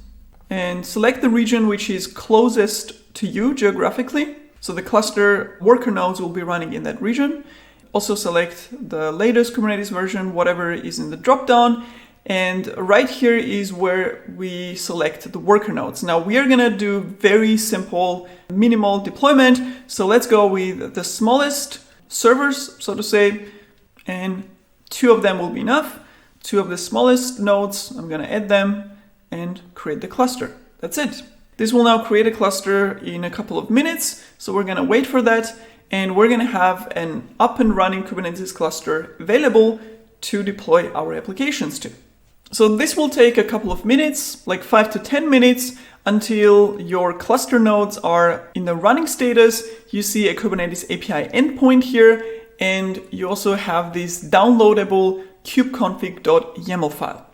and select the region which is closest to you geographically. So the cluster worker nodes will be running in that region. Also select the latest Kubernetes version, whatever is in the dropdown. And right here is where we select the worker nodes. Now we are going to do very simple, minimal deployment. So let's go with the smallest servers, so to say, and 2 of them will be enough. 2 of the smallest nodes, I'm going to add them and create the cluster. That's it. This will now create a cluster in a couple of minutes. So we're going to wait for that. And we're going to have an up and running Kubernetes cluster available to deploy our applications to. So this will take a couple of minutes, like 5 to 10 minutes, until your cluster nodes are in the running status. You see a Kubernetes API endpoint here, and you also have this downloadable kubeconfig.yaml file.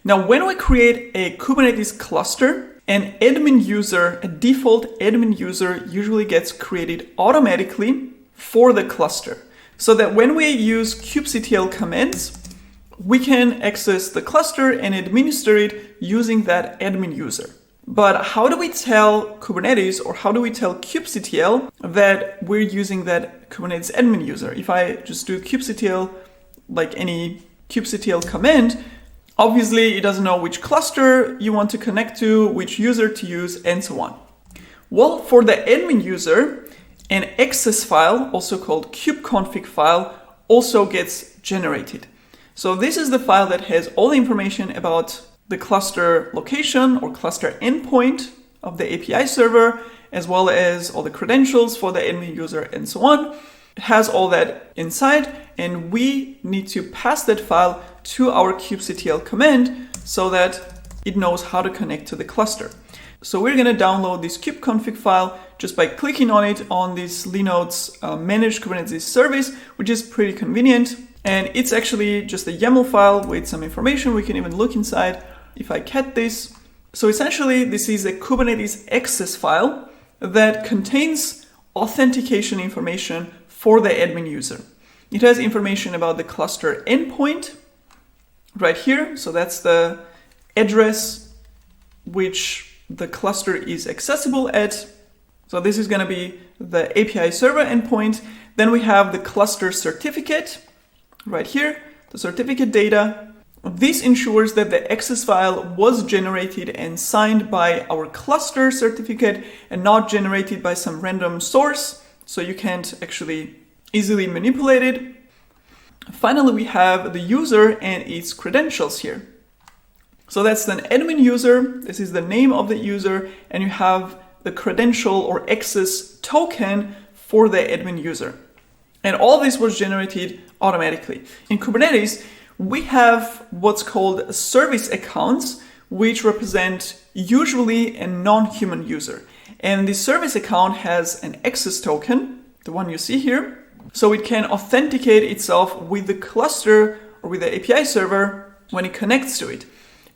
Now, when we create a Kubernetes cluster, an admin user, a default admin user, usually gets created automatically for the cluster. So that when we use kubectl commands, we can access the cluster and administer it using that admin user. But how do we tell Kubernetes, or how do we tell kubectl that we're using that Kubernetes admin user? If I just do kubectl, like any kubectl command, obviously it doesn't know which cluster you want to connect to, which user to use, and so on. Well, for the admin user, an access file, also called kubeconfig file, also gets generated. So this is the file that has all the information about the cluster location or cluster endpoint of the API server, as well as all the credentials for the admin user and so on. It has all that inside, and we need to pass that file to our kubectl command so that it knows how to connect to the cluster. So we're going to download this kubeconfig file just by clicking on it on this Linode's managed Kubernetes service, which is pretty convenient. And it's actually just a YAML file with some information. We can even look inside if I cat this. So essentially, this is a Kubernetes access file that contains authentication information for the admin user. It has information about the cluster endpoint right here. So that's the address which the cluster is accessible at. So this is going to be the API server endpoint. Then we have the cluster certificate right here, the certificate data. This ensures that the access file was generated and signed by our cluster certificate and not generated by some random source, so you can't actually easily manipulate it. Finally, we have the user and its credentials here. So that's an admin user, this is the name of the user, and you have the credential or access token for the admin user. And all this was generated automatically. In Kubernetes, we have what's called service accounts, which represent usually a non-human user. And the service account has an access token, the one you see here, so it can authenticate itself with the cluster or with the API server when it connects to it.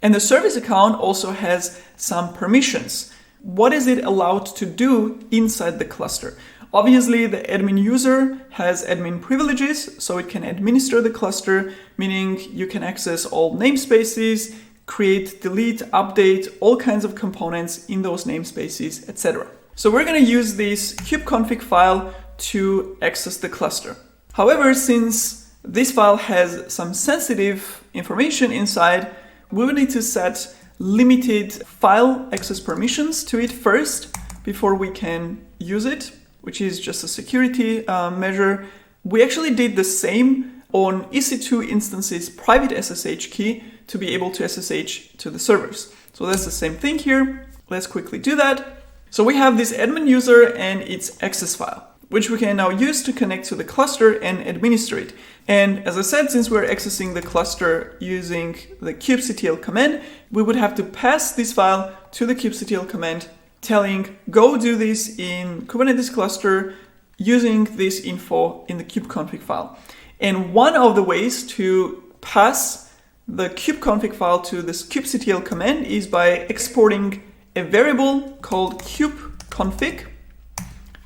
And the service account also has some permissions. What is it allowed to do inside the cluster? Obviously, the admin user has admin privileges, so it can administer the cluster, meaning you can access all namespaces, create, delete, update, all kinds of components in those namespaces, etc. So we're going to use this kubeconfig file to access the cluster. However, since this file has some sensitive information inside, we will need to set limited file access permissions to it first before we can use it, which is just a security measure. We actually did the same on EC2 instances private SSH key to be able to SSH to the servers. So that's the same thing here. Let's quickly do that. So we have this admin user and its access file, which we can now use to connect to the cluster and administer it. And as I said, since we're accessing the cluster using the kubectl command, we would have to pass this file to the kubectl command telling go do this in Kubernetes cluster using this info in the kubeconfig file. And one of the ways to pass the kubeconfig file to this kubectl command is by exporting a variable called kubeconfig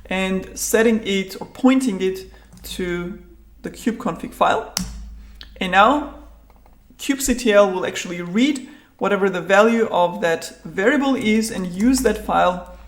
and setting it or pointing it to the kubeconfig file. And now kubectl will actually read whatever the value of that variable is and use that file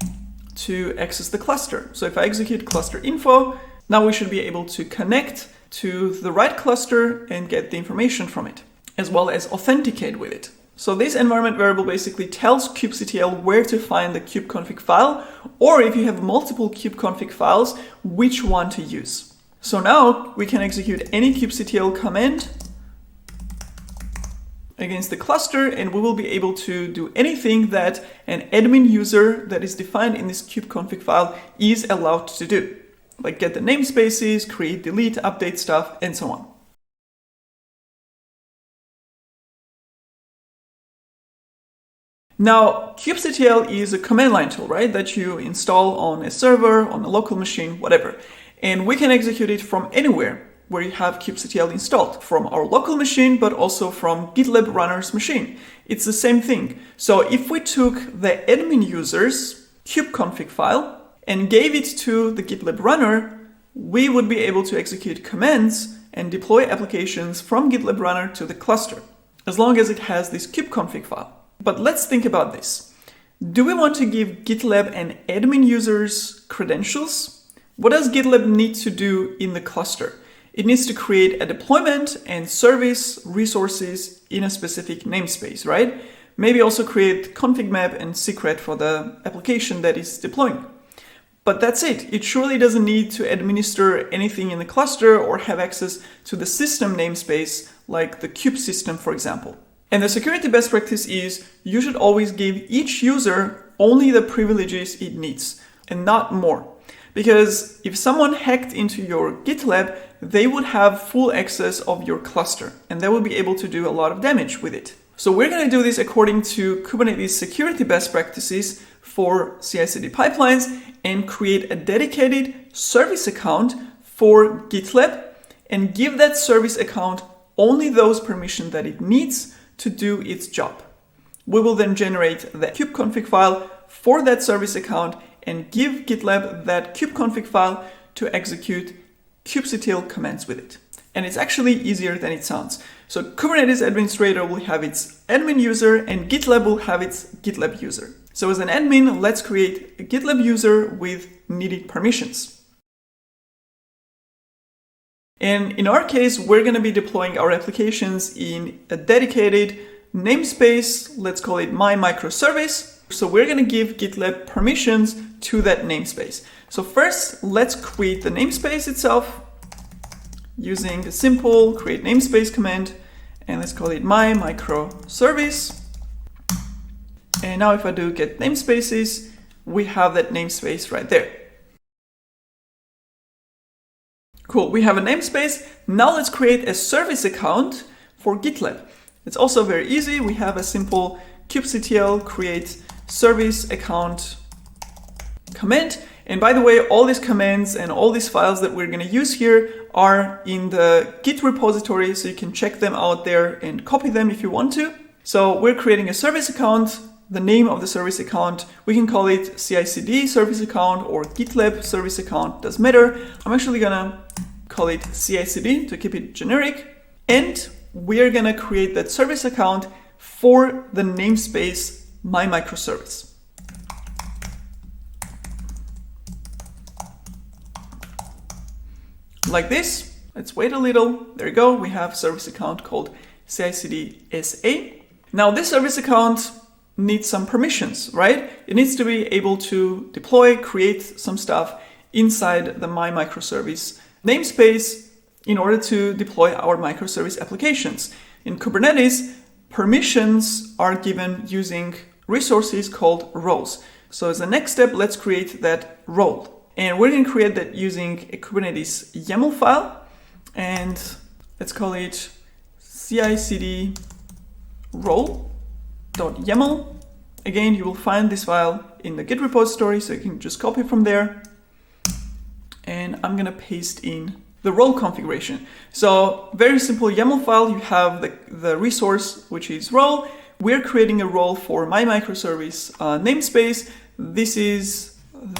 to access the cluster. So if I execute cluster info, now we should be able to connect to the right cluster and get the information from it, as well as authenticate with it. So this environment variable basically tells kubectl where to find the kubeconfig file, or if you have multiple kubeconfig files, which one to use. So now we can execute any kubectl command against the cluster, and we will be able to do anything that an admin user that is defined in this kubeconfig file is allowed to do, like get the namespaces, create, delete, update stuff, and so on. Now, kubectl is a command line tool, right, that you install on a server, on a local machine, whatever. And we can execute it from anywhere where you have kubectl installed, from our local machine, but also from GitLab runner's machine. It's the same thing. So if we took the admin user's kubeconfig file and gave it to the GitLab runner, we would be able to execute commands and deploy applications from GitLab runner to the cluster, as long as it has this kubeconfig file. But let's think about this. Do we want to give GitLab an admin user's credentials? What does GitLab need to do in the cluster? It needs to create a deployment and service resources in a specific namespace, right? Maybe also create config map and secret for the application that is deploying. But that's it. It surely doesn't need to administer anything in the cluster or have access to the system namespace like the kube system, for example. And the security best practice is you should always give each user only the privileges it needs and not more. Because if someone hacked into your GitLab, they would have full access of your cluster and they will be able to do a lot of damage with it. So we're going to do this according to Kubernetes security best practices for CI/CD pipelines and create a dedicated service account for GitLab and give that service account only those permissions that it needs to do its job. We will then generate the kubeconfig file for that service account and give GitLab that kubeconfig file to execute kubectl commands with it. And it's actually easier than it sounds. So Kubernetes administrator will have its admin user and GitLab will have its GitLab user. So as an admin, let's create a GitLab user with needed permissions. And in our case, we're going to be deploying our applications in a dedicated namespace. Let's call it my microservice. So we're going to give GitLab permissions to that namespace. So first, let's create the namespace itself using the simple create namespace command. And let's call it my microservice. And now if I do get namespaces, we have that namespace right there. Cool, we have a namespace. Now let's create a service account for GitLab. It's also very easy. We have a simple kubectl create service account command. And by the way, all these commands and all these files that we're going to use here are in the Git repository, so you can check them out there and copy them if you want to. So we're creating a service account. The name of the service account, we can call it CI/CD service account or GitLab service account, doesn't matter. I'm actually gonna call it CI/CD to keep it generic. And we're gonna create that service account for the namespace my microservice. Like this. Let's wait a little. There you go. We have service account called CI/CD SA. Now this service account needs some permissions, right? It needs to be able to deploy, create some stuff inside the my microservice namespace in order to deploy our microservice applications. In Kubernetes, permissions are given using resources called roles. So as the next step, let's create that role. And we're going to create that using a Kubernetes YAML file. And let's call it CI/CD role.yaml. Again, you will find this file in the Git repository, so you can just copy from there. And I'm going to paste in the role configuration. So very simple YAML file. You have the resource, which is role. We're creating a role for my microservice namespace. This is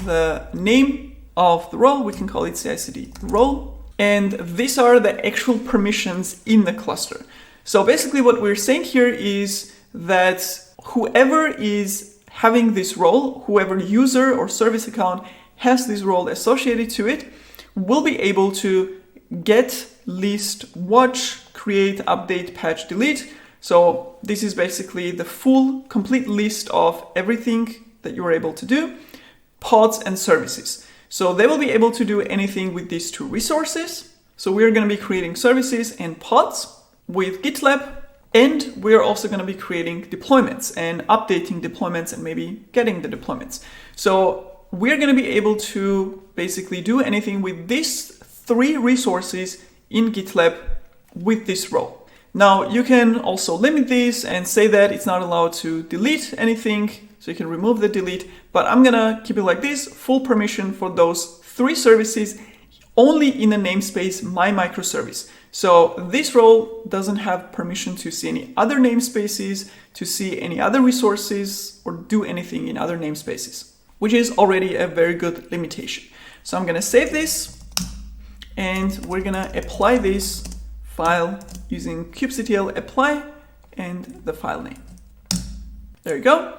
the name of the role. We can call it CI/CD role. And these are the actual permissions in the cluster. So basically what we're saying here is that whoever is having this role, whoever user or service account has this role associated to it, will be able to get, list, watch, create, update, patch, delete. So this is basically the full, complete list of everything that you're able to do, pods and services. So they will be able to do anything with these two resources. So we're going to be creating services and pods with GitLab, and we're also going to be creating deployments and updating deployments and maybe getting the deployments. So we're going to be able to basically do anything with these three resources in GitLab with this role. Now you can also limit this and say that it's not allowed to delete anything, so you can remove the delete, but I'm gonna keep it like this, full permission for those three services only in the namespace my microservice. So this role doesn't have permission to see any other namespaces, to see any other resources, or do anything in other namespaces, which is already a very good limitation. So I'm gonna save this, and we're gonna apply this file using kubectl apply and the file name. There you go.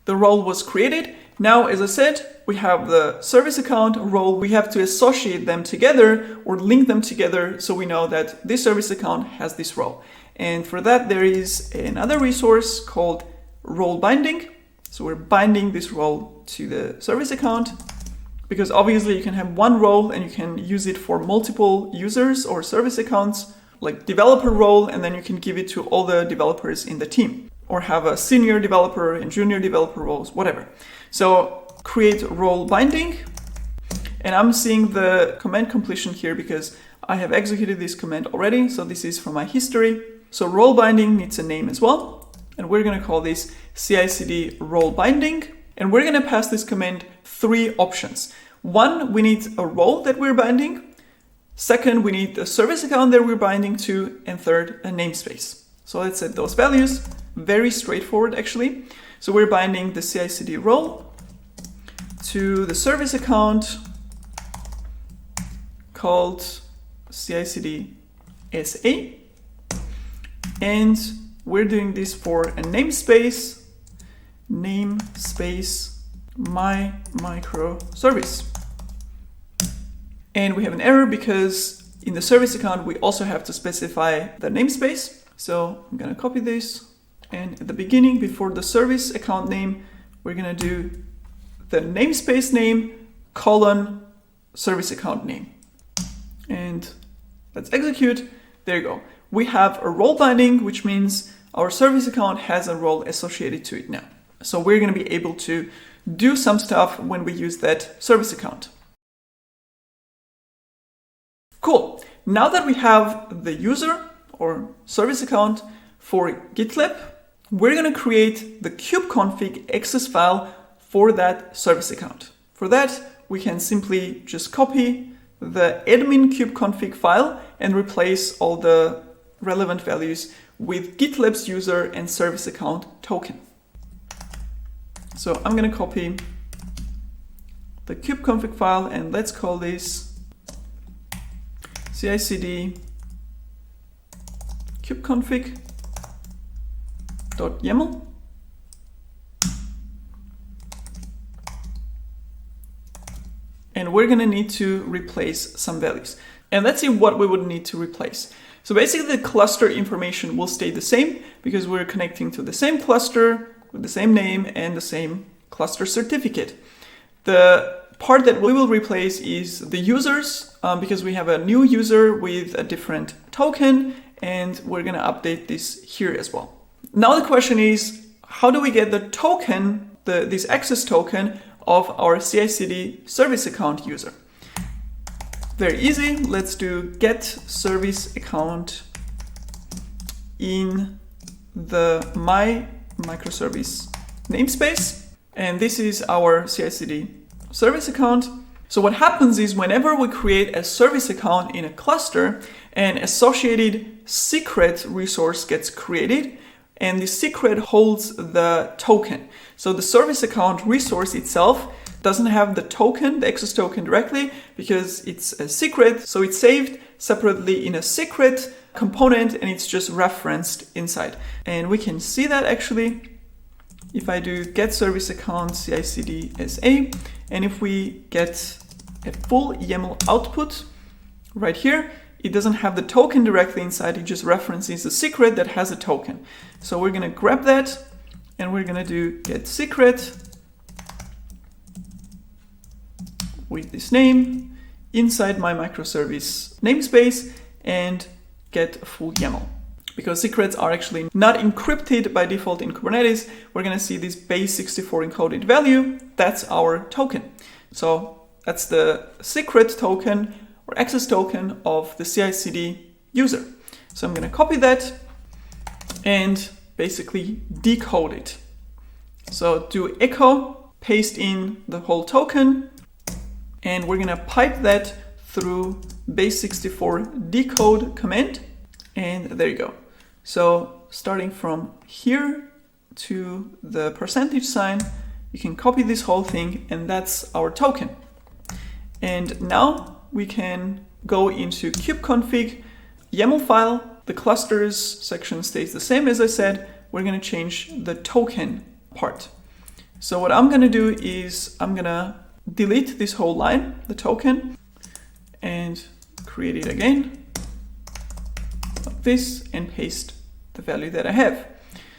The role was created. Now, as I said, we have the service account role. We have to associate them together or link them together so we know that this service account has this role. And for that, there is another resource called role binding. So we're binding this role to the service account, because obviously you can have one role and you can use it for multiple users or service accounts, like developer role, and then you can give it to all the developers in the team, or have a senior developer and junior developer roles, whatever. So create role binding. And I'm seeing the command completion here because I have executed this command already, so this is from my history. So role binding needs a name as well, and we're going to call this CI/CD role binding, and we're going to pass this command 3 options. 1, we need a role that we're binding. 2nd, we need a service account that we're binding to, and 3rd, a namespace. So let's set those values. Very straightforward, actually. So we're binding the CI/CD role to the service account called CI/CD SA, and we're doing this for a namespace my microservice. And we have an error because in the service account we also have to specify the namespace. So I'm gonna copy this, and at the beginning, before the service account name, we're gonna do the namespace name colon service account name. And let's execute. There you go. We have a role binding, which means our service account has a role associated to it now. So we're going to be able to do some stuff when we use that service account. Cool. Now that we have the user or service account for GitLab, we're going to create the kubeconfig access file for that service account. For that, we can simply just copy the admin kubeconfig file and replace all the relevant values with GitLab's user and service account token. So I'm going to copy the kubeconfig file, and let's call this CI/CD kubeconfig.yaml. And we're going to need to replace some values. And let's see what we would need to replace. So basically the cluster information will stay the same because we're connecting to the same cluster with the same name and the same cluster certificate. The part that we will replace is the users because we have a new user with a different token, and we're going to update this here as well. Now the question is, how do we get the token, this access token of our CI/CD service account user? Very easy. Let's do get service account in the my microservice namespace, and this is our CI/CD service account. So what happens is whenever we create a service account in a cluster, an associated secret resource gets created, and the secret holds the token. So the service account resource itself doesn't have the token, the access token directly, because it's a secret. So it's saved separately in a secret component, and it's just referenced inside. And we can see that actually if I do get service account CI/CD SA, and if we get a full YAML output right here, it doesn't have the token directly inside, it just references the secret that has a token. So we're going to grab that, and we're going to do get secret with this name inside my microservice namespace and get a full YAML. Because secrets are actually not encrypted by default in Kubernetes, we're going to see this base64 encoded value. That's our token. So that's the secret token or access token of the CI/CD user. So I'm going to copy that and basically decode it. So do echo, paste in the whole token, and we're going to pipe that through base64 decode command. And there you go. So starting from here to the percentage sign, you can copy this whole thing, and that's our token. And now we can go into kubeconfig YAML file. The clusters section stays the same as I said. We're going to change the token part. So what I'm going to do is I'm going to delete this whole line, the token, and create it again like this and paste the value that I have.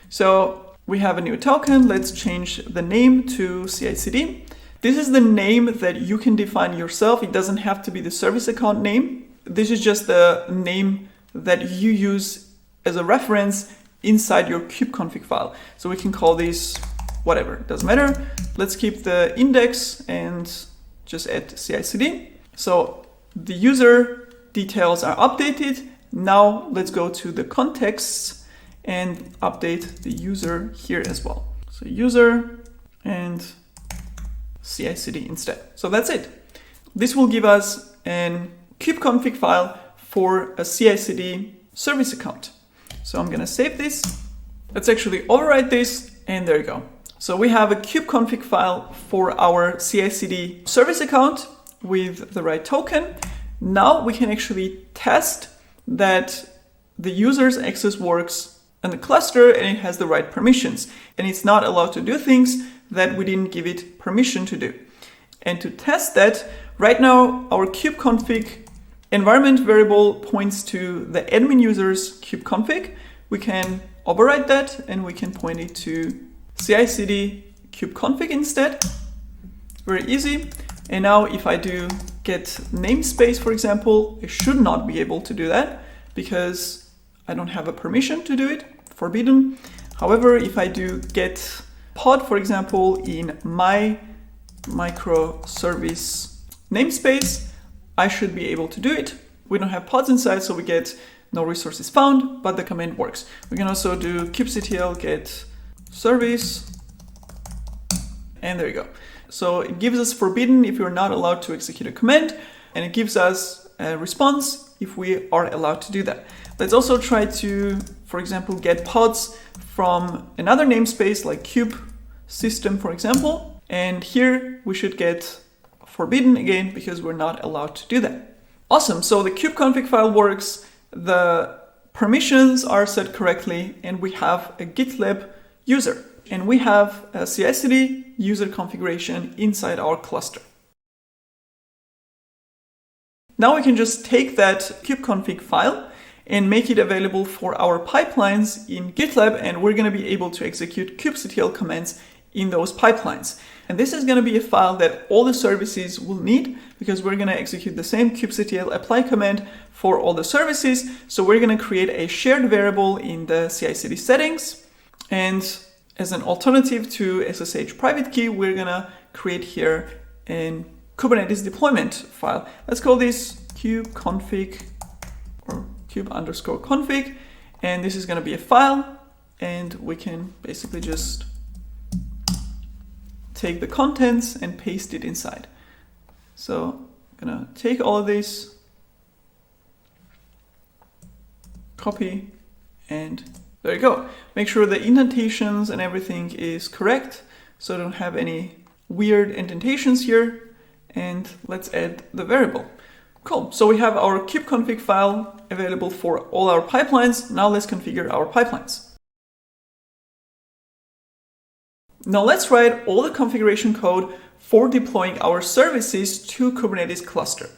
So we have a new token. Let's change the name to CI/CD. This is the name that you can define yourself. It doesn't have to be the service account name. This is just the name that you use as a reference inside your kubeconfig file. So we can call this whatever, it doesn't matter. Let's keep the index and just add CI/CD. So the user details are updated. Now let's go to the contexts and update the user here as well. So user and CI/CD instead. So that's it. This will give us a kubeconfig file for a CI/CD service account. So I'm gonna save this. Let's actually overwrite this, and there you go. So we have a kubeconfig file for our CI/CD service account with the right token. Now we can actually test that the user's access works in the cluster and it has the right permissions, and it's not allowed to do things that we didn't give it permission to do. And to test that, right now our kubeconfig environment variable points to the admin user's kubeconfig. We can override that and we can point it to CI/CD kubeconfig instead. Very easy. And now if I do get namespace, for example, I should not be able to do that because I don't have a permission to do it, forbidden. However, if I do get pod, for example, in my microservice namespace, I should be able to do it. We don't have pods inside, so we get no resources found, but the command works. We can also do kubectl get service, and there you go. So it gives us forbidden if you're not allowed to execute a command, and it gives us a response if we are allowed to do that. Let's also try to, for example, get pods from another namespace like kube system, for example. And here we should get forbidden again because we're not allowed to do that. Awesome. So the kubeconfig file works, the permissions are set correctly, and we have a GitLab user. And we have a CI/CD user configuration inside our cluster. Now we can just take that kubeconfig file and make it available for our pipelines in GitLab, and we're going to be able to execute kubectl commands in those pipelines. And this is going to be a file that all the services will need because we're going to execute the same kubectl apply command for all the services. So we're going to create a shared variable in the CI/CD settings, and as an alternative to SSH private key, we're gonna create here a Kubernetes deployment file. Let's call this kubeconfig or kube_config, and this is gonna be a file, and we can basically just take the contents and paste it inside. So I'm gonna take all of this, copy, and there you go. Make sure the indentations and everything is correct, so I don't have any weird indentations here. And let's add the variable. Cool. So we have our kubeconfig file available for all our pipelines. Now let's configure our pipelines. Now let's write all the configuration code for deploying our services to Kubernetes cluster.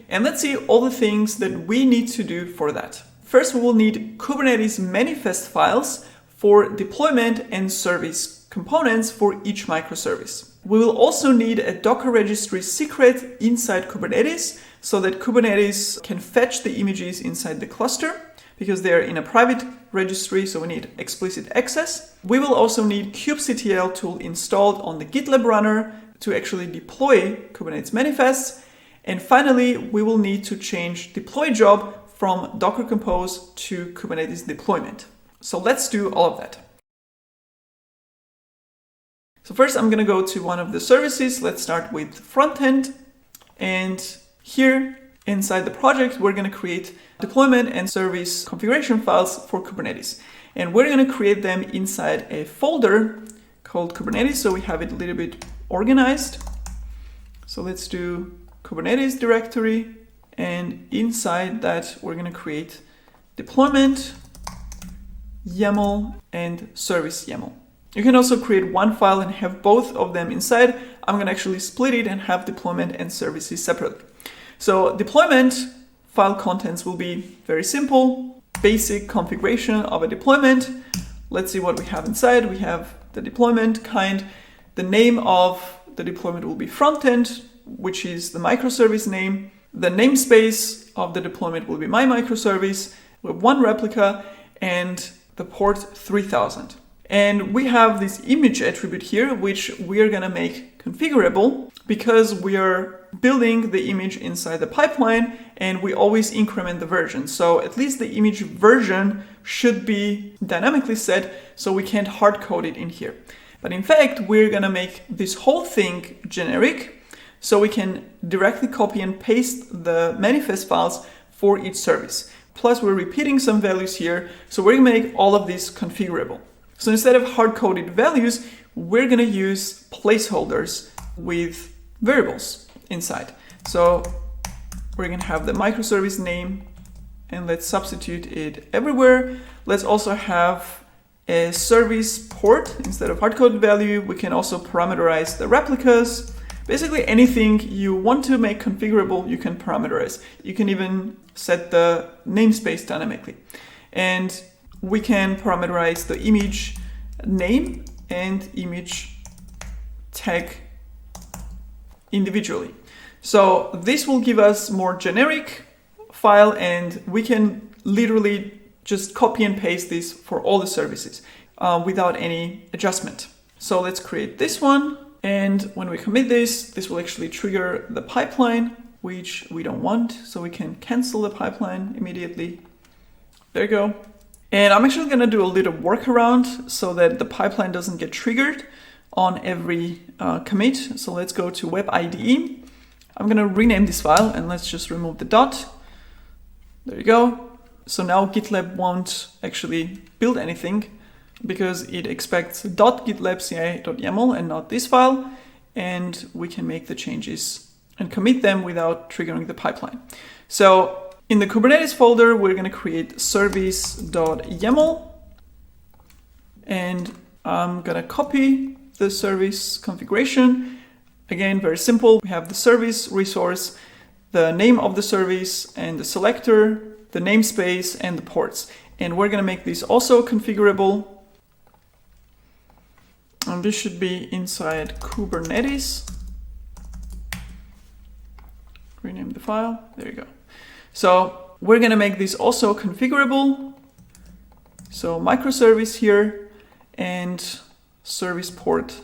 And let's see all the things that we need to do for that. First, we will need Kubernetes manifest files for deployment and service components for each microservice. We will also need a Docker registry secret inside Kubernetes so that Kubernetes can fetch the images inside the cluster because they're in a private registry, so we need explicit access. We will also need kubectl tool installed on the GitLab runner to actually deploy Kubernetes manifests. And finally, we will need to change deploy job from Docker Compose to Kubernetes deployment. So let's do all of that. So first I'm going to go to one of the services. Let's start with frontend. And here inside the project, we're going to create deployment and service configuration files for Kubernetes. And we're going to create them inside a folder called Kubernetes. So we have it a little bit organized. So let's do Kubernetes directory. And inside that, we're going to create deployment, YAML, and service YAML. You can also create one file and have both of them inside. I'm going to actually split it and have deployment and services separately. So deployment file contents will be very simple, basic configuration of a deployment. Let's see what we have inside. We have the deployment kind. The name of the deployment will be frontend, which is the microservice name. The namespace of the deployment will be my microservice with one replica and the port 3000. And we have this image attribute here, which we are going to make configurable because we are building the image inside the pipeline and we always increment the version. So at least the image version should be dynamically set, so we can't hard code it in here. But in fact, we're going to make this whole thing generic so we can directly copy and paste the manifest files for each service. Plus we're repeating some values here, so we're going to make all of these configurable. So instead of hard-coded values, we're going to use placeholders with variables inside. So we're going to have the microservice name and let's substitute it everywhere. Let's also have a service port. Instead of hard-coded value, we can also parameterize the replicas. Basically anything you want to make configurable, you can parameterize. You can even set the namespace dynamically. And we can parameterize the image name and image tag individually. So this will give us more generic file and we can literally just copy and paste this for all the services without any adjustment. So let's create this one. And when we commit this, this will actually trigger the pipeline, which we don't want. So we can cancel the pipeline immediately. There you go. And I'm actually going to do a little workaround so that the pipeline doesn't get triggered on every commit. So let's go to Web IDE. I'm going to rename this file and let's just remove the dot. There you go. So now GitLab won't actually build anything because it expects .gitlab.ci.yaml and not this file. And we can make the changes and commit them without triggering the pipeline. So in the Kubernetes folder, we're going to create service.yaml, and I'm going to copy the service configuration. Again, very simple. We have the service resource, the name of the service, and the selector, the namespace, and the ports. And we're going to make these also configurable. And this should be inside Kubernetes. Rename the file. There you go. So we're going to make this also configurable. So microservice here and service port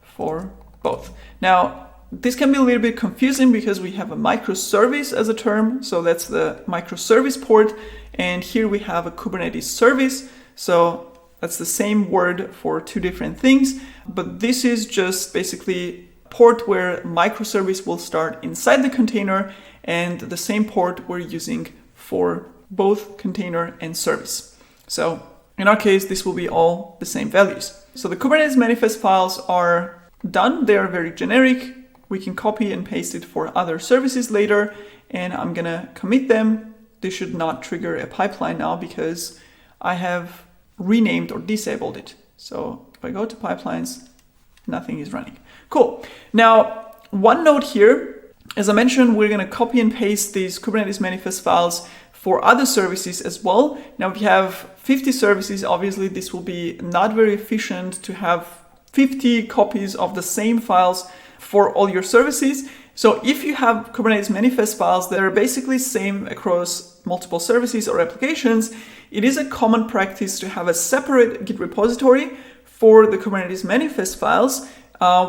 for both. Now, this can be a little bit confusing because we have a microservice as a term. So that's the microservice port. And here we have a Kubernetes service. So that's the same word for two different things. But this is just basically port where microservice will start inside the container, and the same port we're using for both container and service. So in our case, this will be all the same values. So the Kubernetes manifest files are done. They are very generic. We can copy and paste it for other services later, and I'm gonna commit them. This should not trigger a pipeline now because I have renamed or disabled it. So if I go to pipelines, nothing is running. Cool. Now, one note here, as I mentioned, we're going to copy and paste these Kubernetes manifest files for other services as well. Now, if you have 50 services, obviously this will be not very efficient to have 50 copies of the same files for all your services. So if you have Kubernetes manifest files that are basically same across multiple services or applications, it is a common practice to have a separate Git repository for the Kubernetes manifest files,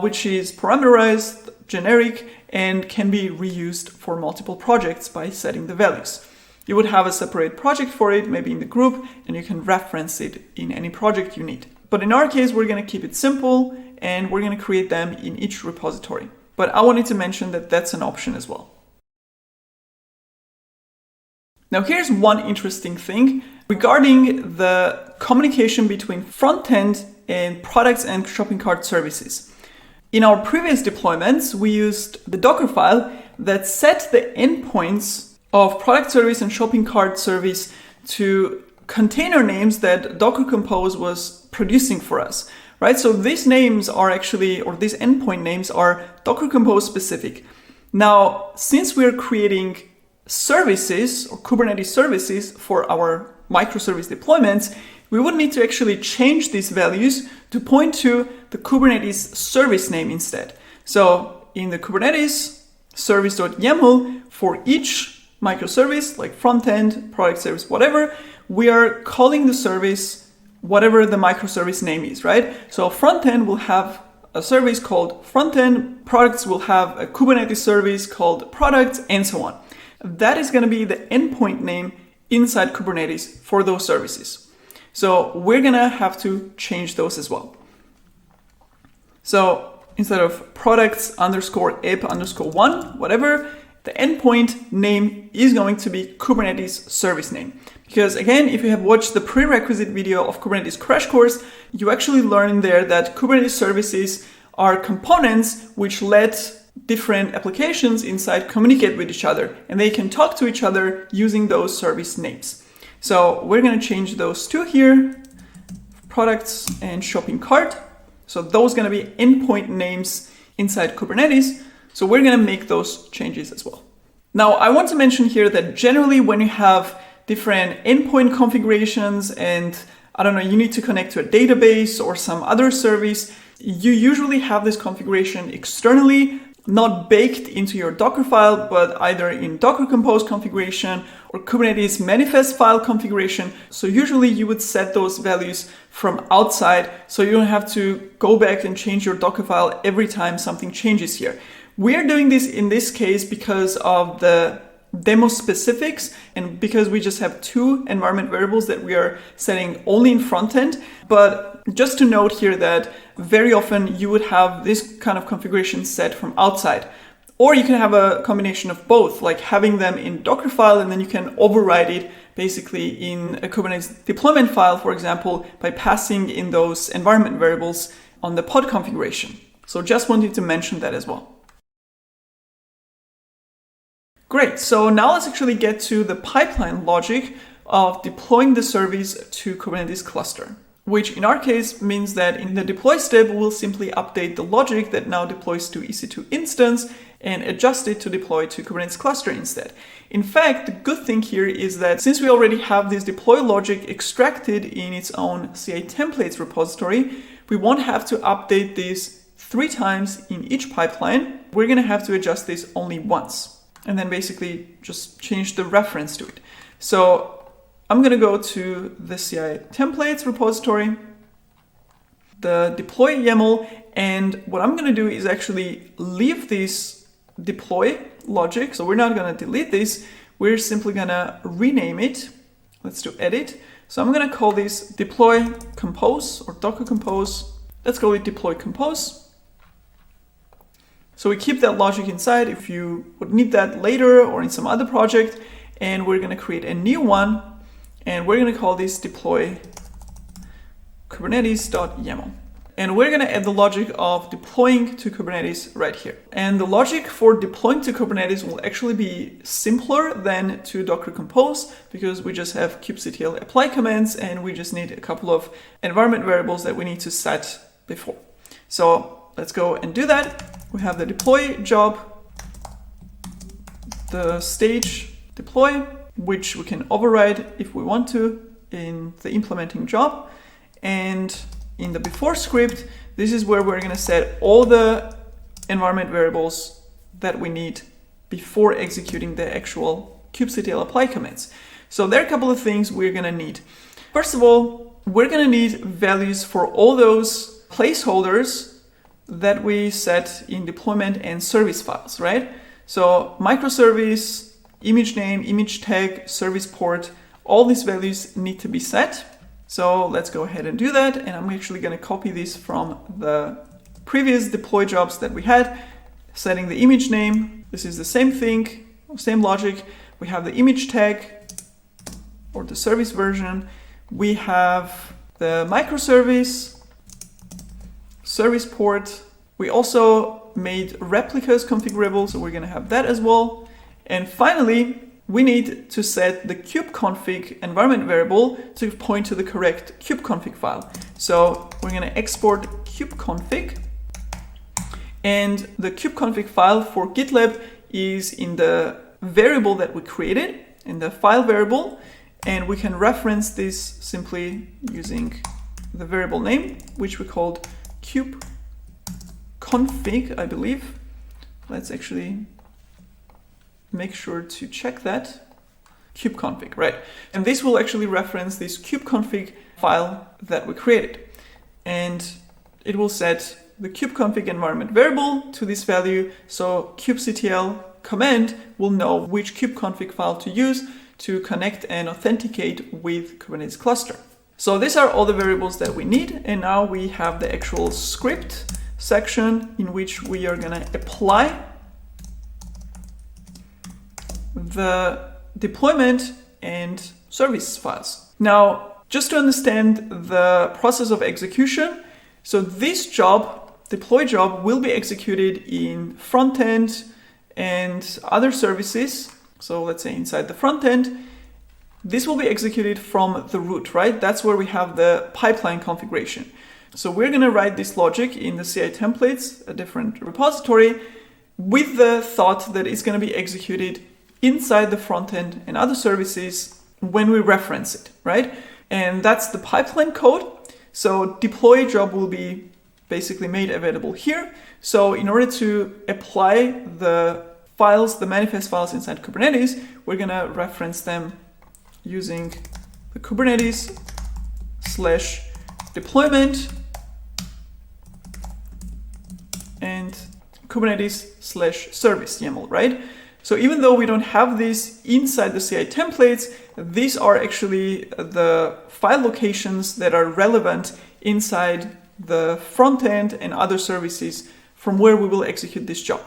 which is parameterized, generic, and can be reused for multiple projects by setting the values. You would have a separate project for it, maybe in the group, and you can reference it in any project you need. But in our case, we're going to keep it simple, and we're going to create them in each repository. But I wanted to mention that that's an option as well. Now here's one interesting thing regarding the communication between front-end and products and shopping cart services. In our previous deployments, we used the Docker file that set the endpoints of product service and shopping cart service to container names that Docker Compose was producing for us, right? So these names are actually, or these endpoint names are Docker Compose specific. Now, since we're creating services or Kubernetes services for our microservice deployments, we would need to actually change these values to point to the Kubernetes service name instead. So in the Kubernetes service.yaml, for each microservice, like front-end, product service, whatever, we are calling the service whatever the microservice name is, right? So frontend will have a service called frontend, products will have a Kubernetes service called products, and so on. That is going to be the endpoint name inside Kubernetes for those services. So we're going to have to change those as well. So instead of products underscore app underscore one, whatever, the endpoint name is going to be Kubernetes service name. Because again, if you have watched the prerequisite video of Kubernetes Crash Course, you actually learn there that Kubernetes services are components which let different applications inside communicate with each other, and they can talk to each other using those service names. So we're going to change those two here, products and shopping cart. So those are going to be endpoint names inside Kubernetes. So we're going to make those changes as well. Now, I want to mention here that generally when you have different endpoint configurations and you need to connect to a database or some other service, you usually have this configuration externally, not baked into your Docker file, but either in Docker Compose configuration or Kubernetes manifest file configuration. So usually you would set those values from outside, so you don't have to go back and change your Docker file every time something changes here. We're doing this in this case because of the demo specifics and because we just have two environment variables that we are setting only in frontend. But just to note here that very often you would have this kind of configuration set from outside, or you can have a combination of both, like having them in Docker file and then you can override it basically in a Kubernetes deployment file, for example, by passing in those environment variables on the pod configuration. So just wanted to mention that as well. Great, so now let's actually get to the pipeline logic of deploying the service to Kubernetes cluster, which in our case means that in the deploy step, we'll simply update the logic that now deploys to EC2 instance and adjust it to deploy to Kubernetes cluster instead. In fact, the good thing here is that since we already have this deploy logic extracted in its own CI templates repository, we won't have to update this 3 times in each pipeline. We're going to have to adjust this only once, and then basically just change the reference to it. So I'm going to go to the CI templates repository, the deploy YAML, and what I'm going to do is actually leave this deploy logic. So we're not going to delete this. We're simply going to rename it. Let's do edit. So I'm going to call this deploy compose or Docker compose. Let's call it deploy compose. So we keep that logic inside if you would need that later or in some other project. And we're going to create a new one. And we're going to call this deploy kubernetes.yaml. And we're going to add the logic of deploying to Kubernetes right here. And the logic for deploying to Kubernetes will actually be simpler than to Docker Compose because we just have kubectl apply commands and we just need a couple of environment variables that we need to set before. So let's go and do that. We have the deploy job, the stage deploy, which we can override if we want to in the implementing job. And in the before script, this is where we're going to set all the environment variables that we need before executing the actual kubectl apply commands. So there are a couple of things we're going to need. First of all, we're going to need values for all those placeholders that we set in deployment and service files, right? So microservice, image name, image tag, service port, all these values need to be set. So let's go ahead and do that. And I'm actually going to copy this from the previous deploy jobs that we had, setting the image name. This is the same thing, same logic. We have the image tag or the service version. We have the microservice, service port. We also made replicas configurable, so we're going to have that as well. And finally, we need to set the kubeconfig environment variable to point to the correct kubeconfig file. So we're going to export kubeconfig, and the kubeconfig file for GitLab is in the variable that we created, in the file variable, and we can reference this simply using the variable name, which we called kubeconfig, I believe. Let's actually make sure to check that. kubeconfig, right? And this will actually reference this kubeconfig file that we created. And it will set the kubeconfig environment variable to this value. So kubectl command will know which kubeconfig file to use to connect and authenticate with Kubernetes cluster. So these are all the variables that we need. And now we have the actual script section in which we are going to apply the deployment and service files. Now, just to understand the process of execution, so this job, deploy job, will be executed in front end and other services. So let's say inside the front end, this will be executed from the root, right? That's where we have the pipeline configuration. So we're going to write this logic in the CI templates, a different repository, with the thought that it's going to be executed inside the front end and other services when we reference it, right? And that's the pipeline code. So deploy job will be basically made available here. So in order to apply the files, the manifest files inside Kubernetes, we're going to reference them using the Kubernetes/deployment and Kubernetes/service YAML, right? So even though we don't have this inside the CI templates, these are actually the file locations that are relevant inside the front end and other services from where we will execute this job.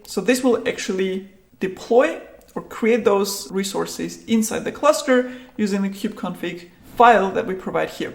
So this will actually deploy or create those resources inside the cluster using the kubeconfig file that we provide here.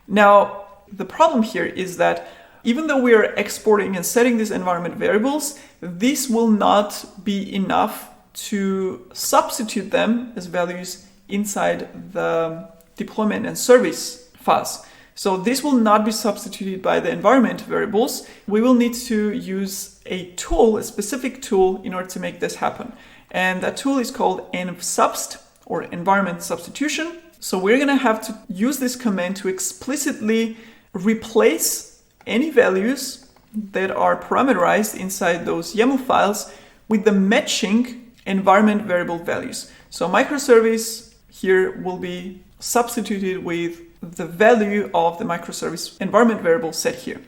Now, the problem here is that even though we are exporting and setting these environment variables, this will not be enough to substitute them as values inside the deployment and service files. So this will not be substituted by the environment variables. We will need to use a tool, a specific tool, in order to make this happen. And that tool is called envsubst, or environment substitution. So we're going to have to use this command to explicitly replace any values that are parameterized inside those YAML files with the matching environment variable values. So microservice here will be substituted with the value of the microservice environment variable set here.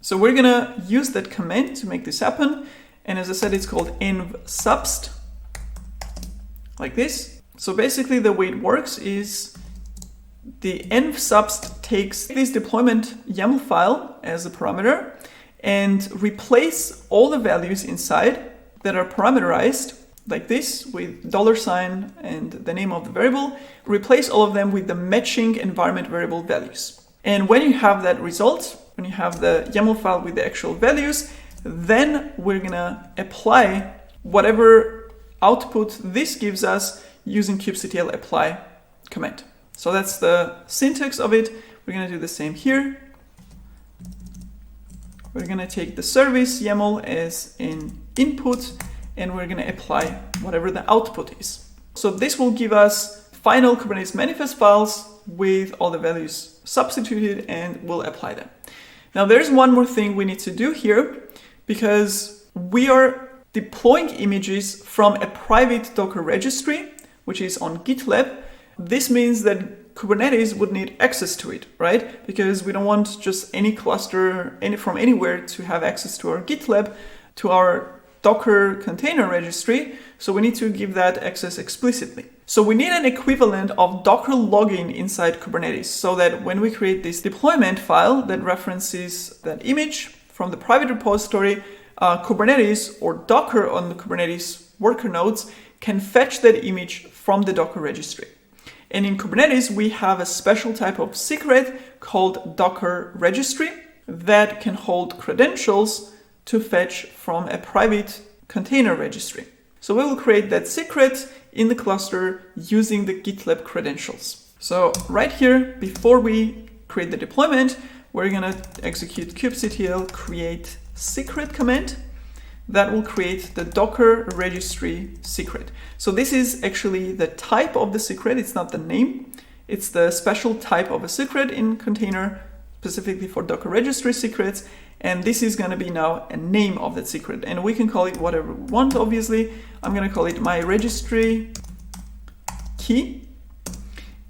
So we're going to use that command to make this happen. And as I said, it's called envsubst, like this. So basically the way it works is the envsubst takes this deployment YAML file as a parameter and replace all the values inside that are parameterized like this with $sign and the name of the variable, replace all of them with the matching environment variable values. And when you have that result, when you have the YAML file with the actual values, then we're gonna apply whatever output this gives us using kubectl apply command. So that's the syntax of it. We're going to do the same here. We're going to take the service YAML as an input, and we're going to apply whatever the output is. So this will give us final Kubernetes manifest files with all the values substituted, and we'll apply them. Now there's one more thing we need to do here, because we are deploying images from a private Docker registry, which is on GitLab. This means that Kubernetes would need access to it, right? Because we don't want just any cluster from anywhere to have access to our GitLab, to our Docker container registry. So we need to give that access explicitly. So we need an equivalent of Docker login inside Kubernetes, so that when we create this deployment file that references that image from the private repository, Kubernetes or Docker on the Kubernetes worker nodes can fetch that image from the Docker registry. And in Kubernetes, we have a special type of secret called Docker registry that can hold credentials to fetch from a private container registry. So we will create that secret in the cluster using the GitLab credentials. So right here, before we create the deployment, we're going to execute kubectl create secret command that will create the Docker registry secret. So this is actually the type of the secret. It's not the name. It's the special type of a secret in container, specifically for Docker registry secrets. And this is going to be now a name of that secret. And we can call it whatever we want, obviously. I'm going to call it my registry key.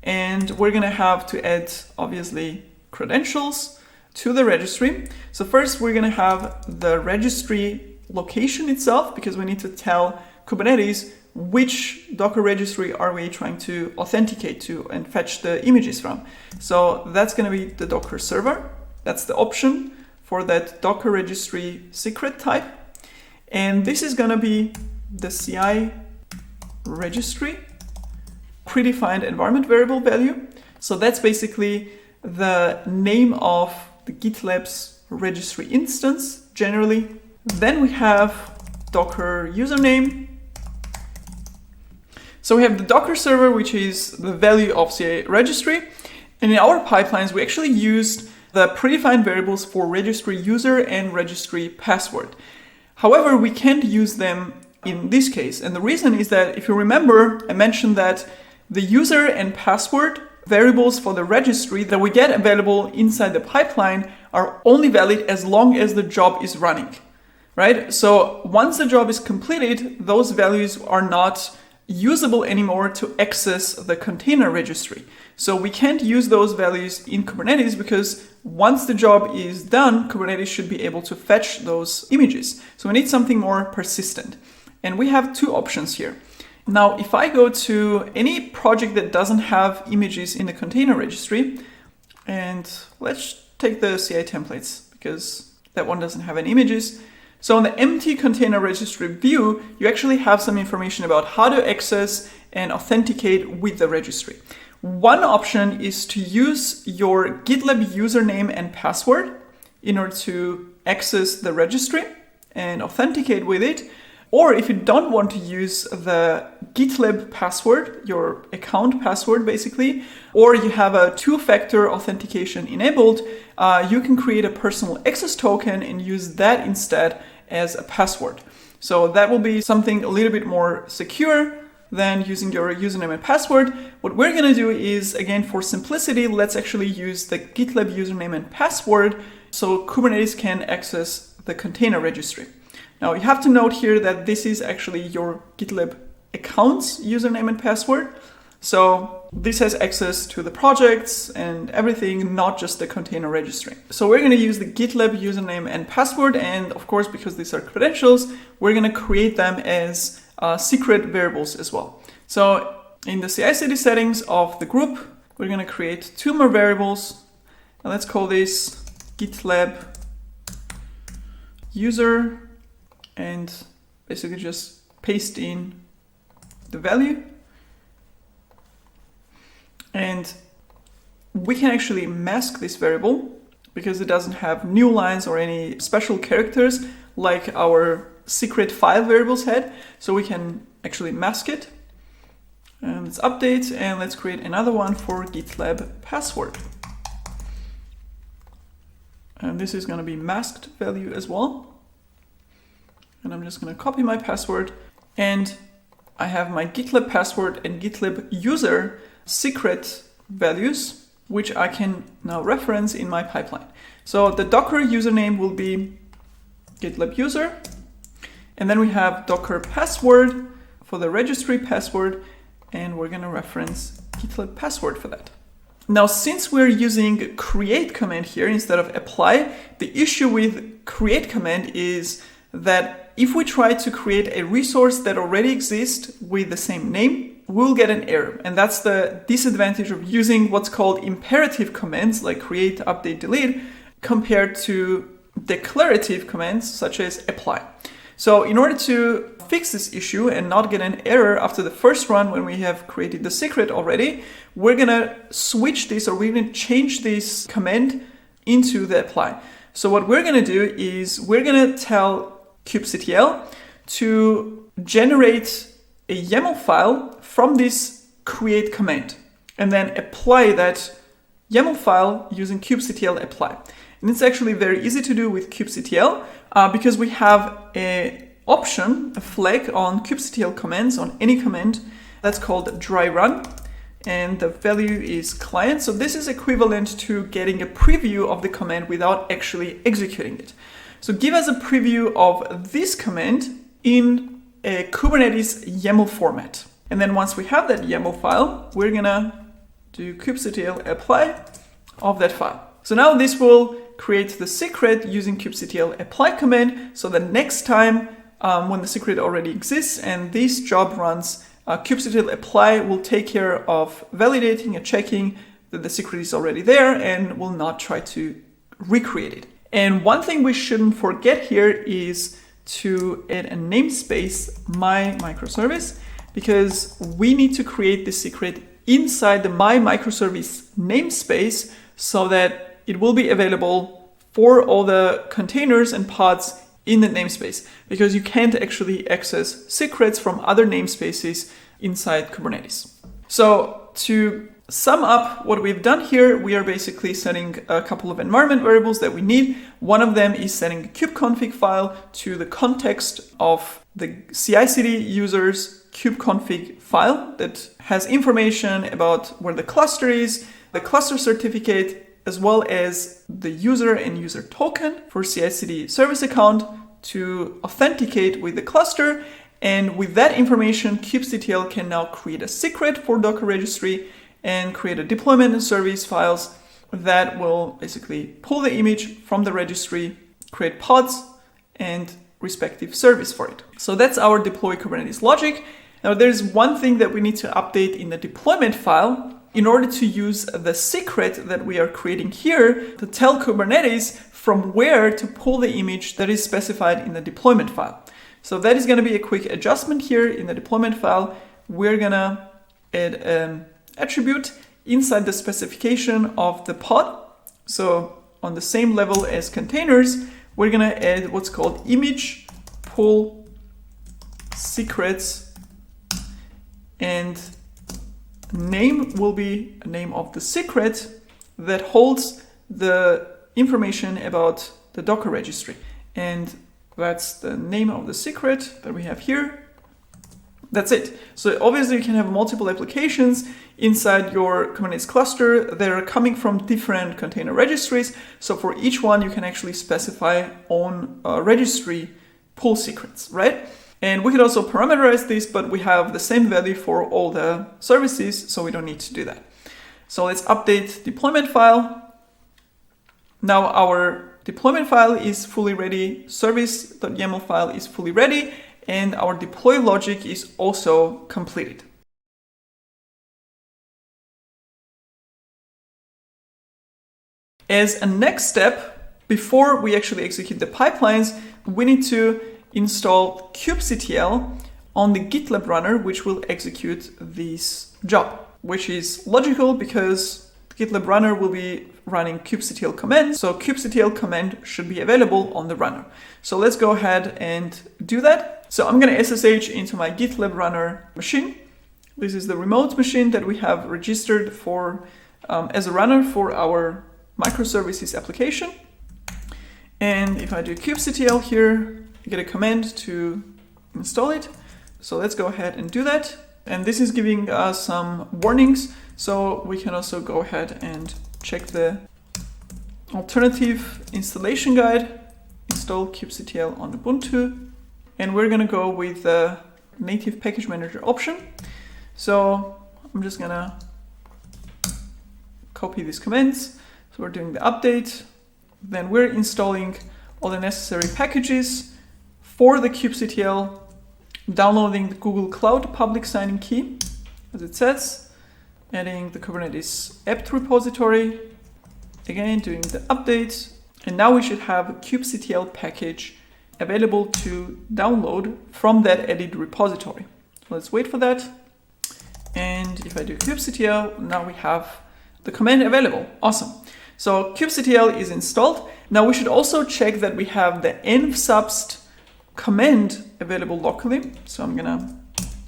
And we're going to have to add, obviously, credentials to the registry. So first we're going to have the registry location itself, because we need to tell Kubernetes which Docker registry are we trying to authenticate to and fetch the images from. So that's going to be the Docker server. That's the option for that Docker registry secret type. And this is going to be the CI registry predefined environment variable value. So that's basically the name of the GitLab's registry instance generally. Then we have Docker username. So we have the Docker server, which is the value of CI registry. And in our pipelines, we actually used the predefined variables for registry user and registry password. However, we can't use them in this case. And the reason is that if you remember, I mentioned that the user and password variables for the registry that we get available inside the pipeline are only valid as long as the job is running, right? So once the job is completed, those values are not usable anymore to access the container registry. So we can't use those values in Kubernetes because once the job is done, Kubernetes should be able to fetch those images. So we need something more persistent. And we have two options here. Now, if I go to any project that doesn't have images in the container registry, and let's take the CI templates because that one doesn't have any images. So on the empty container registry view, you actually have some information about how to access and authenticate with the registry. One option is to use your GitLab username and password in order to access the registry and authenticate with it. Or if you don't want to use the GitLab password, your account password basically, or you have a two-factor authentication enabled, you can create a personal access token and use that instead as a password. So that will be something a little bit more secure than using your username and password. What we're going to do is, again, for simplicity, let's actually use the GitLab username and password so Kubernetes can access the container registry. Now you have to note here that this is actually your GitLab account's username and password. So this has access to the projects and everything, not just the container registry. So we're going to use the GitLab username and password. And of course, because these are credentials, we're going to create them as secret variables as well. So in the CI/CD settings of the group, we're going to create two more variables. And let's call this GitLab user and basically just paste in the value. And we can actually mask this variable because it doesn't have new lines or any special characters like our secret file variables had. So we can actually mask it. And let's update and let's create another one for GitLab password. And this is going to be masked value as well. And I'm just going to copy my password, and I have my GitLab password and GitLab user secret values, which I can now reference in my pipeline. So the Docker username will be GitLab user, and then we have Docker password for the registry password, and we're going to reference GitLab password for that. Now, since we're using create command here instead of apply, the issue with create command is that if we try to create a resource that already exists with the same name, we'll get an error. And that's the disadvantage of using what's called imperative commands like create, update, delete, compared to declarative commands such as apply. So in order to fix this issue and not get an error after the first run when we have created the secret already, we're going to switch this, or we're going to change this command into the apply. So what we're going to do is we're going to tell kubectl to generate a YAML file from this create command and then apply that YAML file using kubectl apply. And it's actually very easy to do with kubectl because we have an option, a flag on kubectl commands on any command that's called dry run, and the value is client. So this is equivalent to getting a preview of the command without actually executing it. So give us a preview of this command in a Kubernetes YAML format. And then once we have that YAML file, we're gonna do kubectl apply of that file. So now this will create the secret using kubectl apply command. So the next time when the secret already exists and this job runs, kubectl apply will take care of validating and checking that the secret is already there and will not try to recreate it. And one thing we shouldn't forget here is to add a namespace my microservice, because we need to create the secret inside the my microservice namespace so that it will be available for all the containers and pods in the namespace, because you can't actually access secrets from other namespaces inside Kubernetes. So to sum up what we've done here, we are basically setting a couple of environment variables that we need. One of them is setting a kubeconfig file to the context of the CI/CD user's kubeconfig file that has information about where the cluster is, the cluster certificate, as well as the user and user token for CI/CD service account to authenticate with the cluster. And with that information, kubectl can now create a secret for Docker registry and create a deployment and service files that will basically pull the image from the registry, create pods and respective service for it. So that's our deploy Kubernetes logic. Now there's one thing that we need to update in the deployment file in order to use the secret that we are creating here to tell Kubernetes from where to pull the image that is specified in the deployment file. So that is going to be a quick adjustment here in the deployment file. We're going to add an attribute inside the specification of the pod. So on the same level as containers, we're going to add what's called image pull secrets, and name will be a name of the secret that holds the information about the Docker registry. And that's the name of the secret that we have here. That's it. So obviously you can have multiple applications inside your Kubernetes cluster that are coming from different container registries. So for each one, you can actually specify own registry pull secrets, right? And we could also parameterize this, but we have the same value for all the services, so we don't need to do that. So let's update deployment file. Now our deployment file is fully ready, service.yaml file is fully ready, and our deploy logic is also completed. As a next step, before we actually execute the pipelines, we need to install kubectl on the GitLab runner, which will execute this job, which is logical because the GitLab runner will be running kubectl command. So kubectl command should be available on the runner. So let's go ahead and do that. So I'm going to SSH into my GitLab runner machine. This is the remote machine that we have registered for as a runner for our microservices application. And if I do kubectl here, I get a command to install it. So let's go ahead and do that. And this is giving us some warnings. So we can also go ahead and check the alternative installation guide, install kubectl on Ubuntu. And we're going to go with the native package manager option. So I'm just going to copy these commands. So we're doing the update. Then we're installing all the necessary packages for the kubectl, downloading the Google Cloud public signing key, as it says, adding the Kubernetes apt repository, again doing the update, and now we should have a kubectl package available to download from that edit repository. So let's wait for that. And if I do kubectl, now we have the command available. Awesome. So kubectl is installed. Now we should also check that we have the envsubst command available locally. So I'm gonna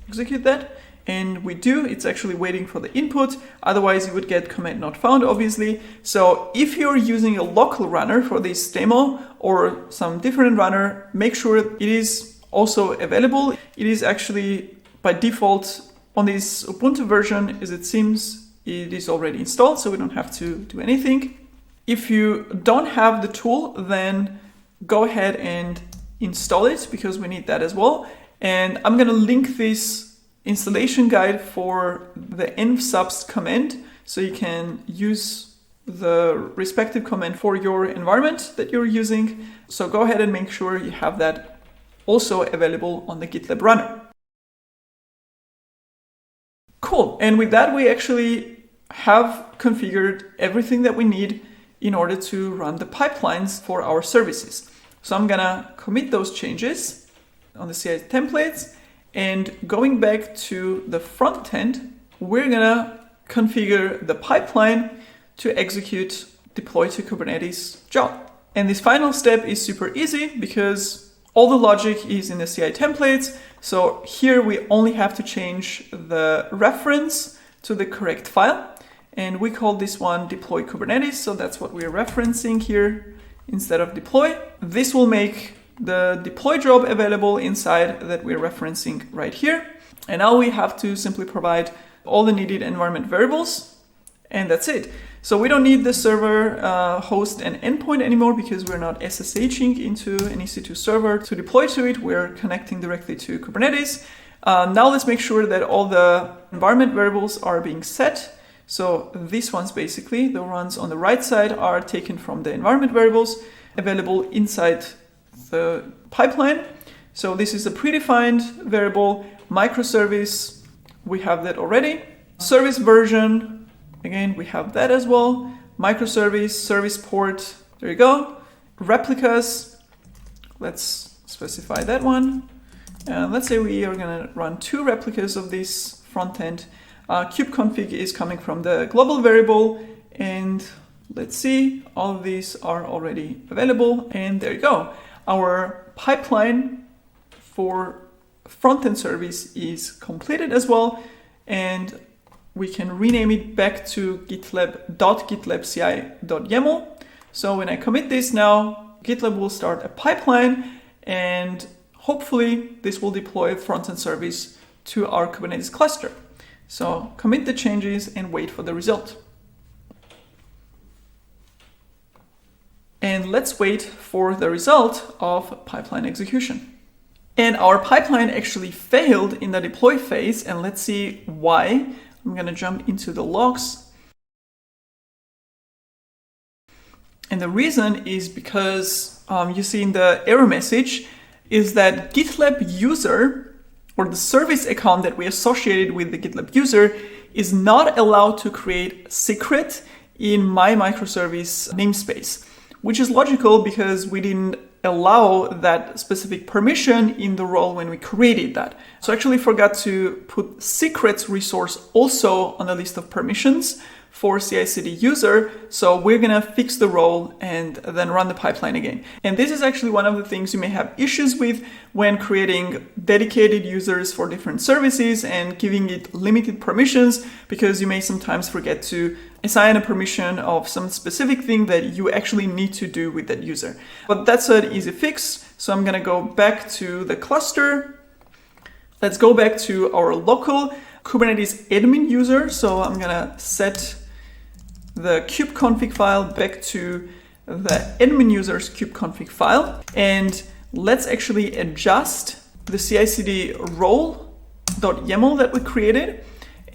execute that. And we do, it's actually waiting for the input. Otherwise you would get command not found, obviously. So if you're using a local runner for this demo or some different runner, make sure it is also available. It is actually by default on this Ubuntu version, as it seems, it is already installed, so we don't have to do anything. If you don't have the tool, then go ahead and install it because we need that as well. And I'm gonna link this installation guide for the env-subs command, so you can use the respective command for your environment that you're using. So go ahead and make sure you have that also available on the GitLab runner. Cool. And with that, we actually have configured everything that we need in order to run the pipelines for our services. So I'm gonna commit those changes on the CI templates, and going back to the front end, we're gonna configure the pipeline to execute deploy to Kubernetes job. And this final step is super easy because all the logic is in the CI templates. So here we only have to change the reference to the correct file. And we call this one deploy Kubernetes. So that's what we're referencing here instead of deploy. This will make the deploy job available inside that we're referencing right here. And now we have to simply provide all the needed environment variables, and that's it. So we don't need the server, host, and endpoint anymore because we're not SSHing into an EC2 server to deploy to it. We're connecting directly to Kubernetes. Now let's make sure that all the environment variables are being set. So these ones, basically, the ones on the right side, are taken from the environment variables available inside the pipeline. So this is a predefined variable. Microservice, we have that already. Service version, again, we have that as well. Microservice, service port, there you go. Replicas, let's specify that one. And let's say we are gonna run 2 replicas of this front end. Kubeconfig is coming from the global variable, and let's see, all of these are already available, and there you go. Our pipeline for front-end service is completed as well, and we can rename it back to gitlab.gitlabci.yaml. So when I commit this now, GitLab will start a pipeline, and hopefully this will deploy front-end service to our Kubernetes cluster. So commit the changes and wait for the result. And let's wait for the result of pipeline execution. And our pipeline actually failed in the deploy phase, and let's see why. I'm gonna jump into the logs. And the reason is because you see in the error message is that GitLab user, or the service account that we associated with the GitLab user, is not allowed to create secret in my microservice namespace, which is logical because we didn't allow that specific permission in the role when we created that. So I actually forgot to put secrets resource also on the list of permissions for CI/CD user. So we're gonna fix the role and then run the pipeline again. And this is actually one of the things you may have issues with when creating dedicated users for different services and giving it limited permissions, because you may sometimes forget to assign a permission of some specific thing that you actually need to do with that user. But that's an easy fix. So I'm gonna go back to the cluster. Let's go back to our local Kubernetes admin user. So I'm gonna set the kubeconfig file back to the admin user's kubeconfig file. And let's actually adjust the CI/CD role.yaml that we created.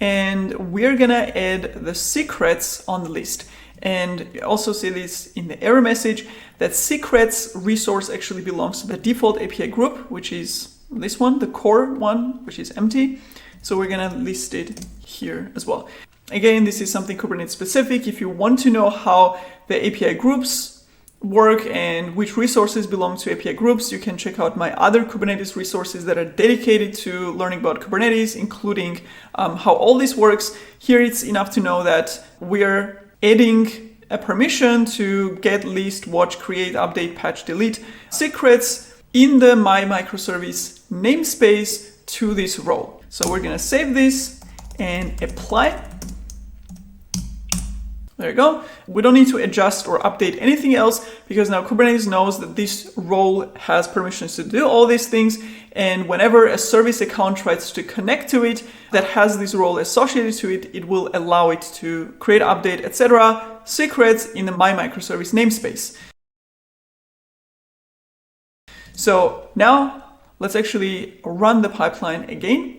And we're gonna add the secrets on the list. And you also see this in the error message that secrets resource actually belongs to the default API group, which is this one, the core one, which is empty. So we're gonna list it here as well. Again, this is something Kubernetes specific. If you want to know how the API groups work and which resources belong to API groups, you can check out my other Kubernetes resources that are dedicated to learning about Kubernetes, including how all this works. Here it's enough to know that we're adding a permission to get, list, watch, create, update, patch, delete secrets in the my microservice namespace to this role. So we're gonna save this and apply. There you go. We don't need to adjust or update anything else because now Kubernetes knows that this role has permissions to do all these things. And whenever a service account tries to connect to it that has this role associated to it, it will allow it to create, update, etc. secrets in the my microservice namespace. So now let's actually run the pipeline again.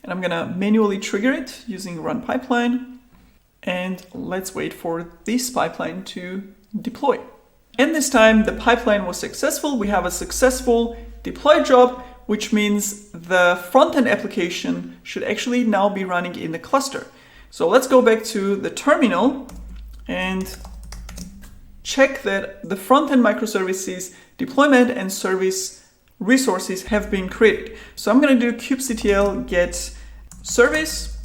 And I'm gonna manually trigger it using run pipeline. And let's wait for this pipeline to deploy. And this time the pipeline was successful. We have a successful deploy job, which means the front-end application should actually now be running in the cluster. So let's go back to the terminal and check that the front-end microservices deployment and service resources have been created. So I'm going to do kubectl get service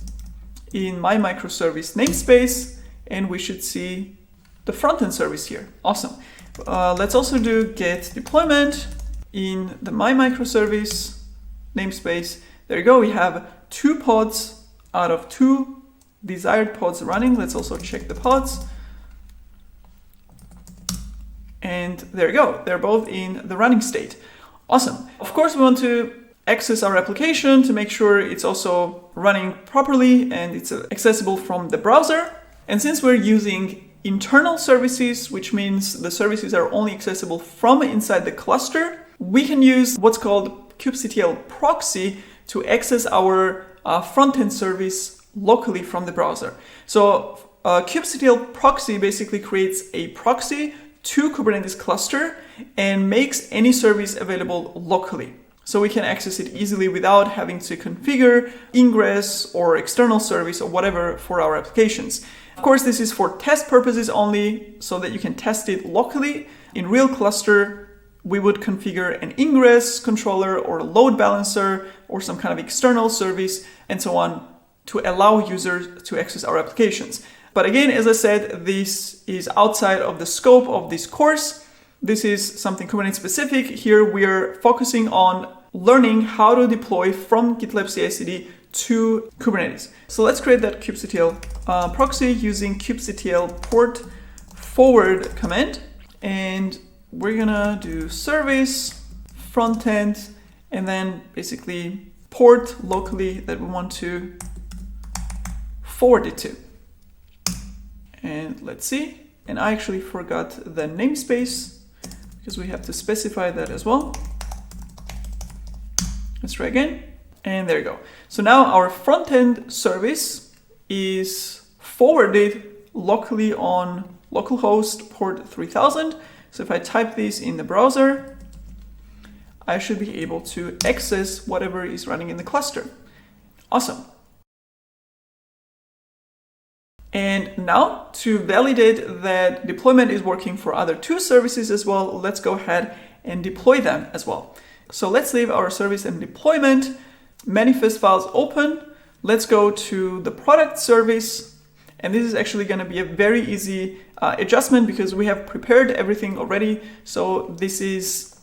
in my microservice namespace, and we should see the front-end service here. Awesome. Let's also do get deployment in the my microservice namespace. There you go. We have 2 pods out of 2 desired pods running. Let's also check the pods. And there you go. They're both in the running state. Awesome. Of course, we want to access our application to make sure it's also running properly and it's accessible from the browser. And since we're using internal services, which means the services are only accessible from inside the cluster, we can use what's called kubectl proxy to access our front-end service locally from the browser. So kubectl proxy basically creates a proxy to Kubernetes cluster and makes any service available locally. So we can access it easily without having to configure ingress or external service or whatever for our applications. Of course, this is for test purposes only, so that you can test it locally. In real cluster, we would configure an ingress controller or a load balancer or some kind of external service and so on to allow users to access our applications. But again, as I said, this is outside of the scope of this course. This is something Kubernetes specific. Here we're focusing on learning how to deploy from GitLab CI/CD to Kubernetes. So let's create that kubectl proxy using kubectl port forward command. And we're gonna do service, front end, and then basically port locally that we want to forward it to. And let's see. And I actually forgot the namespace because we have to specify that as well. Let's try again. And there you go. So now our front-end service is forwarded locally on localhost port 3000. So if I type this in the browser, I should be able to access whatever is running in the cluster. Awesome. And now to validate that deployment is working for other 2 services as well, let's go ahead and deploy them as well. So let's leave our service and deployment manifest files open. Let's go to the product service. And this is actually going to be a very easy adjustment because we have prepared everything already. So this is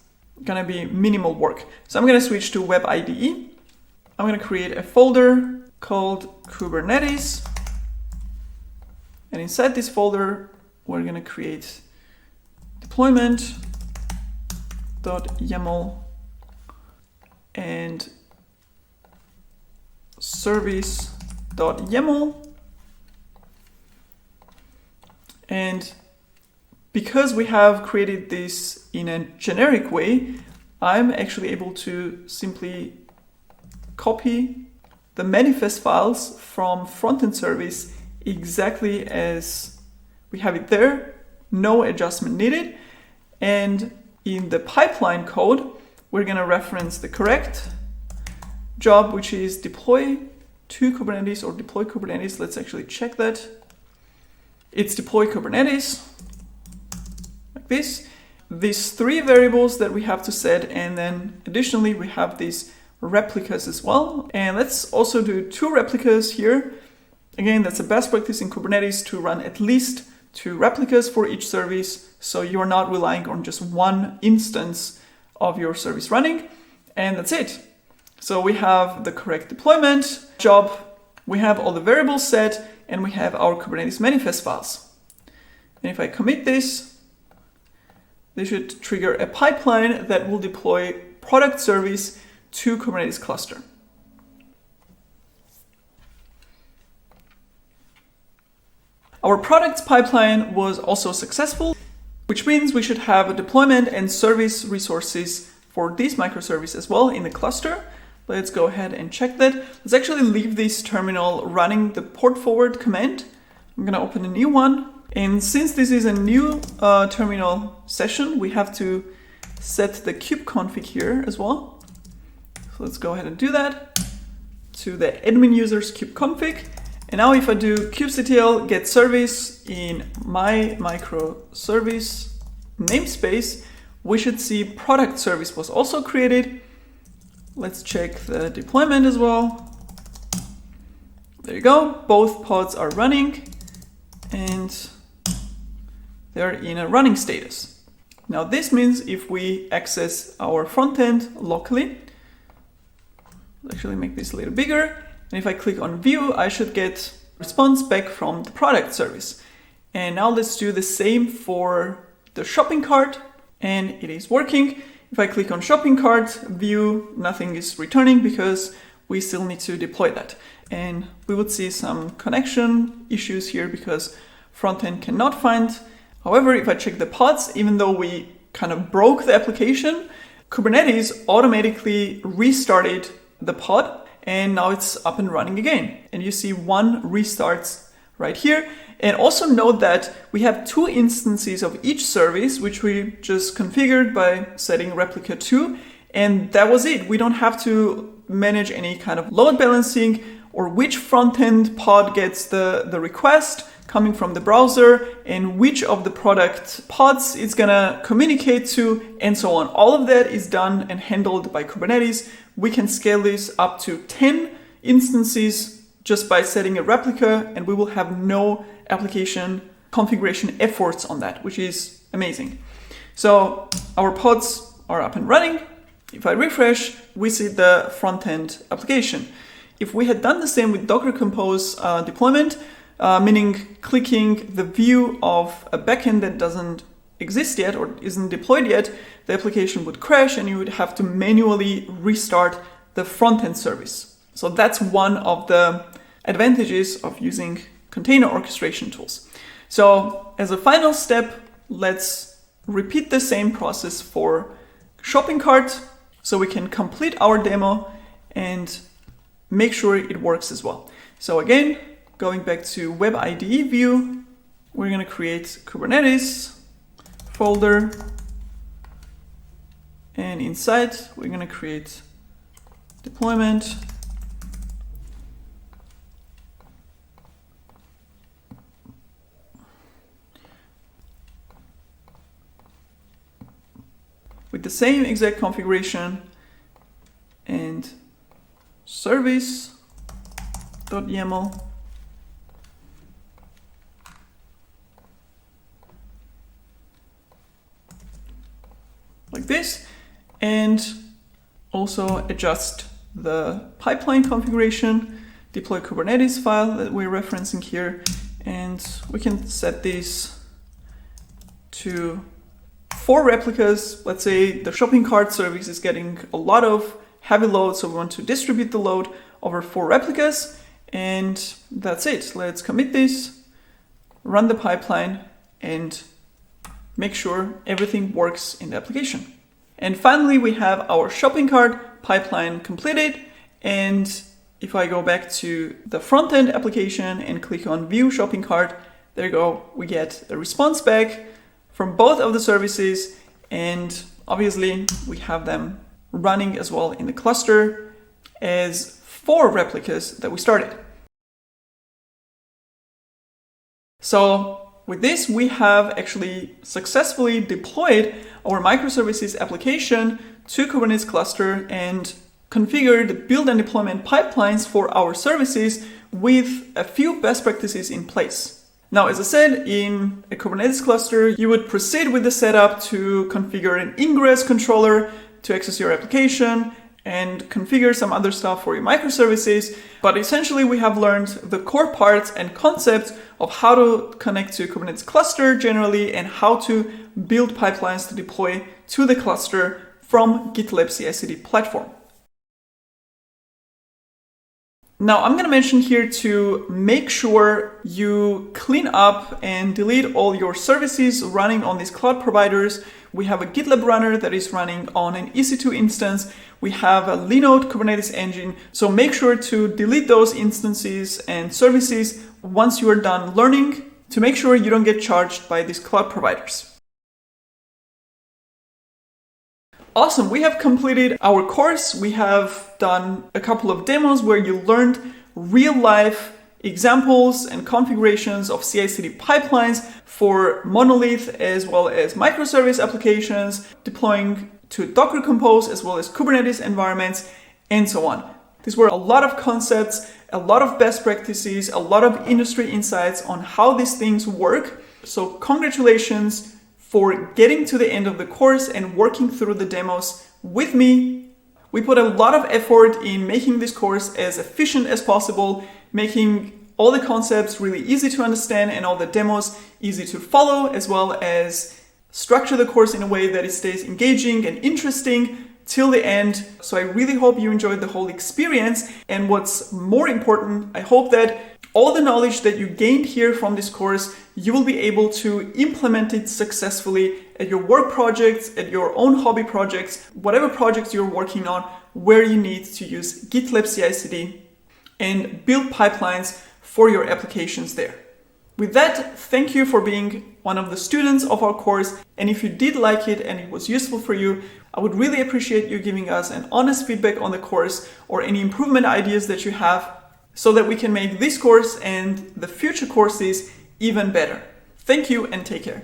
going to be minimal work. So I'm going to switch to Web IDE. I'm going to create a folder called Kubernetes. And inside this folder, we're going to create deployment.yaml and service.yaml. And because we have created this in a generic way, I'm actually able to simply copy the manifest files from frontend service exactly as we have it there, no adjustment needed. And in the pipeline code, we're going to reference the correct job, which is deploy to Kubernetes or deploy Kubernetes. Let's actually check that. It's deploy Kubernetes, like this. These 3 variables that we have to set, and then additionally we have these replicas as well. And let's also do 2 replicas here. Again, that's a best practice in Kubernetes to run at least 2 replicas for each service, so you're not relying on just one instance of your service running. And that's it. So we have the correct deployment job, we have all the variables set, and we have our Kubernetes manifest files. And if I commit this should trigger a pipeline that will deploy product service to Kubernetes cluster. Our products pipeline was also successful, which means we should have a deployment and service resources for this microservice as well in the cluster. Let's go ahead and check that. Let's actually leave this terminal running the port forward command. I'm gonna open a new one. And since this is a new terminal session, we have to set the kubeconfig here as well. So let's go ahead and do that to the admin users kubeconfig. And now if I do kubectl get service in my microservice namespace, we should see product service was also created. Let's check the deployment as well. There you go. Both pods are running and they're in a running status. Now this means if we access our front end locally, let's actually make this a little bigger. And if I click on view, I should get response back from the product service. And now let's do the same for the shopping cart, and it is working. If I click on shopping cart view, nothing is returning because we still need to deploy that. And we would see some connection issues here because frontend cannot find. However, if I check the pods, even though we kind of broke the application, Kubernetes automatically restarted the pod and now it's up and running again. And you see one restarts right here. And also note that we have 2 instances of each service, which we just configured by setting replica 2. And that was it. We don't have to manage any kind of load balancing or which front-end pod gets the request coming from the browser and which of the product pods it's gonna communicate to and so on. All of that is done and handled by Kubernetes. We can scale this up to 10 instances just by setting a replica, and we will have no application configuration efforts on that, which is amazing. So our pods are up and running. If I refresh, we see the front-end application. If we had done the same with Docker Compose deployment, meaning clicking the view of a backend that doesn't exist yet or isn't deployed yet, the application would crash and you would have to manually restart the front-end service. So that's one of the advantages of using container orchestration tools. So as a final step, let's repeat the same process for shopping cart so we can complete our demo and make sure it works as well. So again, going back to Web IDE view, we're going to create Kubernetes folder, and inside we're going to create deployment, with the same exact configuration, and service.yaml. Like this, and also adjust the pipeline configuration, deploy Kubernetes file that we're referencing here, and we can set this to 4 replicas. Let's say the shopping cart service is getting a lot of heavy load, so we want to distribute the load over 4 replicas, and that's it. Let's commit this, run the pipeline, and make sure everything works in the application. And finally, we have our shopping cart pipeline completed. And if I go back to the front-end application and click on View Shopping Cart, there you go. We get a response back from both of the services. And obviously, we have them running as well in the cluster as 4 replicas that we started. So with this, we have actually successfully deployed our microservices application to Kubernetes cluster and configured build and deployment pipelines for our services with a few best practices in place. Now, as I said, in a Kubernetes cluster, you would proceed with the setup to configure an ingress controller to access your application and configure some other stuff for your microservices. But essentially, we have learned the core parts and concepts of how to connect to Kubernetes cluster generally and how to build pipelines to deploy to the cluster from GitLab CI/CD platform. Now, I'm going to mention here to make sure you clean up and delete all your services running on these cloud providers. We have a GitLab runner that is running on an EC2 instance. We have a Linode Kubernetes engine. So make sure to delete those instances and services once you are done learning to make sure you don't get charged by these cloud providers. Awesome, we have completed our course. We have done a couple of demos where you learned real life examples and configurations of CI/CD pipelines for monolith as well as microservice applications, deploying to Docker Compose as well as Kubernetes environments, and so on. These were a lot of concepts, a lot of best practices, a lot of industry insights on how these things work. So congratulations for getting to the end of the course and working through the demos with me. We put a lot of effort in making this course as efficient as possible, making all the concepts really easy to understand and all the demos easy to follow, as well as structure the course in a way that it stays engaging and interesting till the end. So I really hope you enjoyed the whole experience. And what's more important, I hope that all the knowledge that you gained here from this course, you will be able to implement it successfully at your work projects, at your own hobby projects, whatever projects you're working on, where you need to use GitLab CI/CD and build pipelines for your applications there. With that, thank you for being one of the students of our course. And if you did like it and it was useful for you, I would really appreciate you giving us an honest feedback on the course or any improvement ideas that you have, so that we can make this course and the future courses even better. Thank you and take care.